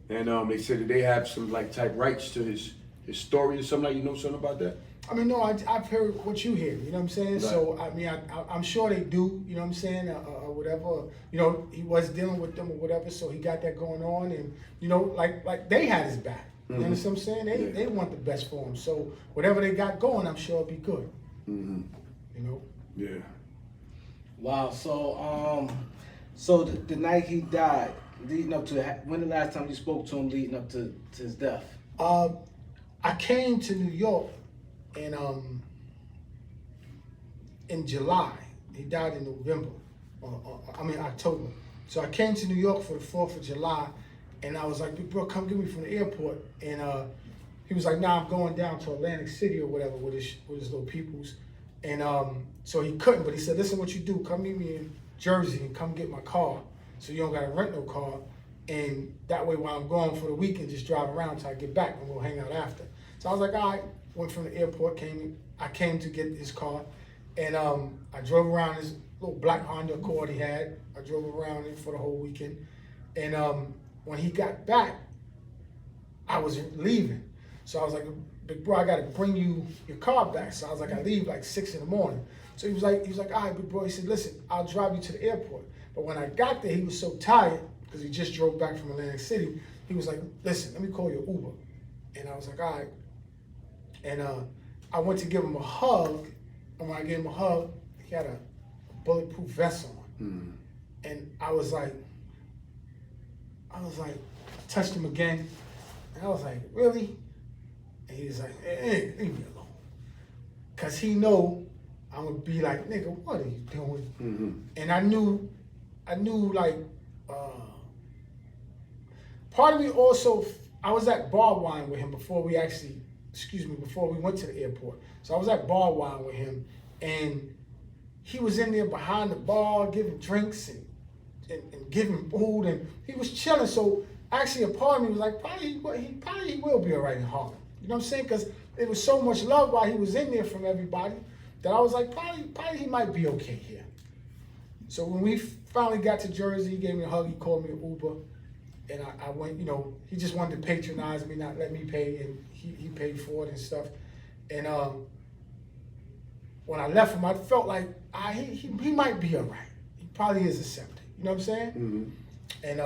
And they said that they have some like type rights to his story or something. Like, you know something about that? I mean, no, I've heard what you hear, you know what I'm saying? Right. So, I mean, I'm sure they do, you know what I'm saying, or whatever. You know, he was dealing with them or whatever, so he got that going on. And, you know, like they had his back. You understand what I'm saying? They want the best for him. So, whatever they got going, I'm sure it'll be good. You know? Yeah. Wow, so the night he died, leading up to, when the last time you spoke to him leading up to his death? I came to New York in July. He died in November, October. So I came to New York for the 4th of July, and I was like, bro, come get me from the airport. And he was like, nah, I'm going down to Atlantic City or whatever with his little peoples. And so he couldn't, but he said, listen, what you do, come meet me in Jersey and come get my car, so you don't gotta rent no car. And that way, while I'm gone for the weekend, just drive around till I get back and we'll hang out after. So I was like, all right. Went from the airport, I came to get his car, and I drove around his little black Honda Accord he had. I drove around it for the whole weekend. And when he got back, I was leaving. So I was like, big bro, I gotta bring you your car back. So I was like, I leave like 6 in the morning. So he was like, all right, big bro. He said, listen, I'll drive you to the airport. But when I got there, he was so tired, because he just drove back from Atlantic City. He was like, listen, let me call you Uber. And I was like, all right. And I went to give him a hug, and when I gave him a hug, he had a bulletproof vest on. And I was like, I touched him again, and I was like, really? And he was like, hey, leave me alone. Cause he know I'm gonna be like, nigga, what are you doing? And I knew like, part of me also, I was at bar wine with him before we went to the airport. So I was at bar wine with him, and he was in there behind the bar giving drinks and giving food, and he was chilling. So actually a part of me was like, probably he will be all right in Harlem. You know what I'm saying? Because there was so much love while he was in there from everybody that I was like, probably he might be okay here. So when we finally got to Jersey, he gave me a hug, he called me an Uber. And I went, you know, he just wanted to patronize me, not let me pay, and he paid for it and stuff. And when I left him, I felt like he might be all right. He probably is accepted. You know what I'm saying? And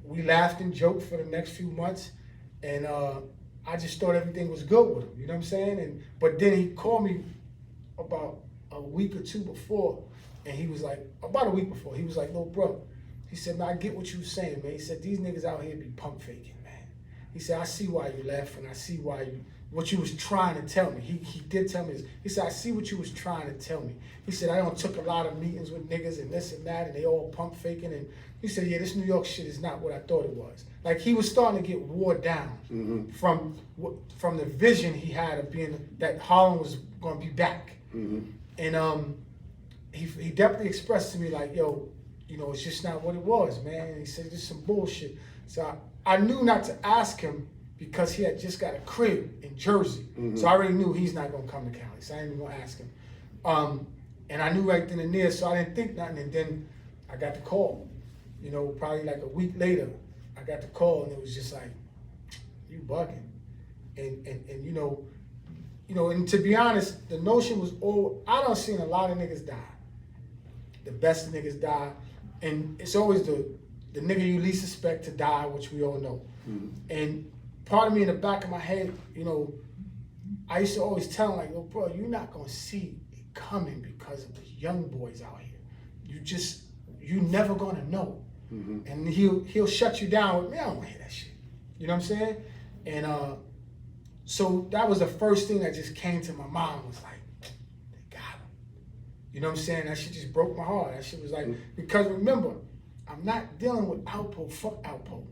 we laughed and joked for the next few months, and I just thought everything was good with him. You know what I'm saying? But then he called me about a week or two before, and he was like, about a week before, he was like, "No, bro." He said, "Man, I get what you were saying, man." He said, "These niggas out here be pump faking, man." He said, "I see why you left, and I see why what you was trying to tell me. He did tell me this. He said, I see what you was trying to tell me. He said, I don't took a lot of meetings with niggas and this and that, and they all pump faking. And he said, yeah, this New York shit is not what I thought it was. Like, he was starting to get wore down from the vision he had of being, that Harlem was going to be back. And he definitely expressed to me like, yo, you know, it's just not what it was, man. And he said, this is some bullshit. So I knew not to ask him because he had just got a crib in Jersey. So I already knew he's not gonna come to Cali, so I ain't even gonna ask him. And I knew right then and there, so I didn't think nothing. And then I got the call, you know, probably like a week later, I got the call and it was just like, you bugging. And you know, and to be honest, the notion was, I done seen a lot of niggas die. The best niggas die. And it's always the nigga you least expect to die, which we all know. And part of me in the back of my head, you know, I used to always tell him like, yo, bro, you're not gonna see it coming because of the young boys out here. You never gonna know. And he'll shut you down with me, I don't wanna hear that shit. You know what I'm saying? And so that was the first thing that just came to my mind was like, they got him. You know what I'm saying? That shit just broke my heart. That shit was like, because remember, I'm not dealing with Alpo, fuck Alpo.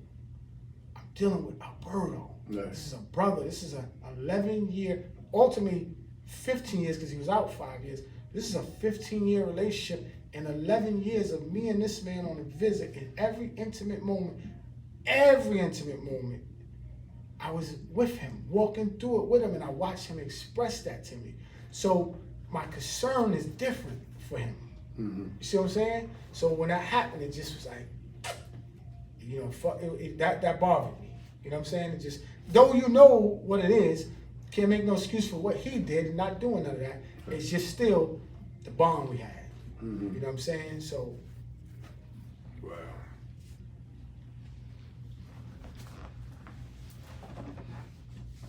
I'm dealing with Alberto. Nice. This is a brother. This is a 11-year, ultimately 15 years because he was out 5 years. This is a 15-year relationship and 11 years of me and this man on a visit. In every intimate moment, I was with him, walking through it with him, and I watched him express that to me. So my concern is different for him. You see what I'm saying? So when that happened, it just was like, you know, that bothered me. You know what I'm saying? It just, though you know what it is, can't make no excuse for what he did and not doing none of that. It's just still the bond we had. You know what I'm saying? So. Wow.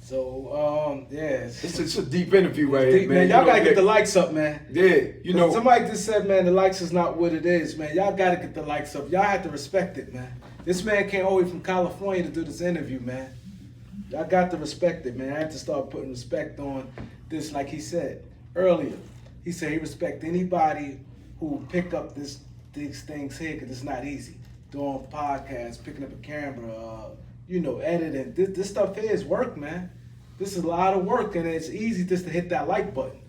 So, yeah. It's a deep interview right here, Man, y'all gotta get the likes up, man. Yeah, you know. Somebody just said, man, the likes is not what it is, man. Y'all gotta get the likes up. Y'all have to respect it, man. This man came all the way from California to do this interview, man. Y'all got to respect it, man. I have to start putting respect on this, like he said earlier. He said he respect anybody who pick up these things here, because it's not easy. Doing podcasts, picking up a camera, you know, editing. This stuff here is work, man. This is a lot of work, and it's easy just to hit that like button.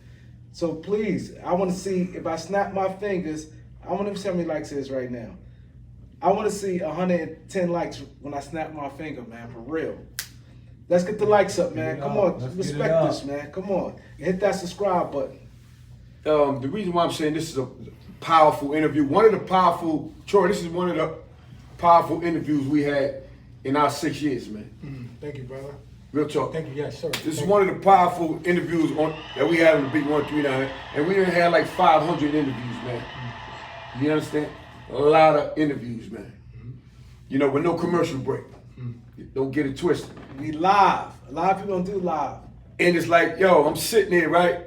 So please, I want to see, if I snap my fingers, I want to see how many likes it is right now. I want to see 110 likes when I snap my finger, man, for real. Let's get the likes up, man. Come on, respect this, man. Come on. And hit that subscribe button. The reason why I'm saying this is a powerful interview, Troy, this is one of the powerful interviews we had in our 6 years, man. Thank you, brother. Real talk. Thank you, yes, sir. This is one of the powerful interviews that we had on the Big 139, and we done had like 500 interviews, man. You understand? A lot of interviews, man. You know, with no commercial break. Don't get it twisted. We live. A lot of people don't do live. And it's like, yo, I'm sitting there, right?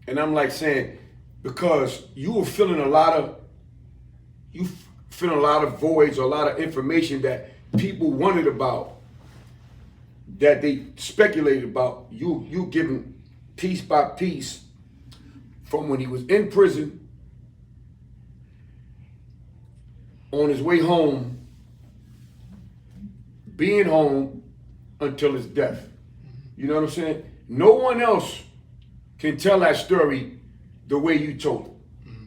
And I'm like saying, because you were feeling a lot of voids or a lot of information that people wondered about, that they speculated about, you giving piece by piece from when he was in prison, on his way home, being home until his death. You know what I'm saying? No one else can tell that story the way you told it.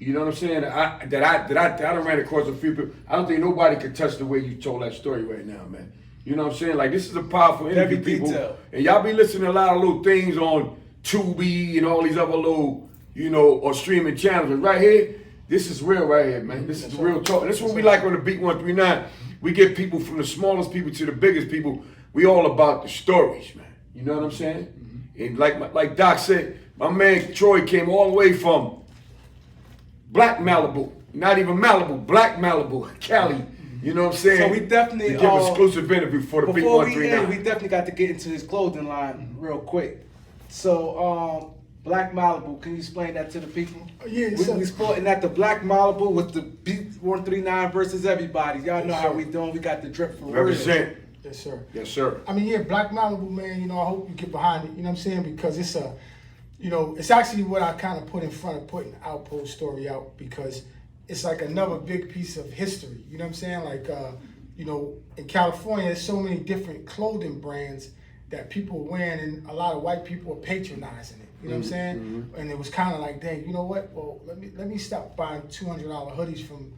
You know what I'm saying? I done ran across a few people. I don't think nobody can touch the way you told that story right now, man. You know what I'm saying? Like, this is a powerful interview, people. Detail. And y'all be listening to a lot of little things on Tubi and all these other little, you know, or streaming channels. And right here, this is real right here, man. This is the real talk. And this is what we like on the Beat 139. We get people from the smallest people to the biggest people. We all about the stories, man. You know what I'm saying? And like Doc said, my man Troy came all the way from Black Malibu, not even Malibu, Black Malibu, Cali. You know what I'm saying? So we definitely to give exclusive interview for the Big 139. We definitely got to get into his clothing line real quick. So Black Malibu, can you explain that to the people? Yeah, we sporting at the Black Malibu with the Beat 139 versus everybody. Y'all know how we doing. We got the drip for Represent. real. Yes, sir. Yes, sir. I mean, yeah, Black Malibu, man, you know, I hope you get behind it, you know what I'm saying? Because it's a, you know, it's actually what I kind of put in front of putting Alpo's story out, because it's like another big piece of history, you know what I'm saying? Like, you know, in California, there's so many different clothing brands that people are wearing, and a lot of white people are patronizing it, you know what I'm saying? And it was kind of like, dang, you know what? Well, let me stop buying $200 hoodies from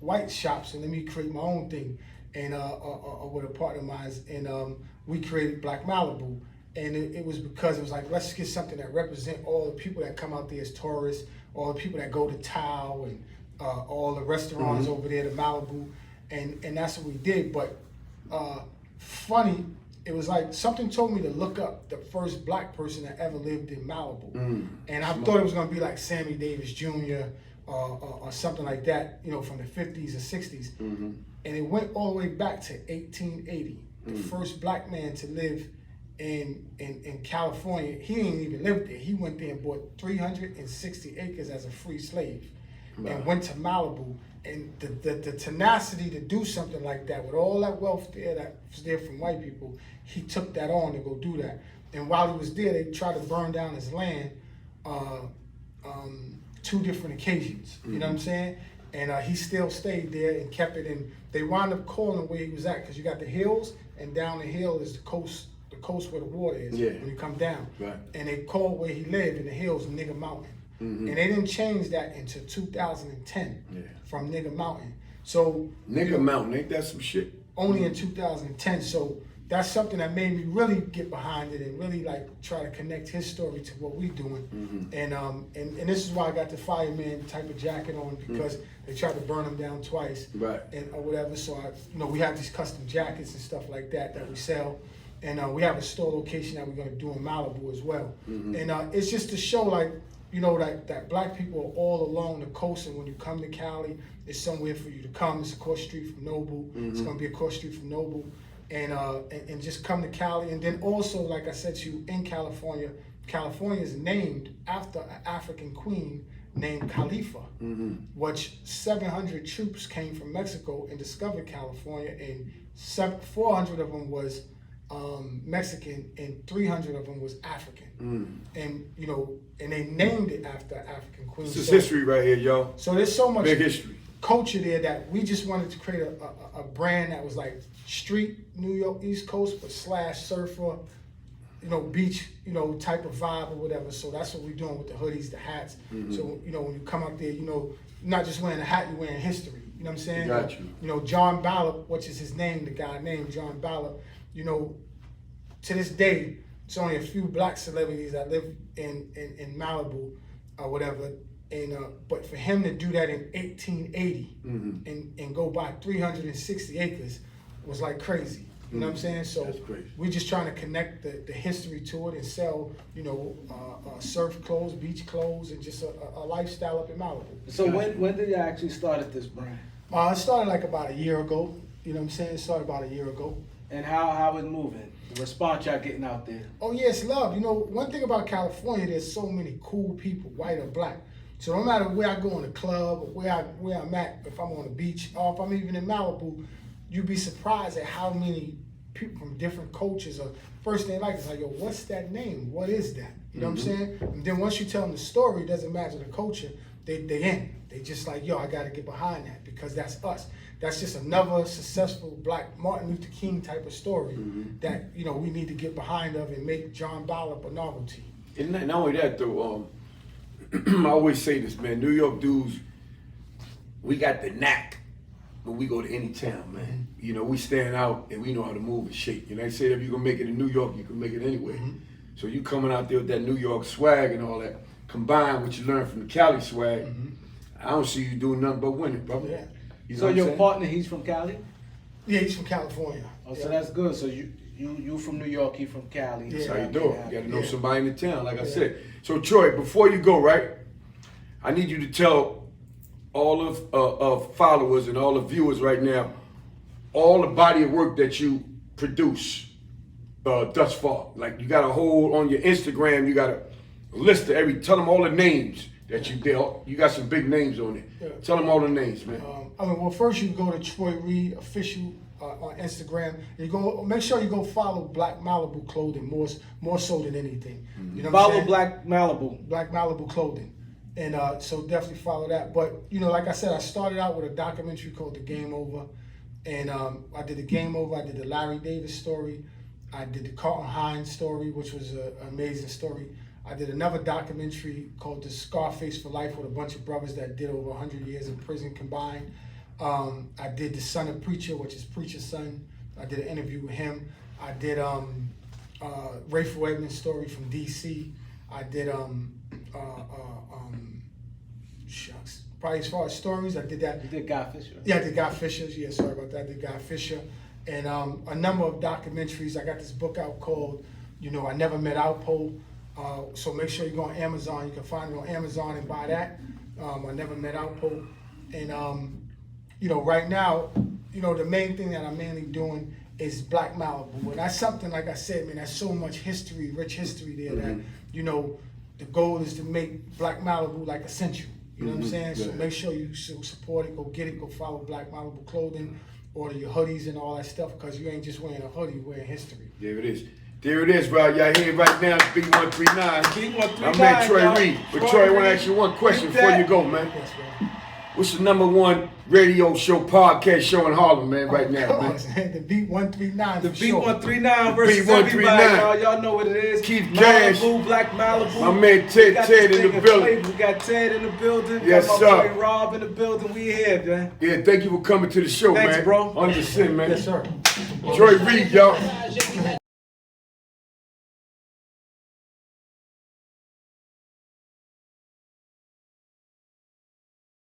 white shops and let me create my own thing. And with a partner of mine, and we created Black Malibu. And it was because it was like, let's get something that represent all the people that come out there as tourists, all the people that go to Tao, and all the restaurants over there to Malibu, and that's what we did. But funny, it was like something told me to look up the first black person that ever lived in Malibu, and I thought it was gonna be like Sammy Davis Jr. Or something like that, you know, from the 50s or 60s, and it went all the way back to 1880. The first black man to live in California. He didn't even live there. He went there and bought 360 acres as a free slave, and went to Malibu. And the tenacity to do something like that with all that wealth there that was there from white people, he took that on to go do that. And while he was there, they tried to burn down his land 2 different occasions. You know what I'm saying? And he still stayed there and kept it. And they wound up calling where he was at, because you got the hills, and down the hill is the coast where the water is when you come down. Right. And they called where he lived in the hills Nigger Mountain. And they didn't change that until 2010 from Nigger Mountain. So Nigger Mountain, ain't that some shit? Only in 2010. So that's something that made me really get behind it and really like try to connect his story to what we're doing. And this is why I got the fireman type of jacket on, because they tried to burn him down twice, and or whatever. So we have these custom jackets and stuff like that we sell. And we have a store location that we're gonna do in Malibu as well. And it's just to show, like, you know, that black people are all along the coast, and when you come to Cali, there's somewhere for you to come. It's across the street from Noble. It's gonna be across the street from Noble. And just come to Cali. And then also, like I said to you, in California, California is named after an African queen named Khalifa, which 700 troops came from Mexico and discovered California, and 400 of them was Mexican, and 300 of them was African. And you know, and they named it after African queen. This is history right here, y'all. So there's so much big history, culture there, that we just wanted to create a brand that was like street New York East Coast, but / surfer, you know, beach, you know, type of vibe or whatever. So that's what we're doing with the hoodies, the hats. So, you know, when you come out there, you know, you're not just wearing a hat, you're wearing history. You know what I'm saying? Got you. You know, John Ballard, which is his name, the guy named John Ballard, you know, to this day, it's only a few black celebrities that live in Malibu or whatever. And but for him to do that in 1880 and go buy 360 acres was like crazy. You know what I'm saying? So we're just trying to connect the history to it and sell, you know, surf clothes, beach clothes, and just a lifestyle up in Malibu. So when did you actually start this brand? It started like about a year ago. You know what I'm saying? It started about a year ago. And how it moving? The response y'all getting out there? Oh yeah, it's love. You know, one thing about California, there's so many cool people, white or black. So no matter where I go in the club or where I'm at, if I'm on the beach or if I'm even in Malibu, you'd be surprised at how many people from different cultures are. First thing like is like, yo, what's that name? What is that? You know what I'm saying? And then once you tell them the story, it doesn't matter the culture, they in. They just like, yo, I gotta get behind that because that's us. That's just another successful black Martin Luther King type of story that, you know, we need to get behind of and make John Ballard a novelty. And not only that though, I always say this, man, New York dudes, we got the knack when we go to any town, man. You know, we stand out and we know how to move and shake. You know, they say if you can make it in New York, you can make it anywhere. So you coming out there with that New York swag and all that, combined with what you learned from the Cali swag, I don't see you doing nothing but winning, brother. Yeah. You know So your partner, he's from Cali? Yeah, he's from California. Oh, so that's good. So you from New York, he from Cali. That's how you do it. You gotta know somebody in the town, like I said. So Troy, before you go, right, I need you to tell all of followers and all the viewers right now, all the body of work that you produce thus far. Like you got a whole on your Instagram, you got a list of tell them all the names that you did. You got some big names on it. Tell them all the names, man. I mean, well, first you can go to Troy Reed Official on Instagram. You go, make sure you go follow Black Malibu Clothing more so than anything. You know what I'm Follow saying? Black Malibu. Black Malibu Clothing. And so definitely follow that. But, you know, like I said, I started out with a documentary called The Game Over. And I did The Game Over. I did the Larry Davis story. I did the Carlton Hines story, which was an amazing story. I did another documentary called The Scarface for Life with a bunch of brothers that did over 100 years in prison combined. I did The Son of Preacher, which is Preacher's son. I did an interview with him. I did Rayful Edmonds story from DC. I did shucks. Probably as far as stories, I did that. You did Guy Fisher. Yeah, I did Guy Fisher. Yeah, sorry about that. I did Guy Fisher. And a number of documentaries. I got this book out called, you know, I Never Met Alpo. So make sure you go on Amazon. You can find it on Amazon and buy that. I Never Met Alpo. And, you know, right now, you know, the main thing that I'm mainly doing is Black Malibu. And that's something, like I said, man, there's so much history, rich history there that, you know, the goal is to make Black Malibu like essential. You know what I'm saying? So make sure you support it, go get it, go follow Black Malibu Clothing, order your hoodies and all that stuff, because you ain't just wearing a hoodie, you're wearing history. There it is. There it is, bro. Y'all hear it right now. It's B139. B139. I'm at Troy y'all. Reed. But Troy, I want to ask you one question before you go, man. Yes, man. What's the #1 radio show, podcast show in Harlem, man, right now, man? The Beat 139. The for sure. B139 versus B139. everybody, y'all know what it is. Keith Cash. Malibu, Black Malibu. My man We Ted got Ted this in the nigga building. Flavor. We got Ted in the building. Yes, got my sir. boy Rob in the building. We here, man. Yeah, thank you for coming to the show, Thanks, man. bro. 100%, man. Yes, sir. Troy Reed, y'all.